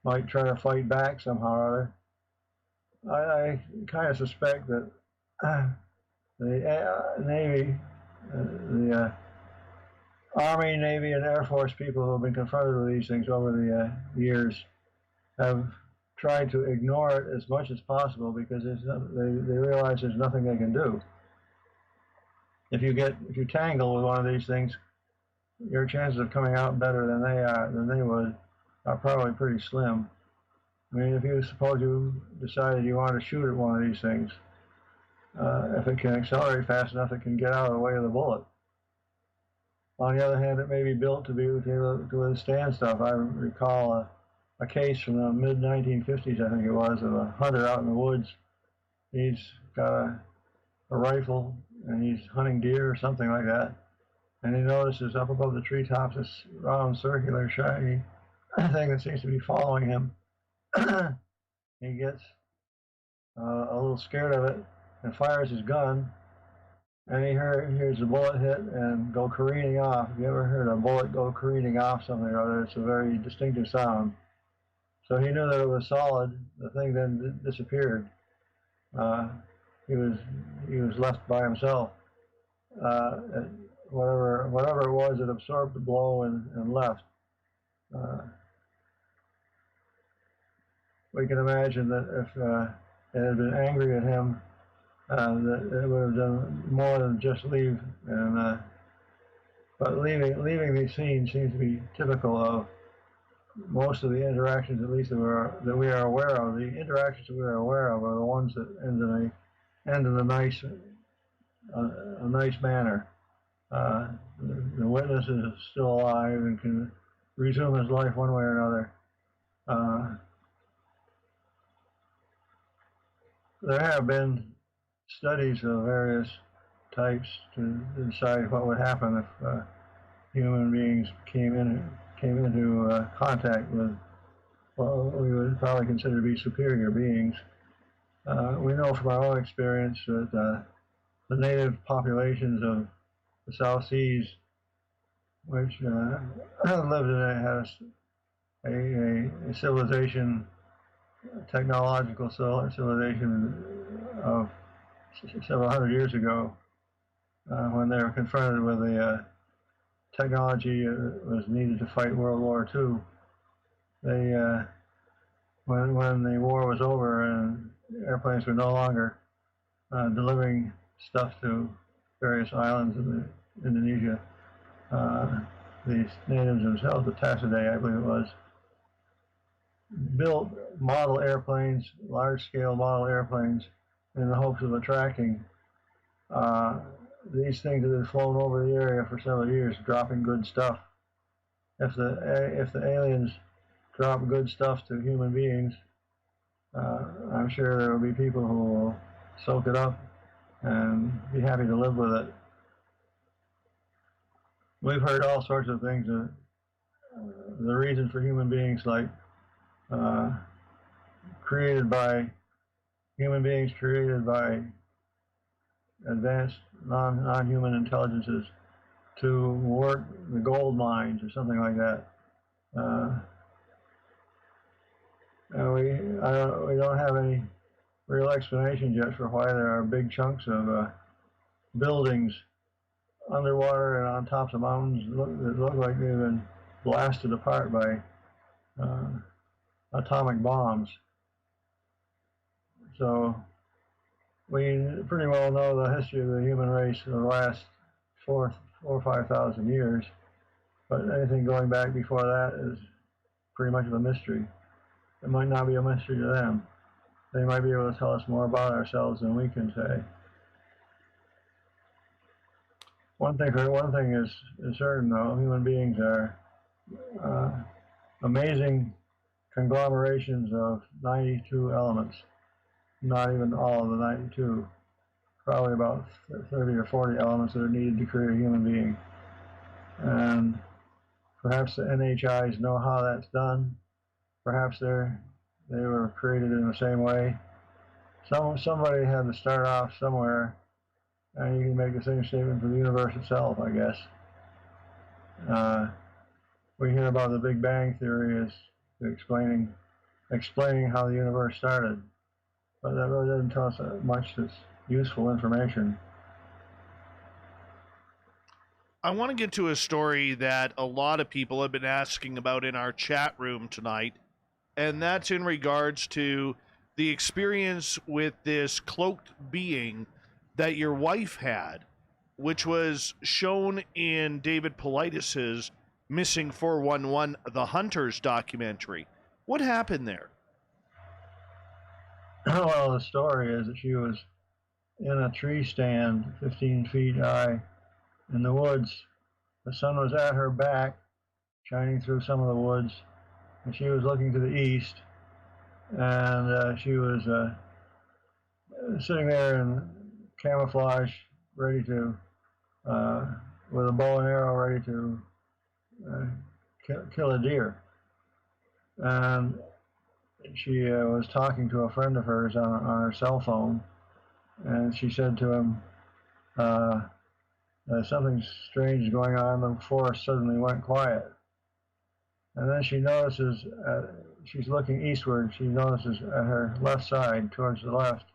might try to fight back somehow or other. I kind of suspect that the Navy, the Army, Navy, and Air Force people who have been confronted with these things over the years have tried to ignore it as much as possible because they realize there's nothing they can do. If you tangle with one of these things, your chances of coming out better than they would are probably pretty slim. I mean, if you suppose you decided you want to shoot at one of these things, if it can accelerate fast enough, it can get out of the way of the bullet. On the other hand, it may be built to be able to withstand stuff. I recall a case from the mid-1950s, I think it was, of a hunter out in the woods. He's got a rifle and he's hunting deer or something like that. And he notices up above the treetops this round, circular, shiny thing that seems to be following him. He gets a little scared of it and fires his gun. And he hears the bullet hit and go careening off. Have you ever heard a bullet go careening off something or other? It's a very distinctive sound. So he knew that it was solid. The thing then disappeared. He was left by himself. Whatever it was, it absorbed the blow and left. We can imagine that if it had been angry at him, that it would have done more than just leave. But leaving the scene seems to be typical of most of the interactions, at least that we are aware of. The interactions that we are aware of are the ones that end in a nice manner. The witness is still alive and can resume his life one way or another. There have been studies of various types to decide what would happen if human beings came into contact with what we would probably consider to be superior beings. We know from our own experience that the native populations of the South Seas, which lived in a civilization, technological civilization of several hundred years ago, when they were confronted with the technology that was needed to fight World War II. When the war was over and airplanes were no longer delivering stuff to various islands in Indonesia, these natives themselves, the Tassidae, I believe it was, built model airplanes, large-scale model airplanes, in the hopes of attracting these things that had flown over the area for several years, dropping good stuff. If the aliens drop good stuff to human beings, I'm sure there will be people who will soak it up and be happy to live with it. We've heard all sorts of things. The reason for human beings, like human beings created by advanced non-human intelligences to work the gold mines or something like that. And we don't have any real explanations yet for why there are big chunks of buildings underwater and on tops of mountains that look like they've been blasted apart by atomic bombs. So we pretty well know the history of the human race for the last 4,000 or 5,000 years, but anything going back before that is pretty much of a mystery. It might not be a mystery to them. They might be able to tell us more about ourselves than we can say. One thing is certain, though: human beings are amazing conglomerations of 92 elements. Not even all of the 92. Probably about 30 or 40 elements that are needed to create a human being. And perhaps the NHIs know how that's done. Perhaps they were created in the same way. Somebody had to start off somewhere, and you can make the same statement for the universe itself, I guess. We hear about the Big Bang Theory as explaining how the universe started, but that really doesn't tell us much that's useful information. I want to get to a story that a lot of people have been asking about in our chat room tonight, and that's in regards to the experience with this cloaked being that your wife had, which was shown in David Paulides' Missing 411, The Hunters documentary. What happened there? Well, the story is that she was in a tree stand 15 feet high in the woods. The sun was at her back, shining through some of the woods, and she was looking to the east, and she was sitting there in camouflage, ready to, with a bow and arrow, ready to kill a deer. And she was talking to a friend of hers on her cell phone, and she said to him, something strange is going on. The forest suddenly went quiet. And then she notices, she's looking eastward, she notices at her left side, towards the left,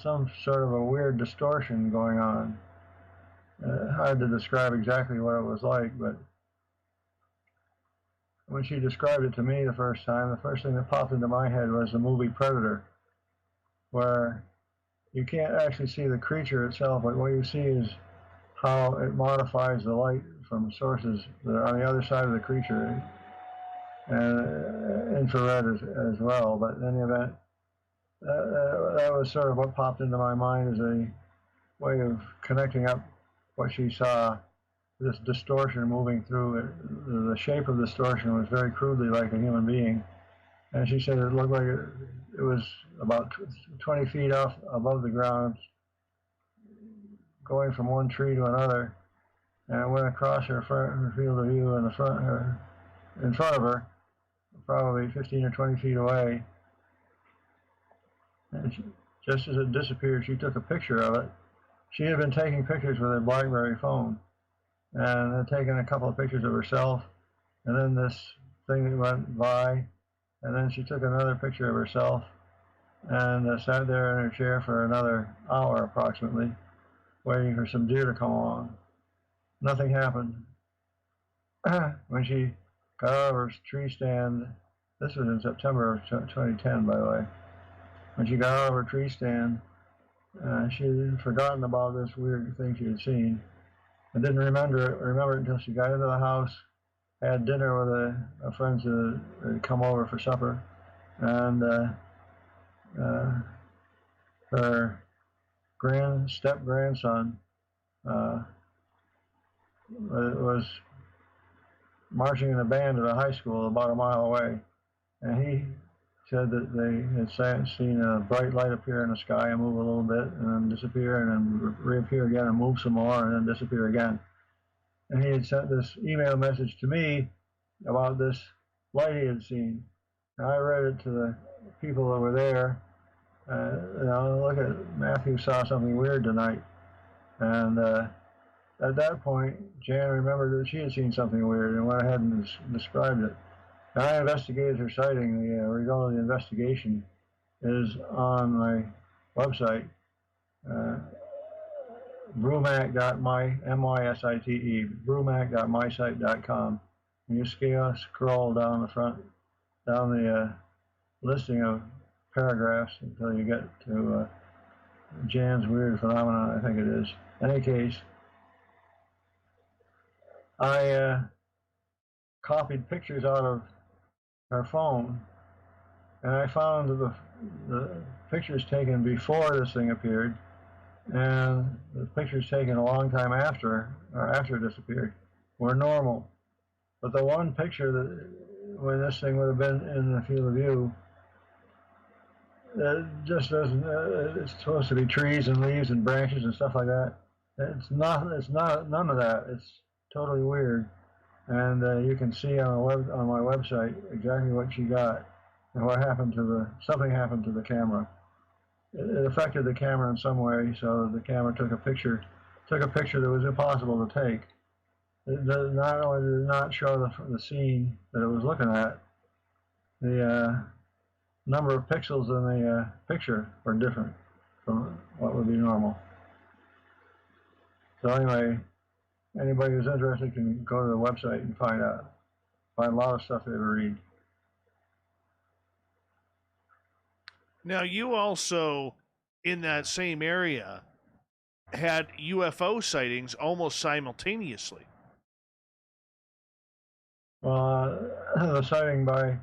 some sort of a weird distortion going on. Hard to describe exactly what it was like, but when she described it to me the first time, the first thing that popped into my head was the movie Predator, where you can't actually see the creature itself, but what you see is how it modifies the light from sources that are on the other side of the creature, and infrared as well. But in any event, that was sort of what popped into my mind as a way of connecting up what she saw, this distortion moving through it. The shape of the distortion was very crudely like a human being, and she said it looked like it was about 20 feet off above the ground, going from one tree to another, and it went across her field of view in front of her, probably 15 or 20 feet away. And just as it disappeared, she took a picture of it. She had been taking pictures with her BlackBerry phone, and had taken a couple of pictures of herself, and then this thing that went by, and then she took another picture of herself, and sat there in her chair for another hour approximately, waiting for some deer to come along. Nothing happened. When she got out of her tree stand, this was in September of 2010, by the way. When she got out of her tree stand, she had forgotten about this weird thing she had seen, and didn't remember it until she got into the house, had dinner with a friend that had come over for supper, and her step-grandson was marching in a band at a high school about a mile away, and he said that they had seen a bright light appear in the sky and move a little bit and then disappear and then reappear again and move some more and then disappear again. And he had sent this email message to me about this light he had seen. And I read it to the people that were there. Look at Matthew saw something weird tonight. And at that point, Jan remembered that she had seen something weird and went ahead and described it. And I investigated her sighting. The result of the investigation is on my website, brumac.mysite, brumac.mysite.com. And you scroll down the front, down the listing of paragraphs until you get to Jan's weird phenomenon, I think it is. In any case, I copied pictures out of her phone, and I found the pictures taken before this thing appeared, and the pictures taken a long time after, or after it disappeared, were normal. But the one picture that, when this thing would have been in the field of view, it just doesn't, it's supposed to be trees and leaves and branches and stuff like that. It's not, none of that. It's totally weird. And you can see on my website exactly what she got and what happened to something happened to the camera. It affected the camera in some way, so the camera took a picture that was impossible to take. Not only did it not show the scene that it was looking at, the number of pixels in the picture were different from what would be normal. So anyway, anybody who's interested can go to the website and find a lot of stuff there to read. Now, you also, in that same area, had UFO sightings almost simultaneously. Well, the sighting by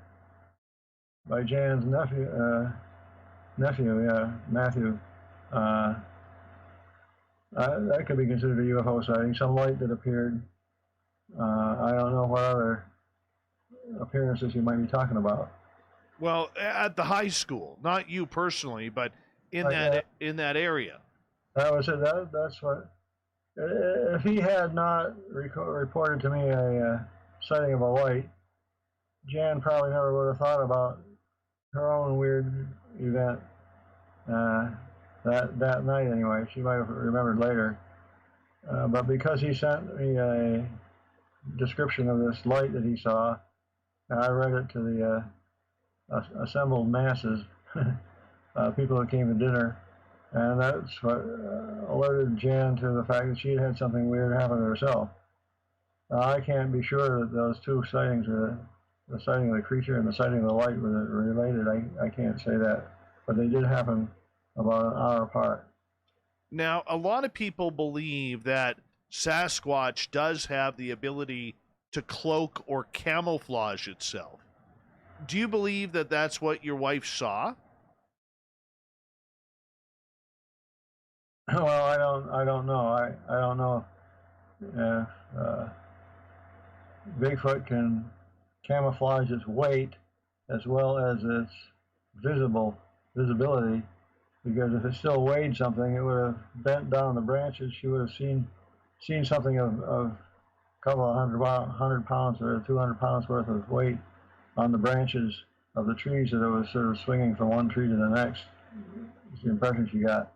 Jan's nephew, Matthew, that could be considered a UFO sighting. Some light that appeared. I don't know what other appearances you might be talking about. Well, at the high school, not you personally, but in in that area. That was it. That's what. If he had not reported to me a sighting of a light, Jan probably never would have thought about her own weird event that night. Anyway, she might have remembered later. But because he sent me a description of this light that he saw, I read it to the assembled masses, people that came to dinner, and that's what alerted Jan to the fact that she had something weird happen to herself. I can't be sure that those two sightings, the sighting of the creature and the sighting of the light, were related. I can't say that, but they did happen about an hour apart. Now, a lot of people believe that Sasquatch does have the ability to cloak or camouflage itself. Do you believe that that's what your wife saw? Well, I don't know. I don't know if Bigfoot can camouflage its weight as well as its visibility, because if it still weighed something, it would have bent down the branches. She would have seen something of a couple of 100 pounds or 200 pounds worth of weight on the branches of the trees that it was sort of swinging from one tree to the next. It's the impression she got.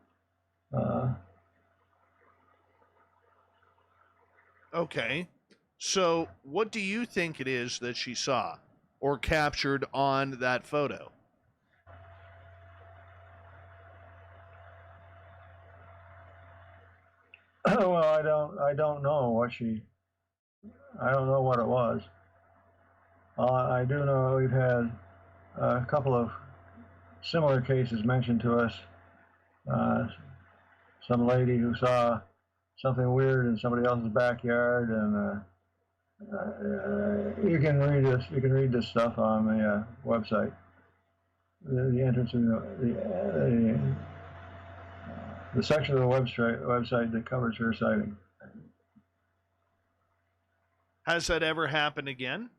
Okay. So what do you think it is that she saw or captured on that photo? Well, I don't know what it was. I do know we've had a couple of similar cases mentioned to us. Some lady who saw something weird in somebody else's backyard, and you can read this stuff on the website. The entrance in the section of the website that covers her sighting. Has that ever happened again?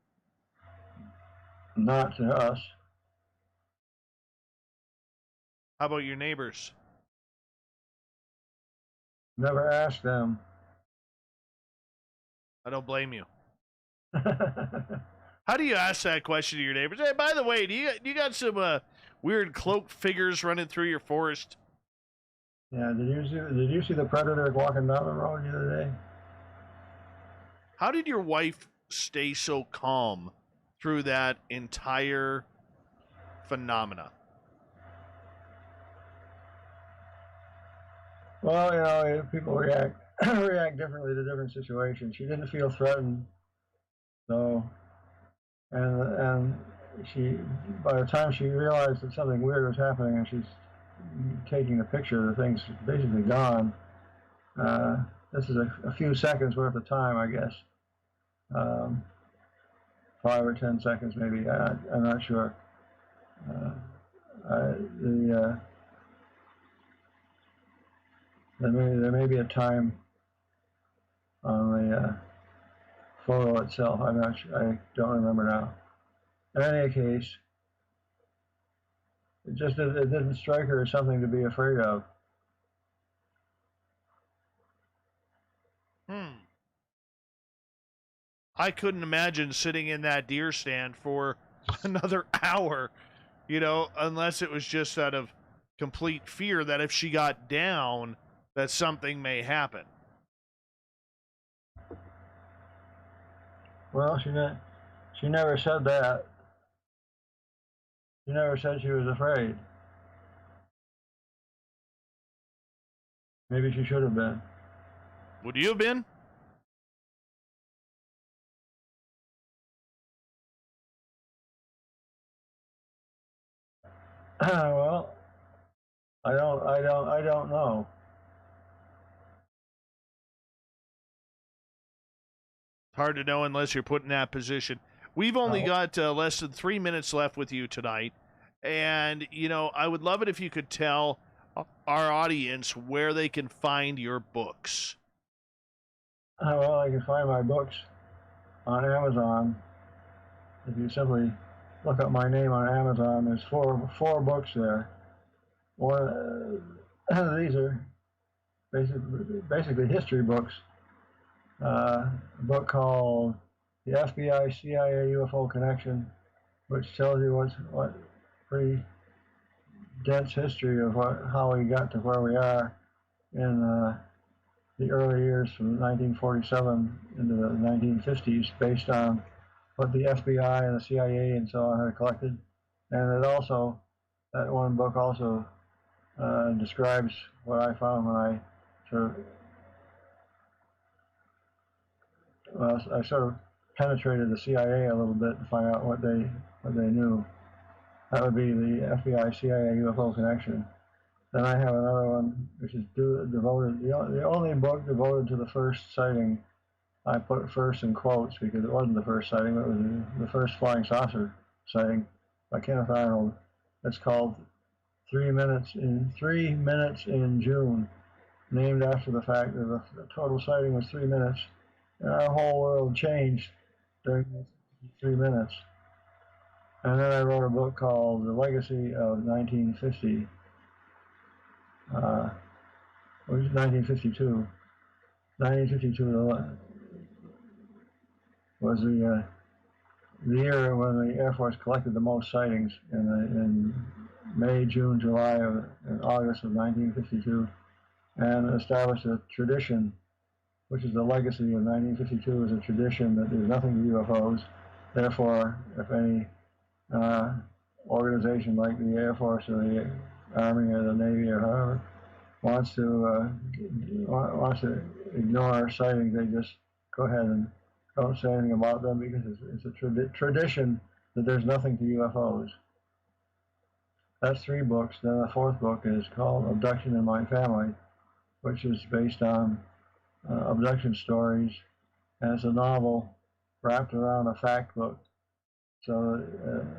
Not to us. How about your neighbors? Never asked them. I don't blame you. How do you ask that question to your neighbors? Hey, by the way, do you got some weird cloaked figures running through your forest? Yeah, did you see the predator walking down the road the other day? How did your wife stay so calm through that entire phenomena? Well, you know, people react differently to different situations. She didn't feel threatened, so, and by the time she realized that something weird was happening and she's taking a picture, the thing's basically gone. This is a few seconds worth of time, I guess. 5 or 10 seconds maybe. I'm not sure. There may be a time on the photo itself. I'm not sure. I don't remember now. In any case, it didn't strike her as something to be afraid of. I couldn't imagine sitting in that deer stand for another hour, unless it was just out of complete fear that if she got down, that something may happen. Well, she never said that. She never said she was afraid. Maybe she should have been. Would you have been? Well, I don't know. Hard to know unless you're put in that position. We've only got less than 3 minutes left with you tonight. And, I would love it if you could tell our audience where they can find your books. Well, I can find my books on Amazon. If you simply look up my name on Amazon, there's four books there. These are basically history books. A book called The FBI-CIA UFO Connection, which tells you what pretty dense history of how we got to where we are in the early years from 1947 into the 1950s, based on what the FBI and the CIA and so on had collected. And that one book also describes what I found when I sort of penetrated the CIA a little bit to find out what they knew. That would be the FBI-CIA UFO Connection. Then I have another one which is devoted, the only book devoted to the first sighting. I put first in quotes because it wasn't the first sighting, but it was the first flying saucer sighting by Kenneth Arnold. It's called 3 Minutes in June, named after the fact that the total sighting was 3 minutes, and our whole world changed during those 3 minutes. And then I wrote a book called The Legacy of 1950, which is 1952. 1952 was the year when the Air Force collected the most sightings in May, June, July, and August of 1952, and established a tradition, which is the legacy of 1952, is a tradition that there's nothing to UFOs. Therefore, if any organization like the Air Force or the Army or the Navy or whoever wants to ignore sightings, they just go ahead and don't say anything about them, because it's a tradition that there's nothing to UFOs. That's 3 books. Then the 4th book is called Abduction in My Family, which is based on abduction stories, and it's a novel wrapped around a fact book. So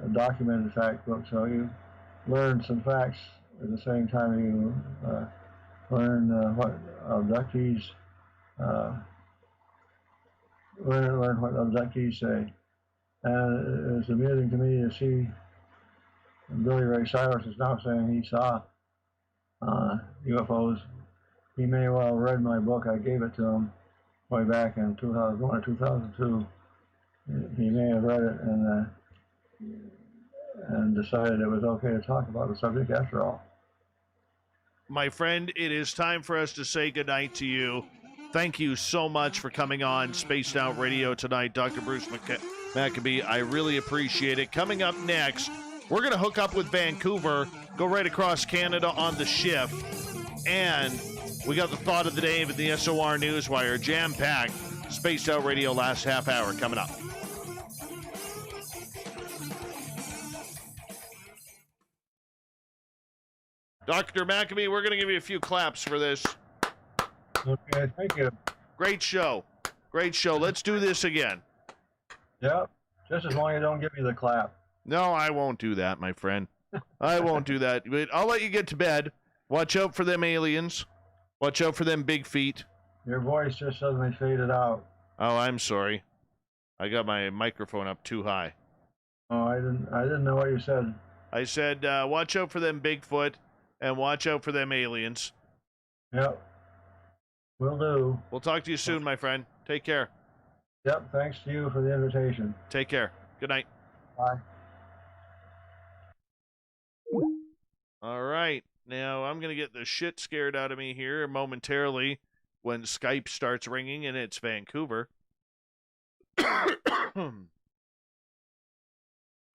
a documented fact book. So you learn some facts at the same time you learn what abductees learn what abductees say. And it's amusing to me to see Billy Ray Cyrus is now saying he saw UFOs. He may well have read my book. I gave it to him way back in 2001 or 2002. He may have read it and decided it was okay to talk about the subject after all. My friend, it is time for us to say goodnight to you. Thank you so much for coming on Spaced Out Radio tonight, Dr. Bruce Maccabee. I really appreciate it. Coming up next, we're going to hook up with Vancouver, go right across Canada on the shift, and we got the thought of the day with the SOR Newswire, jam-packed. Spaced Out Radio last half hour coming up. Dr. Maccabee, we're going to give you a few claps for this. Okay, thank you. Great show. Great show. Let's do this again. Yep. Just as long as you don't give me the clap. No, I won't do that, my friend. I won't do that. But I'll let you get to bed. Watch out for them aliens. Watch out for them big feet. Your voice just suddenly faded out. Oh, I'm sorry. I got my microphone up too high. Oh, I didn't know what you said. I said, watch out for them Bigfoot and watch out for them aliens. Yep. Will do. We'll talk to you soon, my friend. Take care. Yep, thanks to you for the invitation. Take care. Good night. Bye. All right. Now, I'm going to get the shit scared out of me here momentarily when Skype starts ringing and it's Vancouver.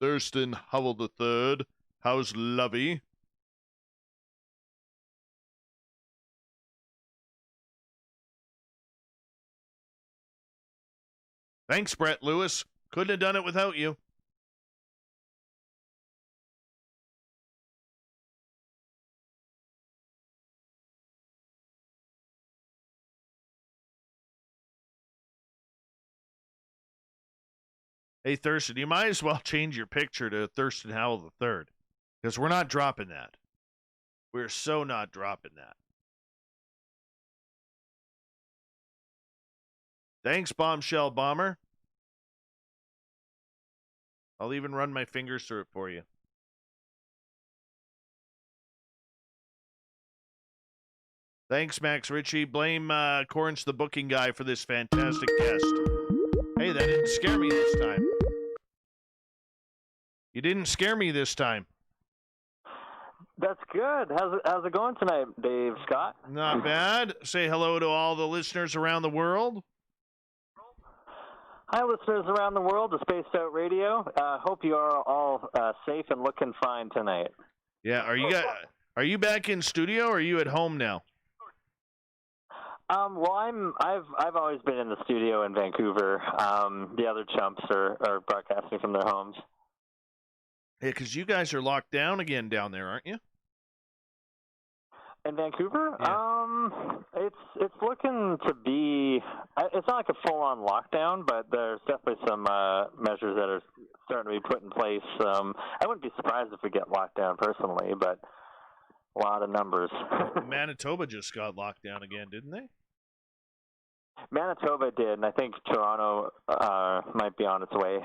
Thurston Howell III. How's Lovey? Thanks, Brett Lewis. Couldn't have done it without you. Hey, Thurston, you might as well change your picture to Thurston Howell III, because we're not dropping that. We're so not dropping that. Thanks, Bombshell Bomber. I'll even run my fingers through it for you. Thanks, Max Ritchie. Blame Corns the booking guy for this fantastic guest. Hey, that didn't scare me this time. You didn't scare me this time. That's good. How's it going tonight, Dave Scott? Not bad. Say hello to all the listeners around the world. Hi, listeners around the world to Spaced Out Radio. Hope you are all safe and looking fine tonight. Yeah, are you back in studio or are you at home now? Well, I've always been in the studio in Vancouver. The other chumps are broadcasting from their homes. Yeah, because you guys are locked down again down there, aren't you? In Vancouver? Yeah. It's looking to be. It's not like a full-on lockdown, but there's definitely some measures that are starting to be put in place. I wouldn't be surprised if we get locked down personally, but a lot of numbers. Manitoba just got locked down again, didn't they? Manitoba did, and I think Toronto might be on its way.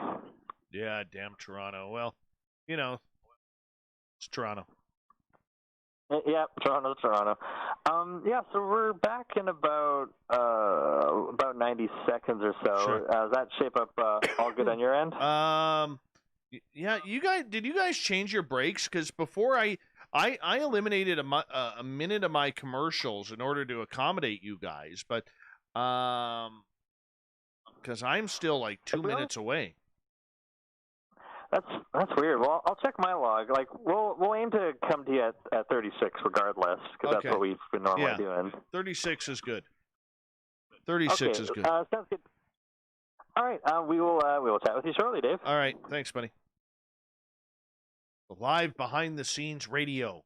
Yeah, damn Toronto. Well, you know, it's Toronto. Yeah, Toronto. Yeah, so we're back in about 90 seconds or so. Sure. Does that shape up all good on your end? Yeah, did you guys change your breaks? Because before I eliminated a minute of my commercials in order to accommodate you guys, but because I'm still like 2 minutes away. That's weird. Well, I'll check my log. Like we'll aim to come to you at 36 regardless, because Okay. that's what we've been normally doing. 36 is good. 36 is good. Sounds good. All right, we will chat with you shortly, Dave. All right, thanks, buddy. Live behind the scenes radio.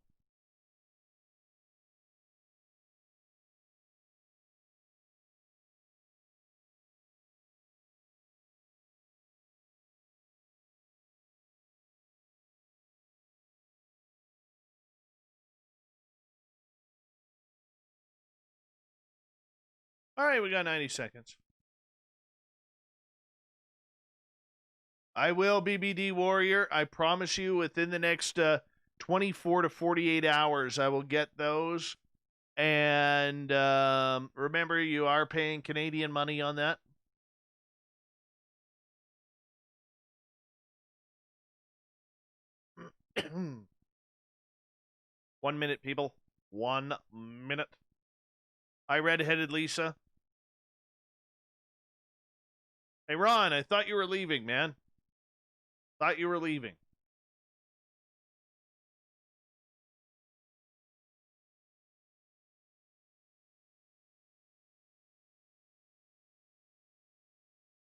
All right, we got 90 seconds. I will, BBD Warrior. I promise you within the next 24 to 48 hours, I will get those. And remember, you are paying Canadian money on that. One minute, people. 1 minute. Hi, Red-Headed Lisa. Hey, Ron, I thought you were leaving, man. Thought you were leaving.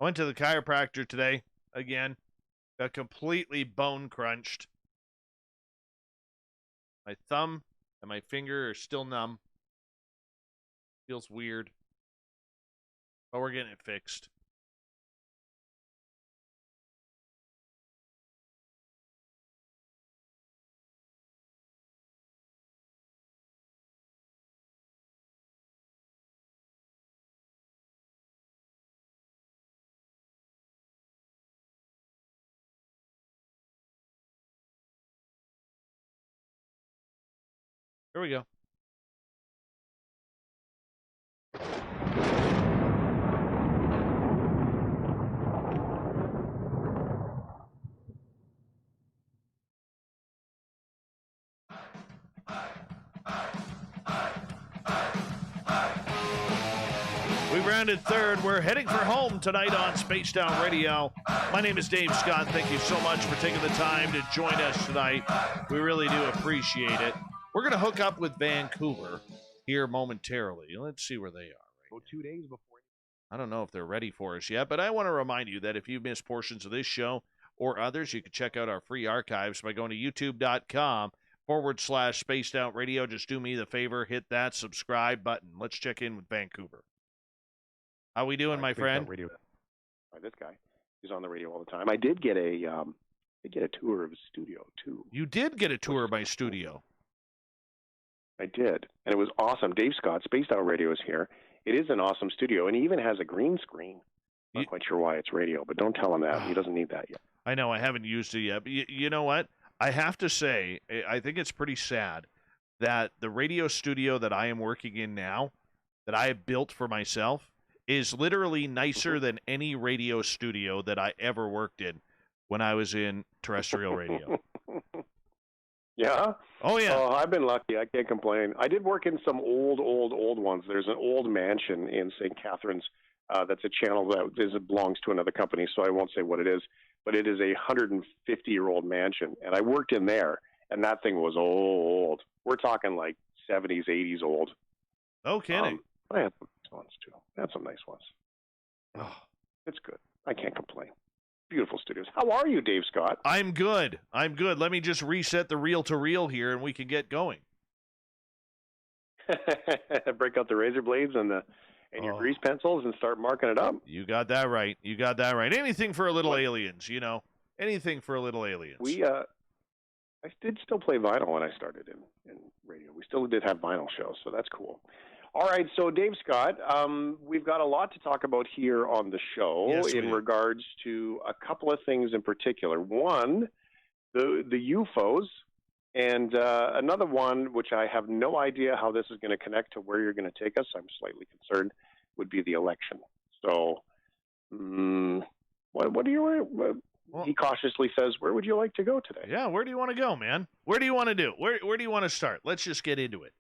I went to the chiropractor today, again. Got completely bone crunched. My thumb and my finger is still numb. Feels weird. But we're getting it fixed. Here we go. We rounded third. We're heading for home tonight on Spaced Out Radio. My name is Dave Scott. Thank you so much for taking the time to join us tonight. We really do appreciate it. We're going to hook up with Vancouver here momentarily. Let's see where they are. Right 2 days before. I don't know if they're ready for us yet, but I want to remind you that if you missed portions of this show or others, you can check out our free archives by going to youtube.com/Spaced Out Radio. Just do me the favor, hit that subscribe button. Let's check in with Vancouver. How we doing, my friend? Radio. This guy, he's on the radio all the time. I did get a tour of his studio too. You did get a tour of my studio. I did, and it was awesome. Dave Scott, Spaced Out Radio, is here. It is an awesome studio, and he even has a green screen. Not quite sure why it's radio, but don't tell him that. He doesn't need that yet. I know, I haven't used it yet. But you know what? I have to say, I think it's pretty sad that the radio studio that I am working in now, that I have built for myself, is literally nicer than any radio studio that I ever worked in when I was in terrestrial radio. Yeah? Oh, yeah. Oh, I've been lucky. I can't complain. I did work in some old ones. There's an old mansion in St. Catharines that's a channel that belongs to another company, so I won't say what it is, but it is a 150-year-old mansion, and I worked in there, and that thing was old. We're talking like 70s, 80s old. No kidding. I had some nice ones, too. I had some nice ones. Oh, it's good. I can't complain. Beautiful studios. How are you, Dave Scott? I'm good. Let me just reset the reel-to-reel here, and we can get going. Break out the razor blades and your grease pencils and start marking it up. You got that right. Anything for a little aliens, you know. Anything for a little aliens. I did still play vinyl when I started in radio. We still did have vinyl shows, so that's cool. All right, so Dave Scott, we've got a lot to talk about here on the show in regards to a couple of things in particular. One, the UFOs, and another one, which I have no idea how this is going to connect to where you're going to take us. I'm slightly concerned, would be the election. So, what do you? He cautiously says, "Where would you like to go today?" Yeah, where do you want to go, man? Where do you want to do? Where do you want to start? Let's just get into it.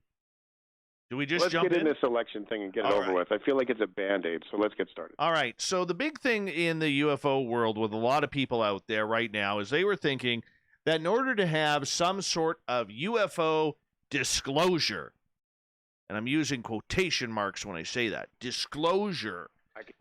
Do we just jump in? Let's get in this election thing and get it over with. I feel like it's a Band-Aid, so let's get started. All right. So the big thing in the UFO world with a lot of people out there right now is they were thinking that in order to have some sort of UFO disclosure, and I'm using quotation marks when I say that, disclosure I can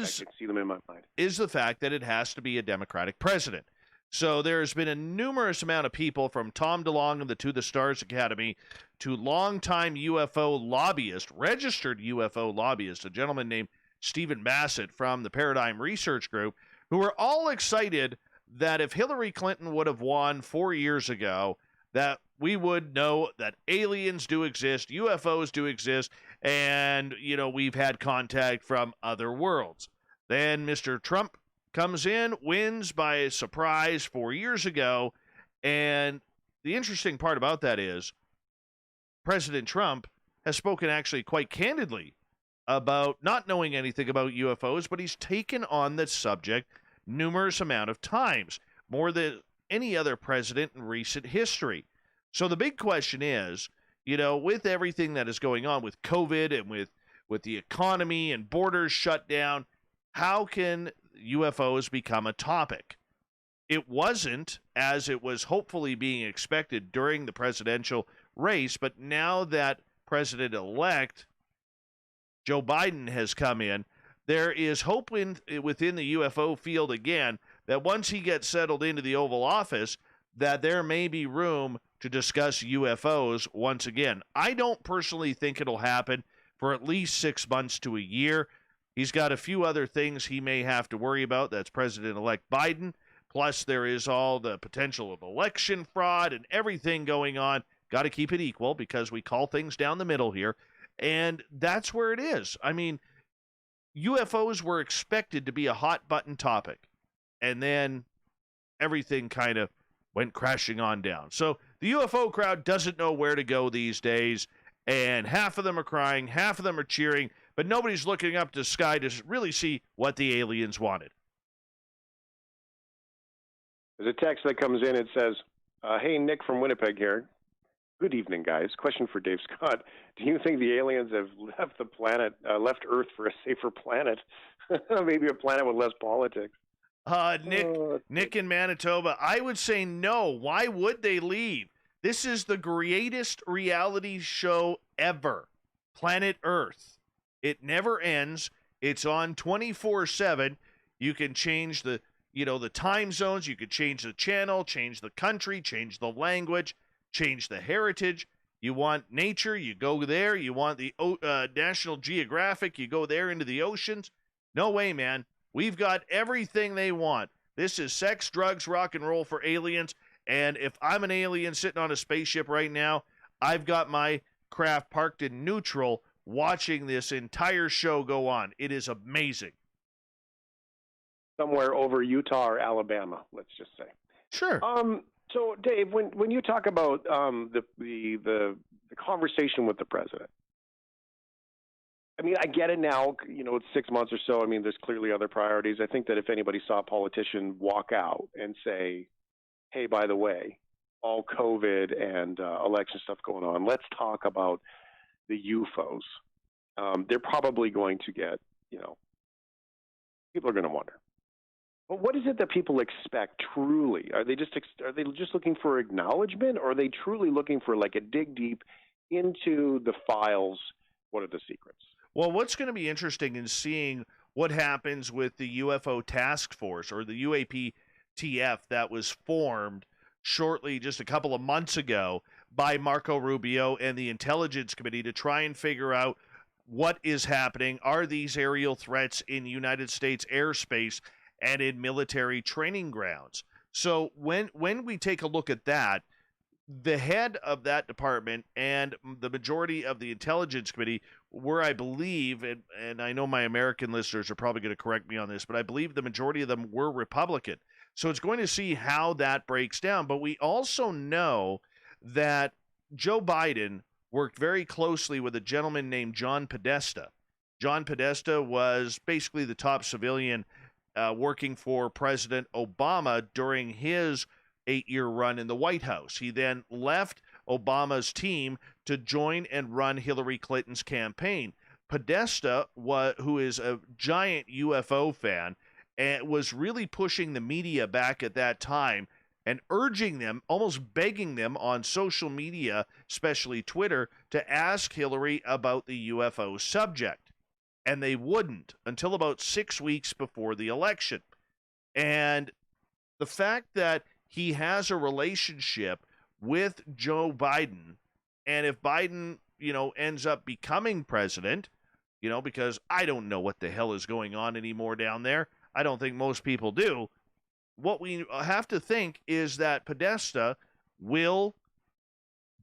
see them in my mind. Is the fact that it has to be a Democratic president. So there's been a numerous amount of people from Tom DeLonge and the To the Stars Academy to longtime UFO lobbyist, registered UFO lobbyist, a gentleman named Stephen Bassett from the Paradigm Research Group, who were all excited that if Hillary Clinton would have won 4 years ago, that we would know that aliens do exist, UFOs do exist, and, you know, we've had contact from other worlds. Then Mr. Trump comes in, wins by surprise 4 years ago, and the interesting part about that is President Trump has spoken actually quite candidly about not knowing anything about UFOs, but he's taken on the subject numerous amount of times, more than any other president in recent history. So the big question is, you know, with everything that is going on with COVID and with the economy and borders shut down, how can UFOs become a topic? It wasn't, as it was hopefully being expected during the presidential race, but now that President-elect Joe Biden has come in, there is hope within the UFO field again that once he gets settled into the Oval Office, that there may be room to discuss UFOs once again. I don't personally think it'll happen for at least 6 months to a year. He's got a few other things he may have to worry about. That's President-elect Biden. Plus, there is all the potential of election fraud and everything going on. Got to keep it equal because we call things down the middle here. And that's where it is. I mean, UFOs were expected to be a hot-button topic. And then everything kind of went crashing on down. So the UFO crowd doesn't know where to go these days. And half of them are crying, half of them are cheering, but nobody's looking up to the sky to really see what the aliens wanted. There's a text that comes in. It says, hey, Nick from Winnipeg here. Good evening, guys. Question for Dave Scott. Do you think the aliens have left the planet, left Earth for a safer planet? Maybe a planet with less politics. Nick in Manitoba, I would say no. Why would they leave? This is the greatest reality show ever. Planet Earth. It never ends. It's on 24/7. You can change the time zones. You could change the channel, change the country, change the language, change the heritage. You want nature, you go there. You want the National Geographic, you go there into the oceans. No way, man. We've got everything they want. This is sex, drugs, rock and roll for aliens. And if I'm an alien sitting on a spaceship right now, I've got my craft parked in neutral watching this entire show go on. It is amazing. Somewhere over Utah or Alabama, let's just say. Sure. So, Dave, when you talk about the conversation with the president, I mean, I get it now. It's 6 months or so. I mean, there's clearly other priorities. I think that if anybody saw a politician walk out and say, hey, by the way, all COVID and election stuff going on, let's talk about the UFOs. They're probably going to get, people are going to wonder. But what is it that people expect truly? Are they just looking for acknowledgement, or are they truly looking for like a dig deep into the files? What are the secrets? Well, what's going to be interesting in seeing what happens with the UFO task force, or the UAP-TF, that was formed shortly, just a couple of months ago, by Marco Rubio and the Intelligence Committee to try and figure out what is happening. Are these aerial threats in United States airspace and in military training grounds? So when we take a look at that, the head of that department and the majority of the Intelligence Committee were, I believe, and I know my American listeners are probably going to correct me on this, but I believe the majority of them were Republican. So it's going to see how that breaks down. But we also know that Joe Biden worked very closely with a gentleman named John Podesta. John Podesta was basically the top civilian working for President Obama during his 8-year run in the White House. He then left Obama's team to join and run Hillary Clinton's campaign. Podesta, who is a giant UFO fan, and was really pushing the media back at that time and urging them, almost begging them on social media, especially Twitter, to ask Hillary about the UFO subject. And they wouldn't until about 6 weeks before the election. And the fact that he has a relationship with Joe Biden, and if Biden, ends up becoming president, because I don't know what the hell is going on anymore down there. I don't think most people do. What we have to think is that Podesta will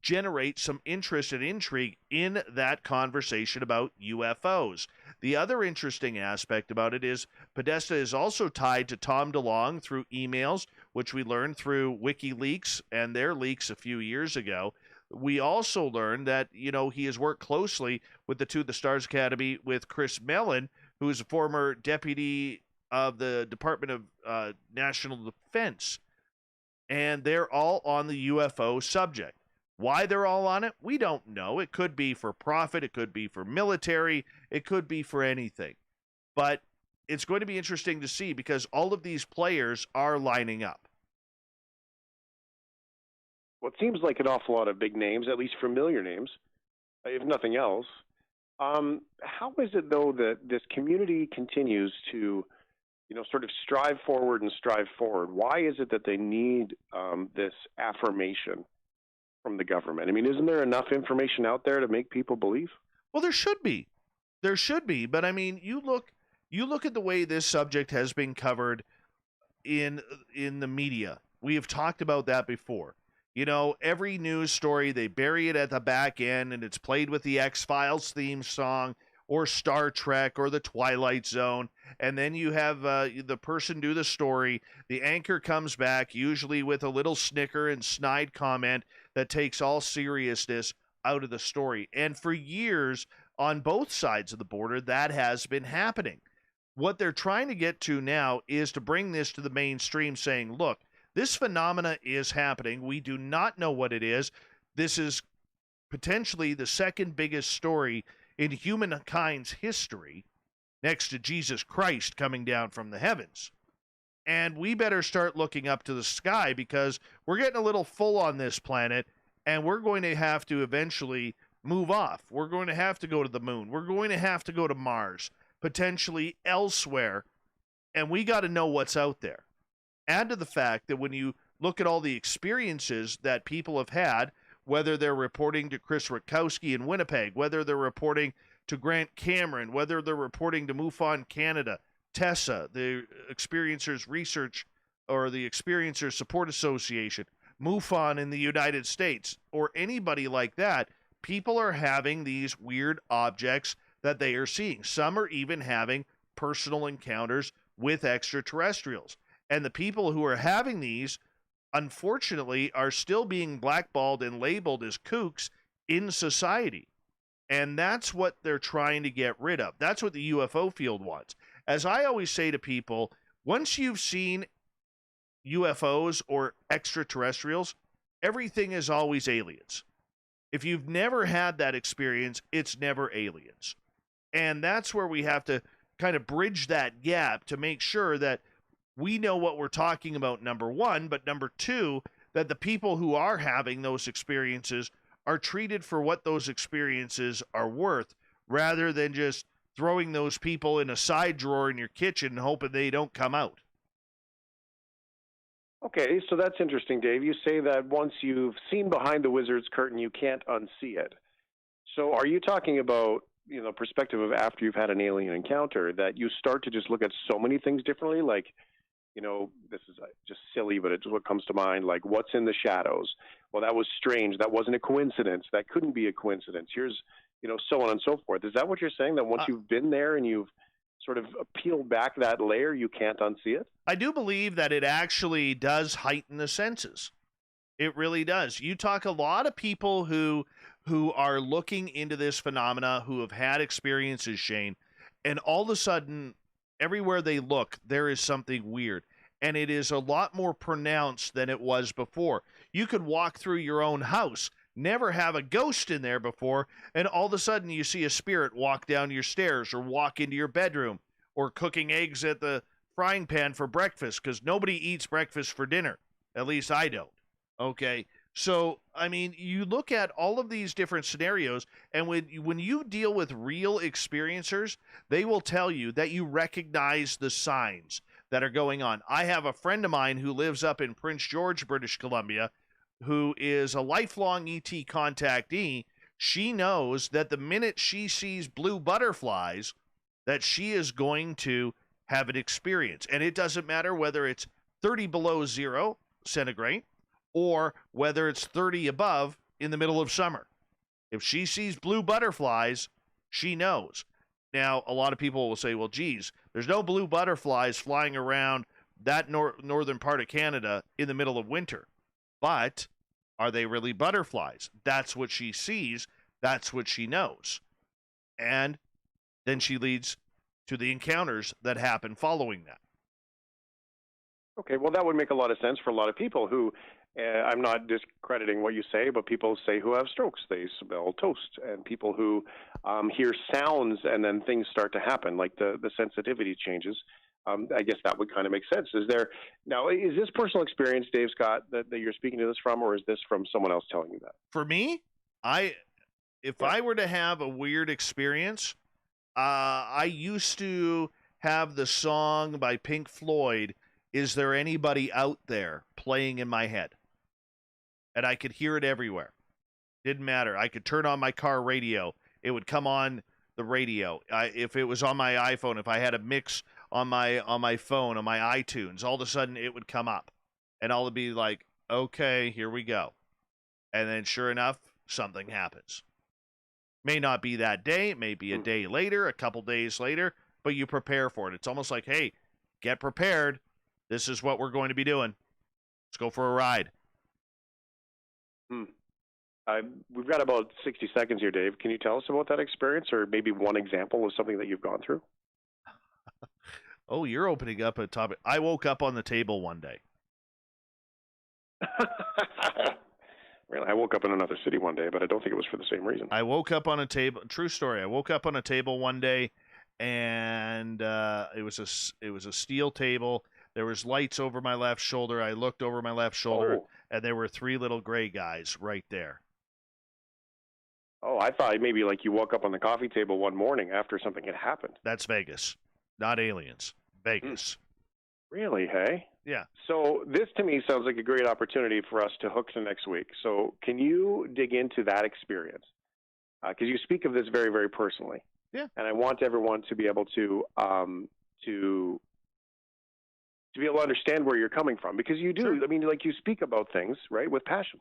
generate some interest and intrigue in that conversation about UFOs. The other interesting aspect about it is Podesta is also tied to Tom DeLonge through emails, which we learned through WikiLeaks and their leaks a few years ago. We also learned that, he has worked closely with the Stars Academy with Chris Mellon, who is a former deputy of the Department of National Defense. And they're all on the UFO subject. Why they're all on it, we don't know. It could be for profit. It could be for military. It could be for anything. But it's going to be interesting to see because all of these players are lining up. Well, it seems like an awful lot of big names, at least familiar names, if nothing else. How is it, though, that this community continues to, sort of strive forward and strive forward? Why is it that they need this affirmation from the government? I mean, isn't there enough information out there to make people believe? Well, there should be. There should be. But, I mean, you look at the way this subject has been covered in the media. We have talked about that before. You know, every news story, they bury it at the back end, and it's played with the X-Files theme song or Star Trek or the Twilight Zone. And then you have the person do the story. The anchor comes back, usually with a little snicker and snide comment that takes all seriousness out of the story. And for years, on both sides of the border, that has been happening. What they're trying to get to now is to bring this to the mainstream, saying, look, this phenomena is happening. We do not know what it is. This is potentially the second biggest story in humankind's history, next to Jesus Christ coming down from the heavens. And we better start looking up to the sky, because we're getting a little full on this planet, and we're going to have to eventually move off. We're going to have to go to the moon. We're going to have to go to Mars, potentially elsewhere, and we got to know what's out there. Add to the fact that when you look at all the experiences that people have had, whether they're reporting to Chris Rutkowski in Winnipeg, whether they're reporting to Grant Cameron, whether they're reporting to MUFON Canada, TESSA, the Experiencers Research or the Experiencers Support Association, MUFON in the United States, or anybody like that, people are having these weird objects that they are seeing. Some are even having personal encounters with extraterrestrials. And the people who are having these, unfortunately, are still being blackballed and labeled as kooks in society. And that's what they're trying to get rid of. That's what the UFO field wants. As I always say to people, once you've seen UFOs or extraterrestrials, everything is always aliens. If you've never had that experience, it's never aliens. And that's where we have to kind of bridge that gap to make sure that we know what we're talking about, number one, but number two, that the people who are having those experiences are treated for what those experiences are worth, rather than just throwing those people in a side drawer in your kitchen and hoping they don't come out. Okay, so that's interesting, Dave. You say that once you've seen behind the wizard's curtain, you can't unsee it. So are you talking about, perspective of after you've had an alien encounter, that you start to just look at so many things differently? Like, this is just silly, but it's what comes to mind, like what's in the shadows? Well, that was strange. That wasn't a coincidence. That couldn't be a coincidence. Here's, so on and so forth. Is that what you're saying? That once you've been there and you've sort of peeled back that layer, you can't unsee it? I do believe that it actually does heighten the senses. It really does. You talk a lot of people who are looking into this phenomena, who have had experiences, Shane, and all of a sudden, everywhere they look, there is something weird. And it is a lot more pronounced than it was before. You could walk through your own house, never have a ghost in there before, and all of a sudden you see a spirit walk down your stairs or walk into your bedroom, or cooking eggs at the frying pan for breakfast, because nobody eats breakfast for dinner. At least I don't. Okay? So, I mean, you look at all of these different scenarios, and when you deal with real experiencers, they will tell you that you recognize the signs that are going on. I have a friend of mine who lives up in Prince George, British Columbia, who is a lifelong ET contactee. She knows that the minute she sees blue butterflies, that she is going to have an experience. And it doesn't matter whether it's 30 below zero centigrade or whether it's 30 above in the middle of summer. If she sees blue butterflies, she knows. Now, a lot of people will say, well, geez, there's no blue butterflies flying around that northern part of Canada in the middle of winter. But are they really butterflies? That's what she sees. That's what she knows. And then she leads to the encounters that happen following that. Okay, well, that would make a lot of sense for a lot of people who, I'm not discrediting what you say, but people say who have strokes, they smell toast, and people who hear sounds and then things start to happen, like the sensitivity changes. I guess that would kind of make sense. Is this personal experience, Dave Scott, that you're speaking to this from, or is this from someone else telling you that? For me, if I were to have a weird experience, I used to have the song by Pink Floyd, "Is There Anybody Out There," playing in my head. and I could hear it everywhere. Didn't matter. I could turn on my car radio. It would come on the radio. If it was on my iPhone, if I had a mix on my phone, on my iTunes, all of a sudden it would come up. And I'll be like, okay, here we go. And then sure enough, something happens. May not be that day. It may be a day later, a couple days later, but you prepare for it. It's almost like, hey, get prepared. This is what we're going to be doing. Let's go for a ride. We've got about 60 seconds here, Dave. Can you tell us about that experience, or maybe one example of something that you've gone through? Oh, you're opening up a topic. I woke up on the table one day. Really, I woke up in another city one day, but I don't think it was for the same reason. I woke up on a table. True story. I woke up on a table one day, and it was a steel table. There was lights over my left shoulder. I looked over my left shoulder, and there were 3 little gray guys right there. Oh, I thought maybe like you woke up on the coffee table one morning after something had happened. That's Vegas, not aliens. Vegas. Really, hey? Yeah. So this to me sounds like a great opportunity for us to hook to next week. So can you dig into that experience? Because you speak of this very, very personally. Yeah. And I want everyone to be able to be able to understand where you're coming from, because you do. Sure. I mean, like, you speak about things, right, with passion.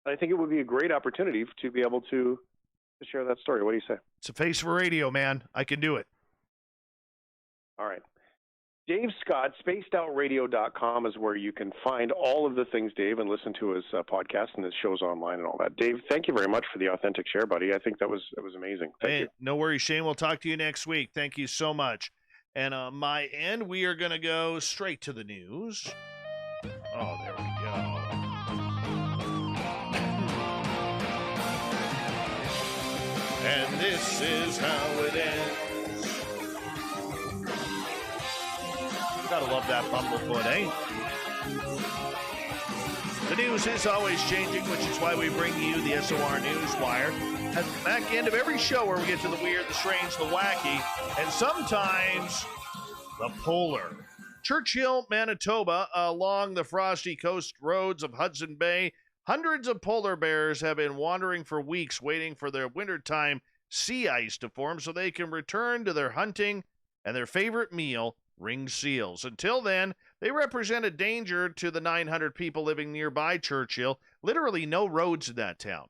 And I think it would be a great opportunity to be able to share that story. What do you say? It's a face for radio, man. I can do it. All right. Dave Scott, spacedoutradio.com is where you can find all of the things, Dave, and listen to his podcast and his shows online and all that. Dave, thank you very much for the authentic share, buddy. I think that was amazing. Thank you. No worries, Shane. We'll talk to you next week. Thank you so much. And on my end, we are going to go straight to the news. Oh, there we go. And this is how it ends. Gotta love that bumblefoot, eh? The news is always changing, which is why we bring you the SOR News Wire at the back end of every show, where we get to the weird, the strange, the wacky, and sometimes the polar. Churchill, Manitoba, along the frosty coast roads of Hudson Bay, hundreds of polar bears have been wandering for weeks, waiting for their wintertime sea ice to form so they can return to their hunting and their favorite meal, ringed seals. Until then, they represent a danger to the 900 people living nearby Churchill. Literally no roads in that town.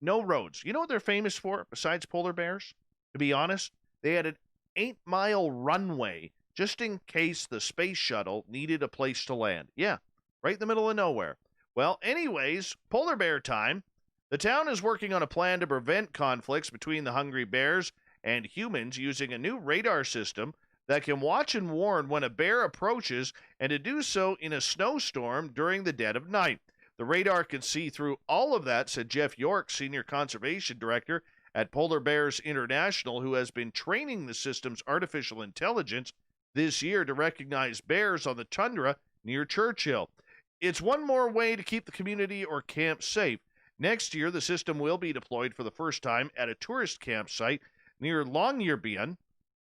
No roads. You know what they're famous for besides polar bears? To be honest, they had an 8-mile runway just in case the space shuttle needed a place to land. Yeah, right in the middle of nowhere. Well, anyways, polar bear time. The town is working on a plan to prevent conflicts between the hungry bears and humans using a new radar system that can watch and warn when a bear approaches, and to do so in a snowstorm during the dead of night. The radar can see through all of that, said Jeff York, Senior Conservation Director at Polar Bears International, who has been training the system's artificial intelligence this year to recognize bears on the tundra near Churchill. It's one more way to keep the community or camp safe. Next year, the system will be deployed for the first time at a tourist campsite near Longyearbyen,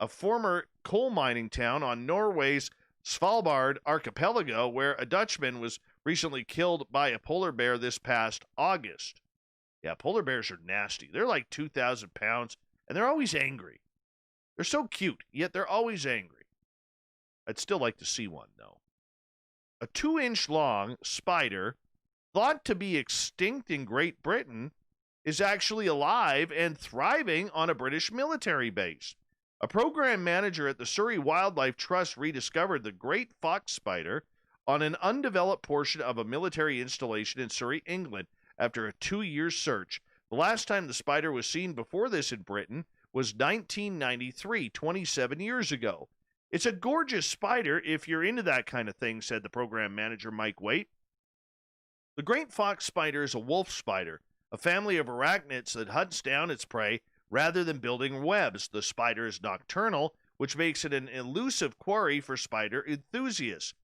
a former coal mining town on Norway's Svalbard archipelago, where a Dutchman was recently killed by a polar bear this past August. Yeah, polar bears are nasty. They're like 2,000 pounds, and they're always angry. They're so cute, yet they're always angry. I'd still like to see one, though. A 2-inch long spider, thought to be extinct in Great Britain, is actually alive and thriving on a British military base. A program manager at the Surrey Wildlife Trust rediscovered the great fox spider on an undeveloped portion of a military installation in Surrey, England, after a 2-year search. The last time the spider was seen before this in Britain was 1993, 27 years ago. It's a gorgeous spider if you're into that kind of thing, said the program manager, Mike Waite. The great fox spider is a wolf spider, a family of arachnids that hunts down its prey rather than building webs. The spider is nocturnal, which makes it an elusive quarry for spider enthusiasts.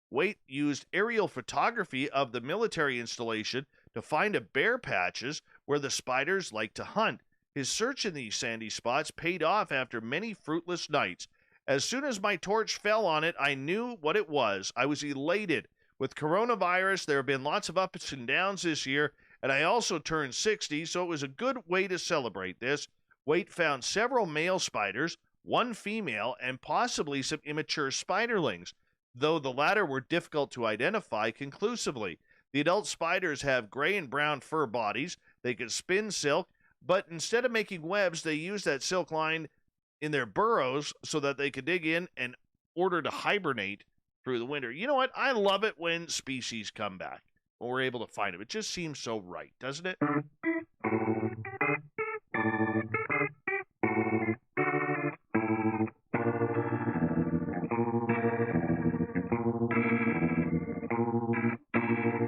Waite used aerial photography of the military installation to find a bear patches where the spiders like to hunt. His search in these sandy spots paid off after many fruitless nights. As soon as my torch fell on it, I knew what it was. I was elated With coronavirus, there have been lots of ups and downs this year, and I also turned 60, so it was a good way to celebrate this. Waite found several male spiders, one female, and possibly some immature spiderlings, though the latter were difficult to identify conclusively. The adult spiders have gray and brown fur bodies. They can spin silk, but instead of making webs, they use that silk line in their burrows so that they can dig in in order to hibernate through the winter. You know what? I love it when species come back, when we're able to find them. It just seems so right, doesn't it?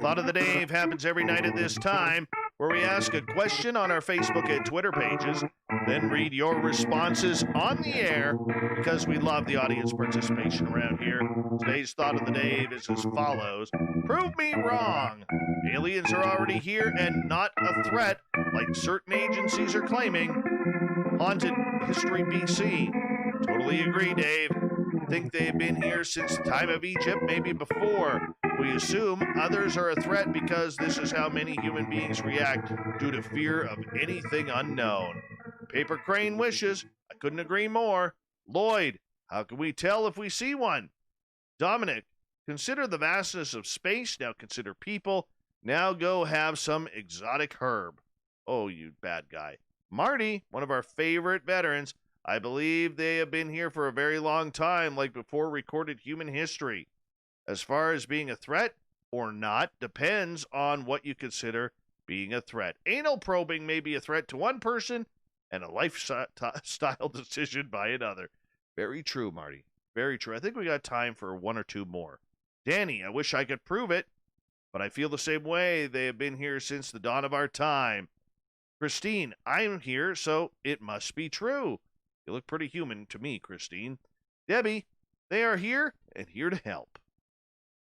Thought of the Dave happens every night at this time, where we ask a question on our Facebook and Twitter pages, then read your responses on the air, because we love the audience participation around here. Today's Thought of the Dave is as follows. Prove me wrong. Aliens are already here and not a threat, like certain agencies are claiming. Haunted History BC. Totally agree, Dave. Think they've been here since the time of Egypt, maybe before. We assume others are a threat because this is how many human beings react due to fear of anything unknown. Paper Crane wishes. I couldn't agree more. Lloyd, how can we tell if we see one? Dominic, consider the vastness of space. Now consider people. Now go have some exotic herb. Oh, you bad guy. Marty, one of our favorite veterans. I believe they have been here for a very long time, like before recorded human history. As far as being a threat or not, depends on what you consider being a threat. Anal probing may be a threat to one person and a lifestyle decision by another. Very true, Marty. Very true. I think we got time for one or two more. Danny, I wish I could prove it, but I feel the same way. They have been here since the dawn of our time. Christine, I'm here, so it must be true. You look pretty human to me, Christine. Debbie, they are here and here to help.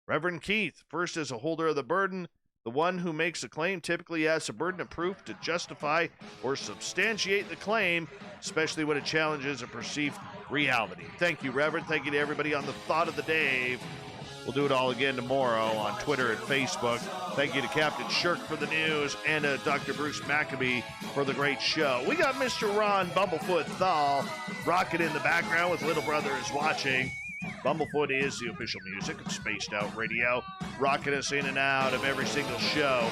Reverend Keith, first as a holder of the burden, the one who makes a claim typically has a burden of proof to justify or substantiate the claim, especially when it challenges a perceived reality. Thank you, Reverend. Thank you to everybody on the Thought of the Dave. We'll do it all again tomorrow on Twitter and Facebook. Thank you to Captain Shirk for the news and Dr. Bruce Maccabee for the great show. We got Mr. Ron Bumblefoot Thal rocking in the background with Little Brother is Watching. Bumblefoot is the official music of Spaced Out Radio, rocking us in and out of every single show.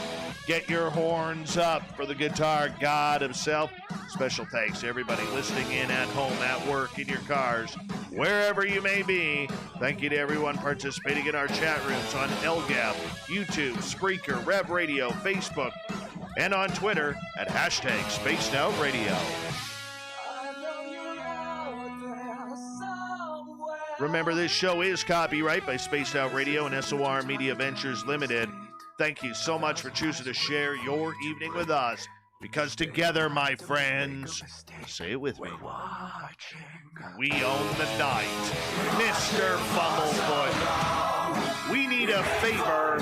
Get your horns up for the guitar god himself. Special thanks to everybody listening in at home, at work, in your cars, wherever you may be. Thank you to everyone participating in our chat rooms on LGAP, YouTube, Spreaker, Rev Radio, Facebook, and on Twitter at hashtag Spaced Out Radio. Remember, this show is copyright by Spaced Out Radio and SOR Media Ventures Limited. Thank you so much for choosing to share your evening with us, because together, my friends, say it with me, we own the night. Mr. Bumblefoot, we need a favor.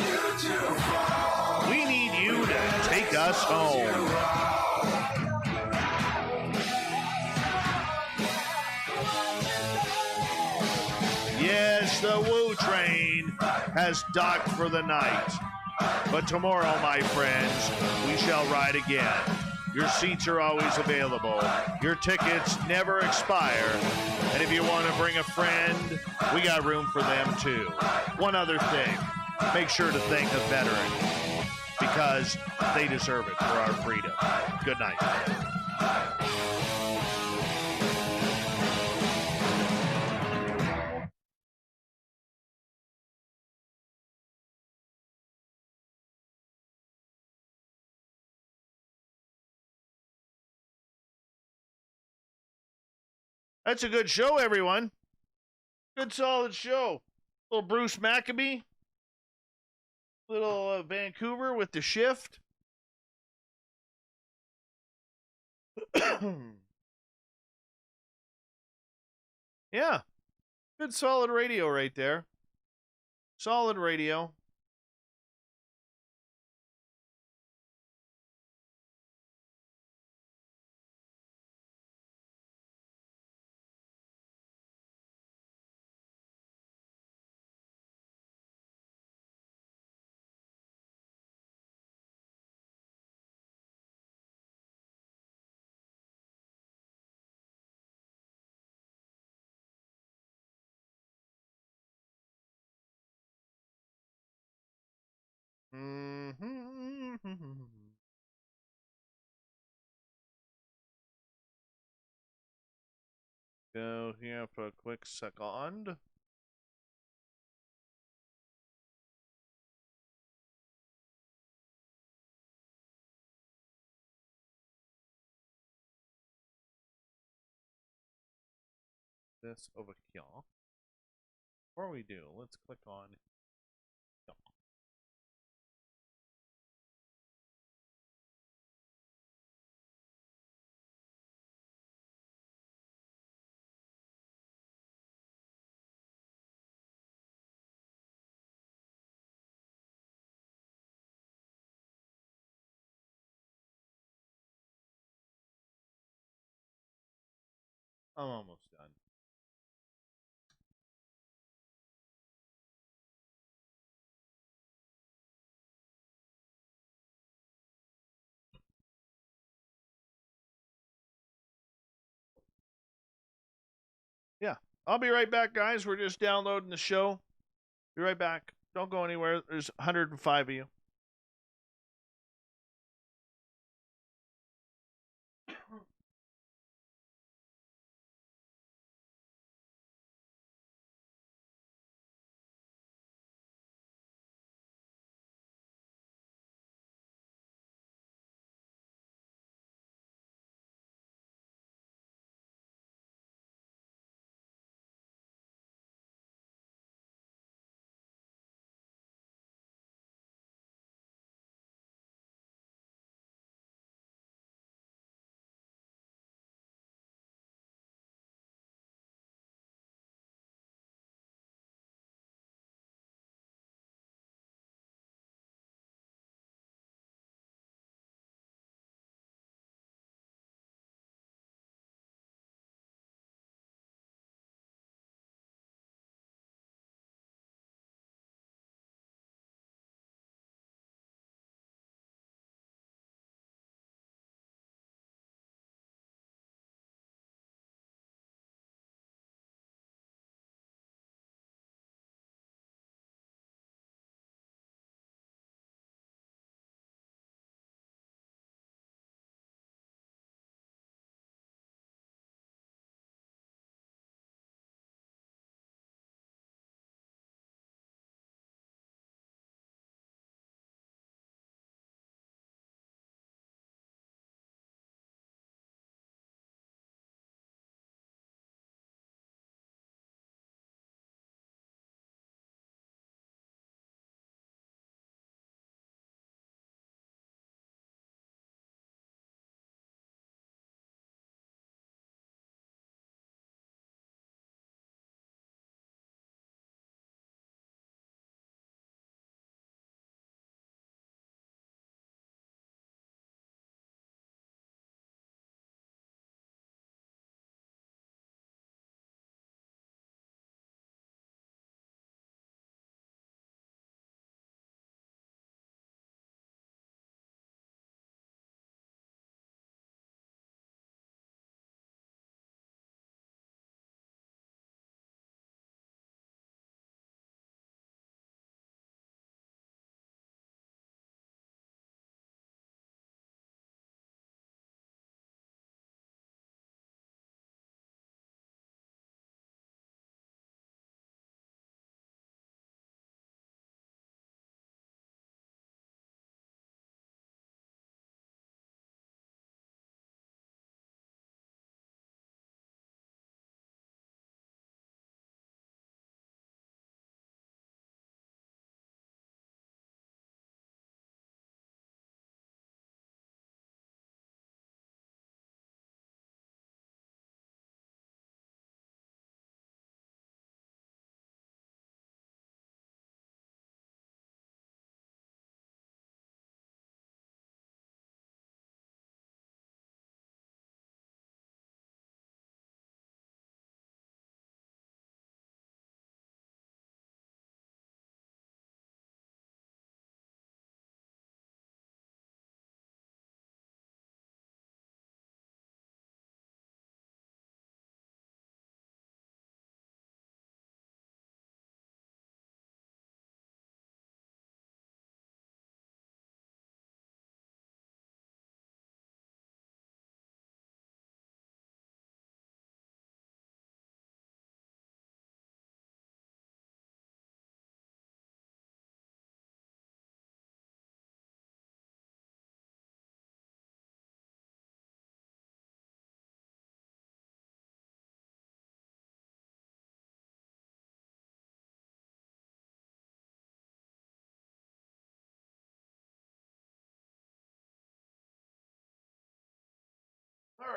We need you to take us home. Yes, the Woo train has docked for the night. But tomorrow, my friends, we shall ride again. Your seats are always available. Your tickets never expire. And if you want to bring a friend, we got room for them too. One other thing, make sure to thank a veteran, because they deserve it for our freedom. Good night. That's a good show, everyone. Good, solid show. Little Bruce Maccabee. Little Vancouver with the shift. Yeah. Good, solid radio right there. Solid radio. Go here for a quick second. This over here. Before we do, let's click on. No. I'm almost done. Yeah, I'll be right back, guys. We're just downloading the show. Be right back. Don't go anywhere. There's 105 of you.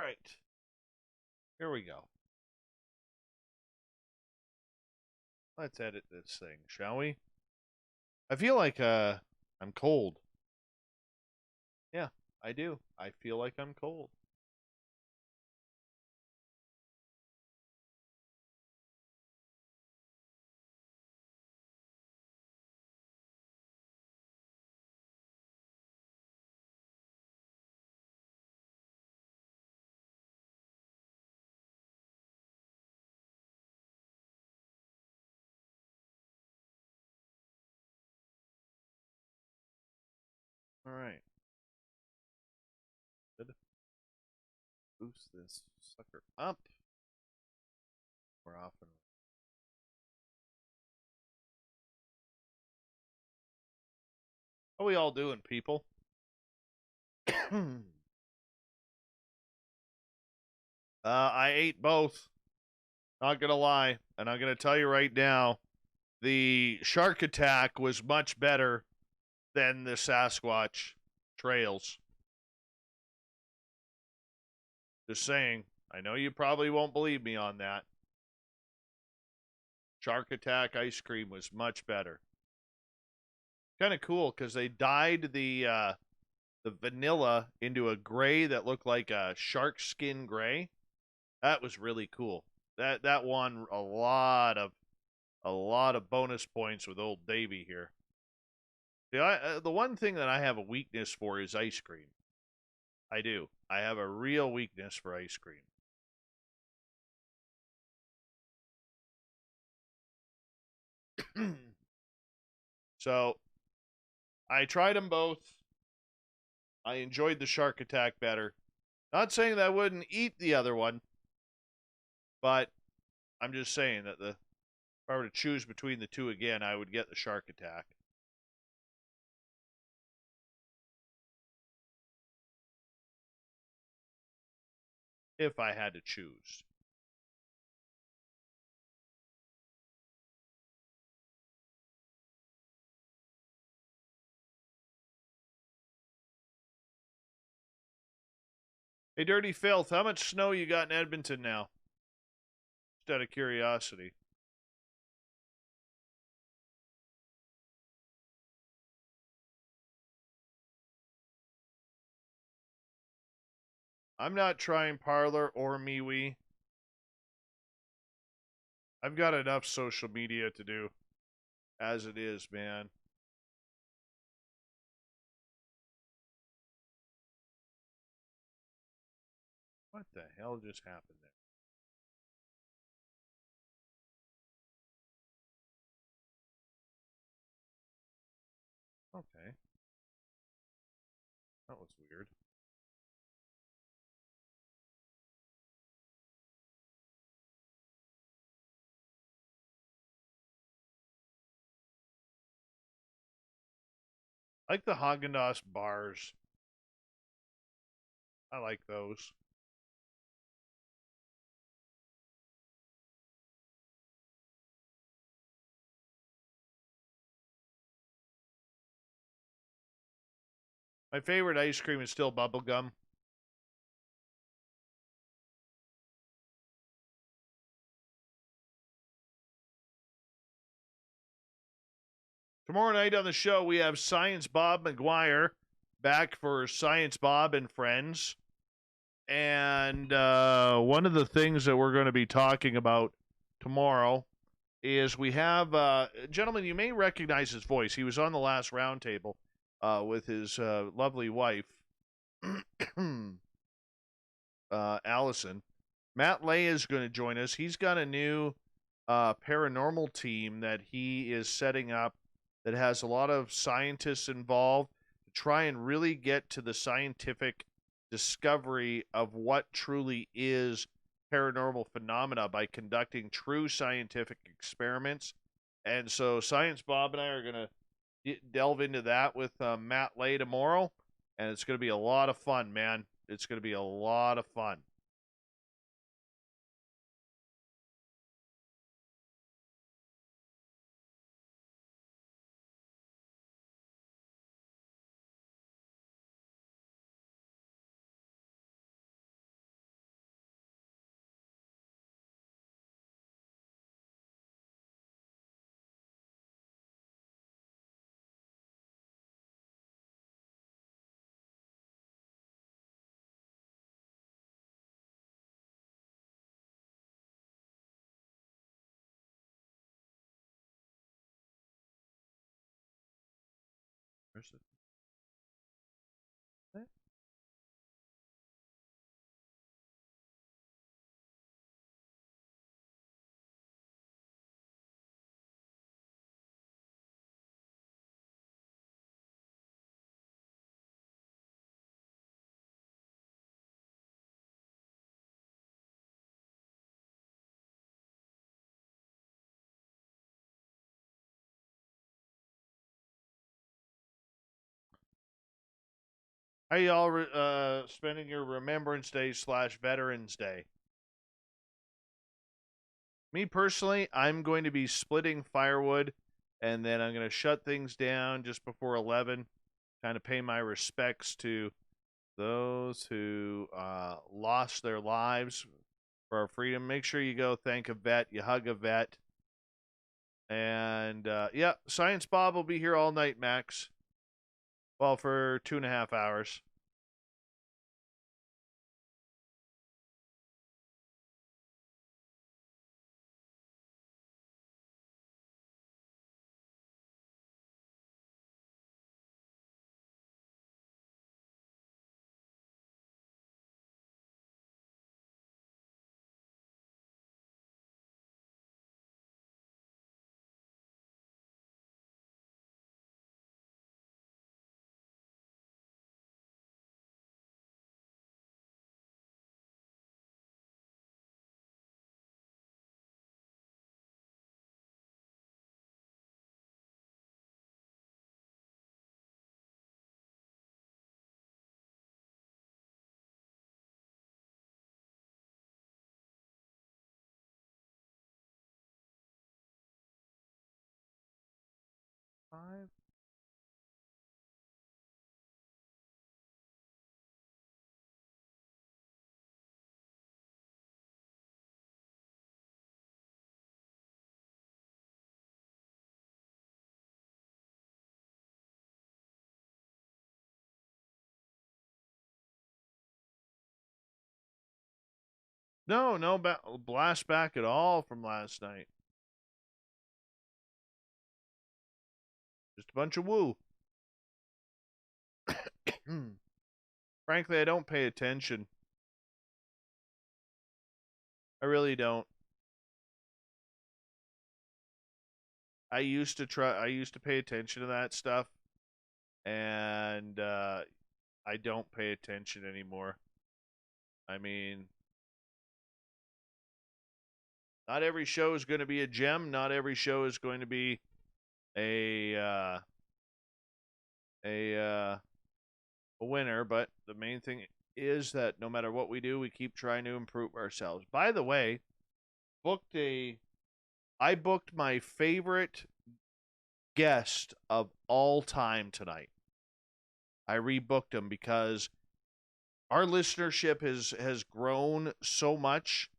right. Here we go. Let's edit this thing, shall we? I feel like I'm cold. Yeah, I do. I feel like I'm cold. All right. Good. Boost this sucker up. We're off and how we all doing, people? I ate both. Not gonna lie, and I'm gonna tell you right now, the shark attack was much better than the Sasquatch trails. Just saying. I know you probably won't believe me on that. Shark attack ice cream was much better. Kind of cool because they dyed the vanilla into a gray that looked like a shark skin gray. That was really cool. That won a lot of bonus points with old Davy here. See, the one thing that I have a weakness for is ice cream. I do. I have a real weakness for ice cream. So, I tried them both. I enjoyed the shark attack better. Not saying that I wouldn't eat the other one, but I'm just saying that if I were to choose between the two again, I would get the shark attack. If I had to choose. Hey, Dirty Filth, how much snow you got in Edmonton now? Just out of curiosity. I'm not trying Parlor or MeWe. I've got enough social media to do as it is, man. What the hell just happened there? Okay. That was weird. I like the Haagen-Dazs bars. I like those. My favorite ice cream is still bubblegum. Tomorrow night on the show, we have Science Bob McGuire back for Science Bob and Friends. And one of the things that we're going to be talking about tomorrow is we have gentlemen, you may recognize his voice. He was on the last roundtable with his lovely wife, Allison. Matt Lay is going to join us. He's got a new paranormal team that he is setting up that has a lot of scientists involved to try and really get to the scientific discovery of what truly is paranormal phenomena by conducting true scientific experiments. And so Science Bob and I are going to delve into that with Matt Lay tomorrow, and it's going to be a lot of fun, man. It's going to be a lot of fun. Where's it? How y'all spending your Remembrance Day / Veterans Day? Me personally, I'm going to be splitting firewood, and then I'm going to shut things down just before 11, kind of pay my respects to those who lost their lives for our freedom. Make sure you go thank a vet, you hug a vet. And, yeah, Science Bob will be here all night, Max. Well, for 2.5 hours. Five. No blast back at all from last night. Just a bunch of woo. Frankly, I don't pay attention. I really don't. I used to pay attention to that stuff, and I don't pay attention anymore. I mean, not every show is going to be a gem. Not every show is going to be a winner, but the main thing is that no matter what we do, we keep trying to improve ourselves. By the way, I booked my favorite guest of all time tonight. I rebooked him because our listenership has grown so much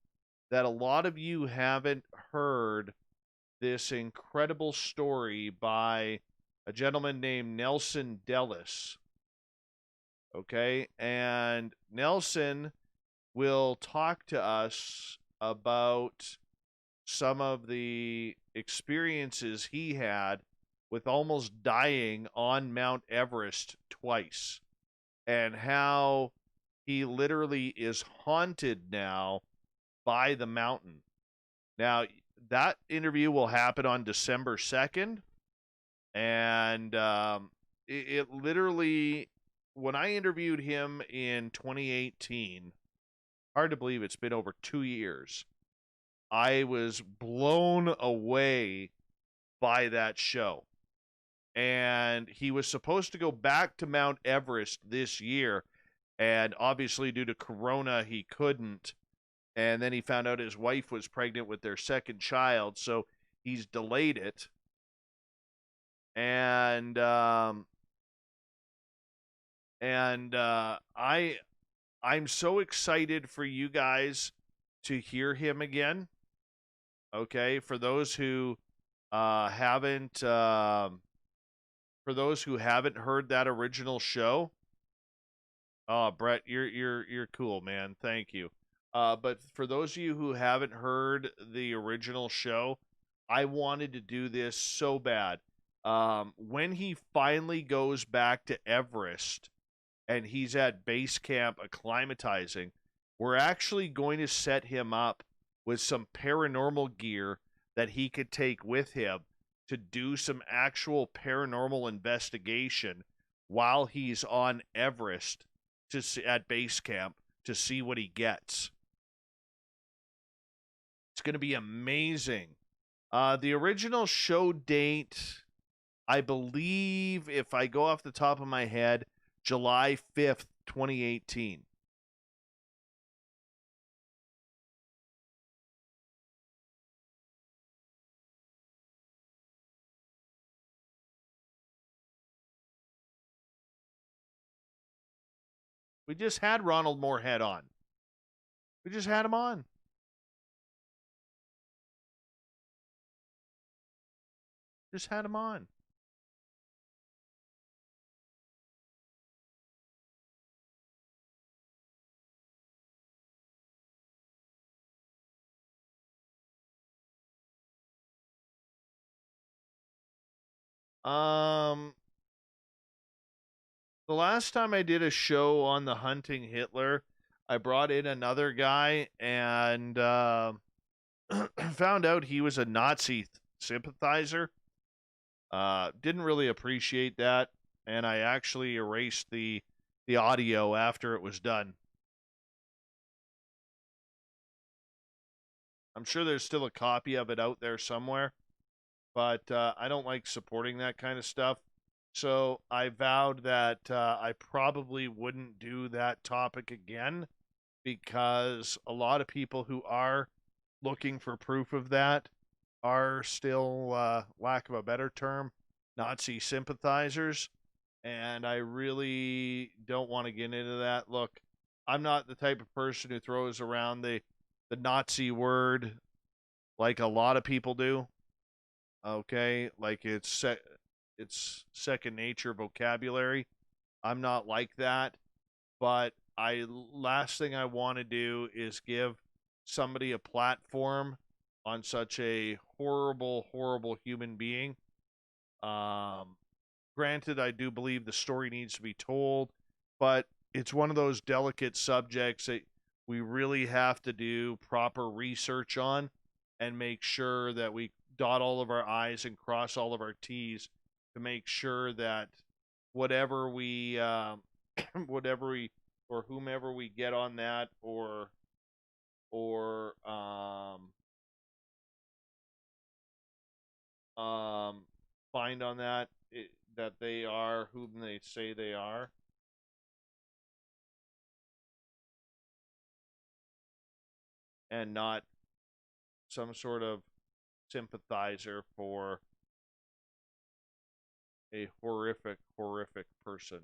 that a lot of you haven't heard this incredible story by a gentleman named Nelson Dellis. Okay, and Nelson will talk to us about some of the experiences he had with almost dying on Mount Everest twice, and how he literally is haunted now by the mountain. Now, that interview will happen on December 2nd, and it literally, when I interviewed him in 2018, hard to believe it's been over 2 years, I was blown away by that show. And he was supposed to go back to Mount Everest this year, and obviously due to Corona, he couldn't. And then he found out his wife was pregnant with their second child, so he's delayed it. And I'm so excited for you guys to hear him again. Okay, for those who haven't heard that original show. Oh, Brett, you're cool, man. Thank you. But for those of you who haven't heard the original show, I wanted to do this so bad. when he finally goes back to Everest and he's at base camp acclimatizing, we're actually going to set him up with some paranormal gear that he could take with him to do some actual paranormal investigation while he's on Everest at base camp to see what he gets. It's going to be amazing. The original show date, I believe, if I go off the top of my head, July 5th, 2018. We just had Ronald Moorhead on. We just had him on. Just had him on. The last time I did a show on the hunting Hitler, I brought in another guy and found out he was a Nazi sympathizer. Didn't really appreciate that, and I actually erased the audio after it was done. I'm sure there's still a copy of it out there somewhere, but I don't like supporting that kind of stuff. So I vowed that I probably wouldn't do that topic again because a lot of people who are looking for proof of that are still, lack of a better term, Nazi sympathizers. And I really don't want to get into that. Look, I'm not the type of person who throws around the Nazi word like a lot of people do. Okay? Like it's second nature vocabulary. I'm not like that, but last thing I want to do is give somebody a platform on such a horrible, horrible human being. Granted, I do believe the story needs to be told, but it's one of those delicate subjects that we really have to do proper research on and make sure that we dot all of our I's and cross all of our T's to make sure that whatever we or whomever we get on that or find on that that they are whom they say they are. And not some sort of sympathizer for a horrific, horrific person.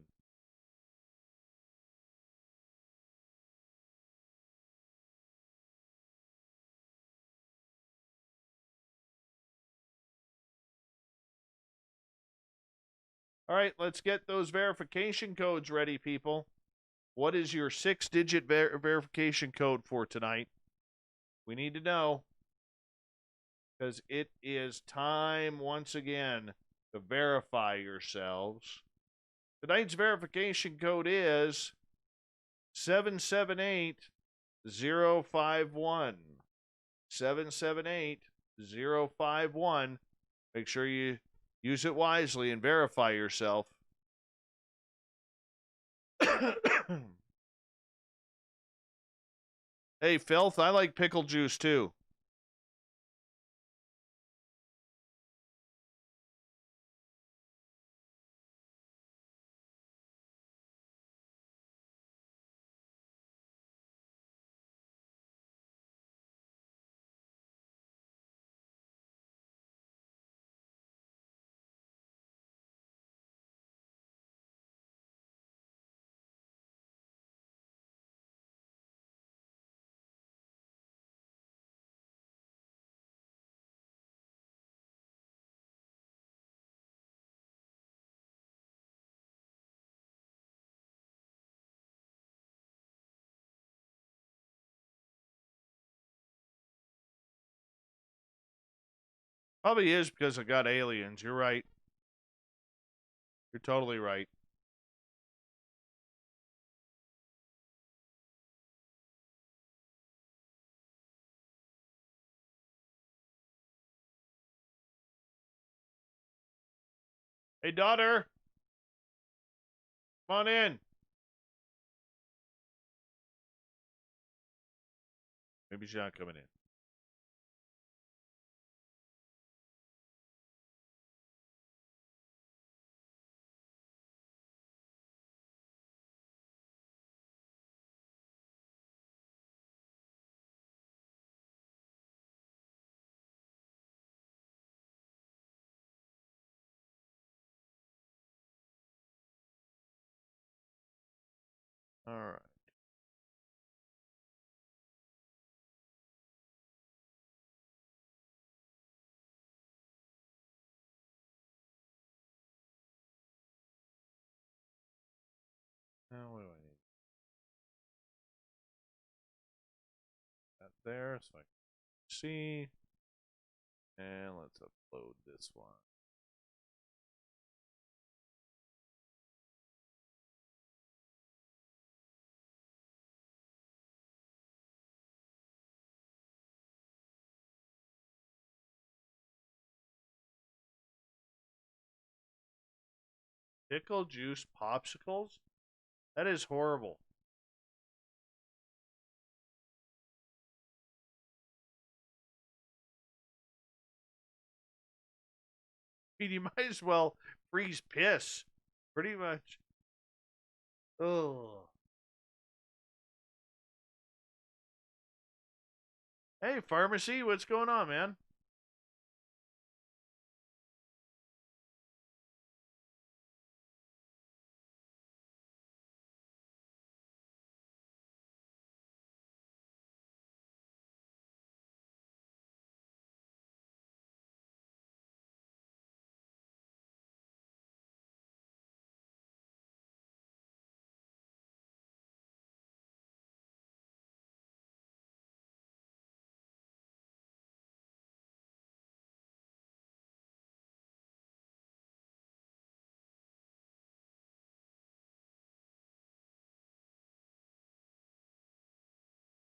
All right, let's get those verification codes ready, people. What is your 6-digit verification code for tonight? We need to know. Because it is time once again to verify yourselves. Tonight's verification code is 778051. 778051. Make sure you use it wisely and verify yourself. Hey, Filth, I like pickle juice too. Probably is because I got aliens. You're right. You're totally right. Hey, daughter. Come on in. Maybe she's not coming in. All right. Now what do I need? That there, so I can see. And let's upload this one. Pickle juice popsicles? That is horrible. I mean, you might as well freeze piss. Pretty much. Oh. Hey, pharmacy, what's going on, man?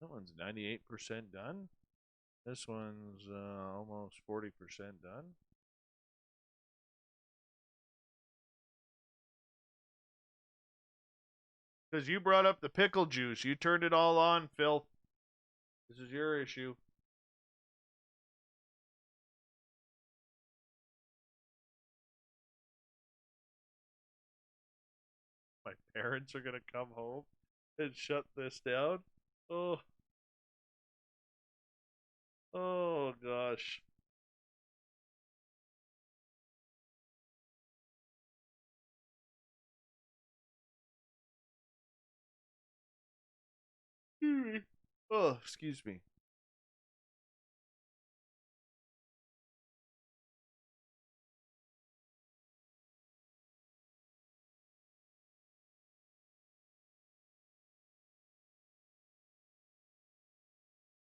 That one's 98% done. This one's almost 40% done. Because you brought up the pickle juice. You turned it all on, Phil. This is your issue. My parents are going to come home and shut this down. Oh. Oh, gosh. Oh, excuse me.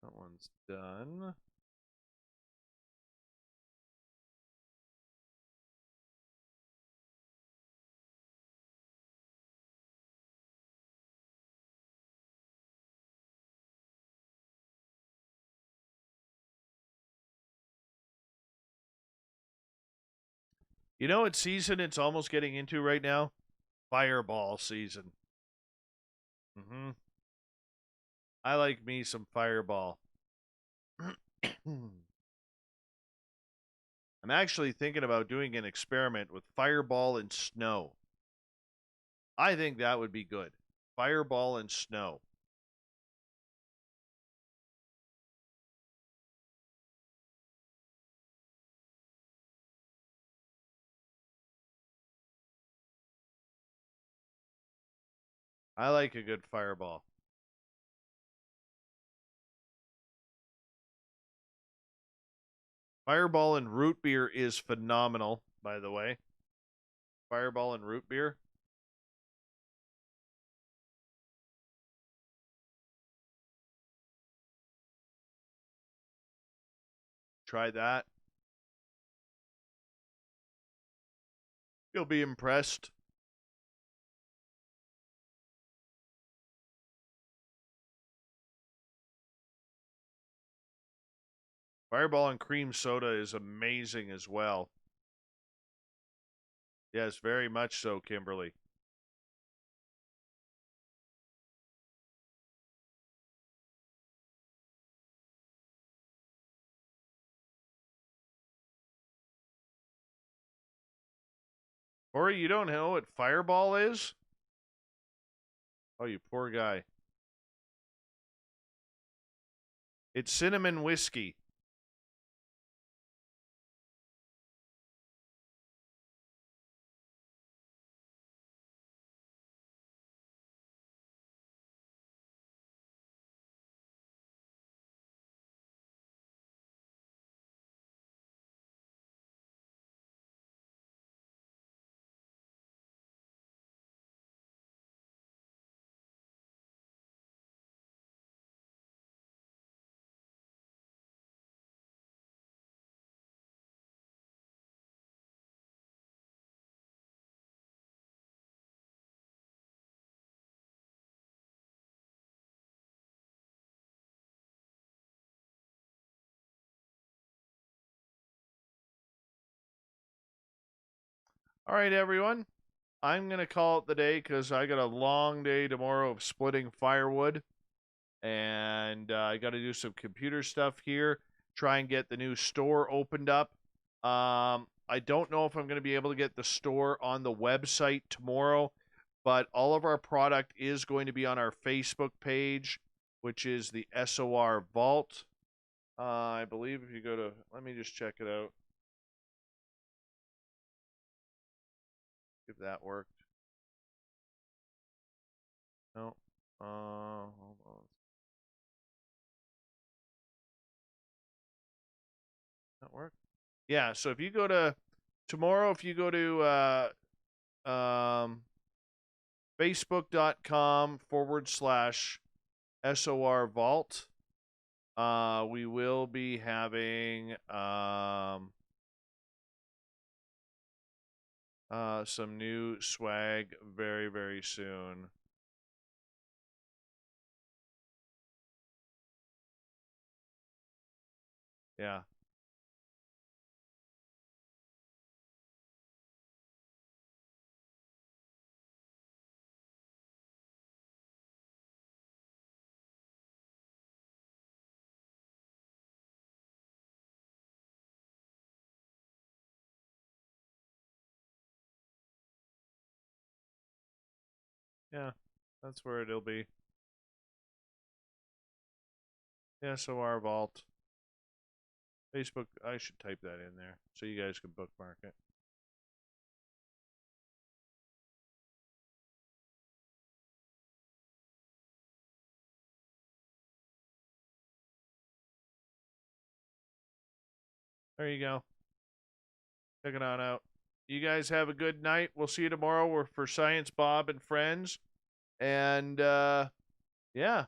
That one's done. You know what season it's almost getting into right now? Fireball season. Mm-hmm. I like me some Fireball. I'm actually thinking about doing an experiment with Fireball and snow. I think that would be good. Fireball and snow. I like a good Fireball. Fireball and root beer is phenomenal, by the way. Fireball and root beer. Try that. You'll be impressed. Fireball and cream soda is amazing as well. Yes, very much so, Kimberly. Corey, you don't know what Fireball is? Oh, you poor guy. It's cinnamon whiskey. All right, everyone. I'm going to call it the day because I got a long day tomorrow of splitting firewood. And I got to do some computer stuff here, try and get the new store opened up. I don't know if I'm going to be able to get the store on the website tomorrow, but all of our product is going to be on our Facebook page, which is the SOR Vault. I believe if you go to, let me just check it out. If that worked. No. Hold on. That work? Yeah, so if you go to tomorrow, if you go to facebook.com/SOR Vault, we will be having some new swag very, very soon. Yeah. Yeah, that's where it'll be. SOR Vault. Facebook, I should type that in there so you guys can bookmark it. There you go. Check it on out. You guys have a good night. We'll see you tomorrow. We're for Science Bob and Friends. And, yeah.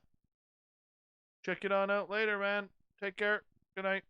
Check it on out later, man. Take care. Good night.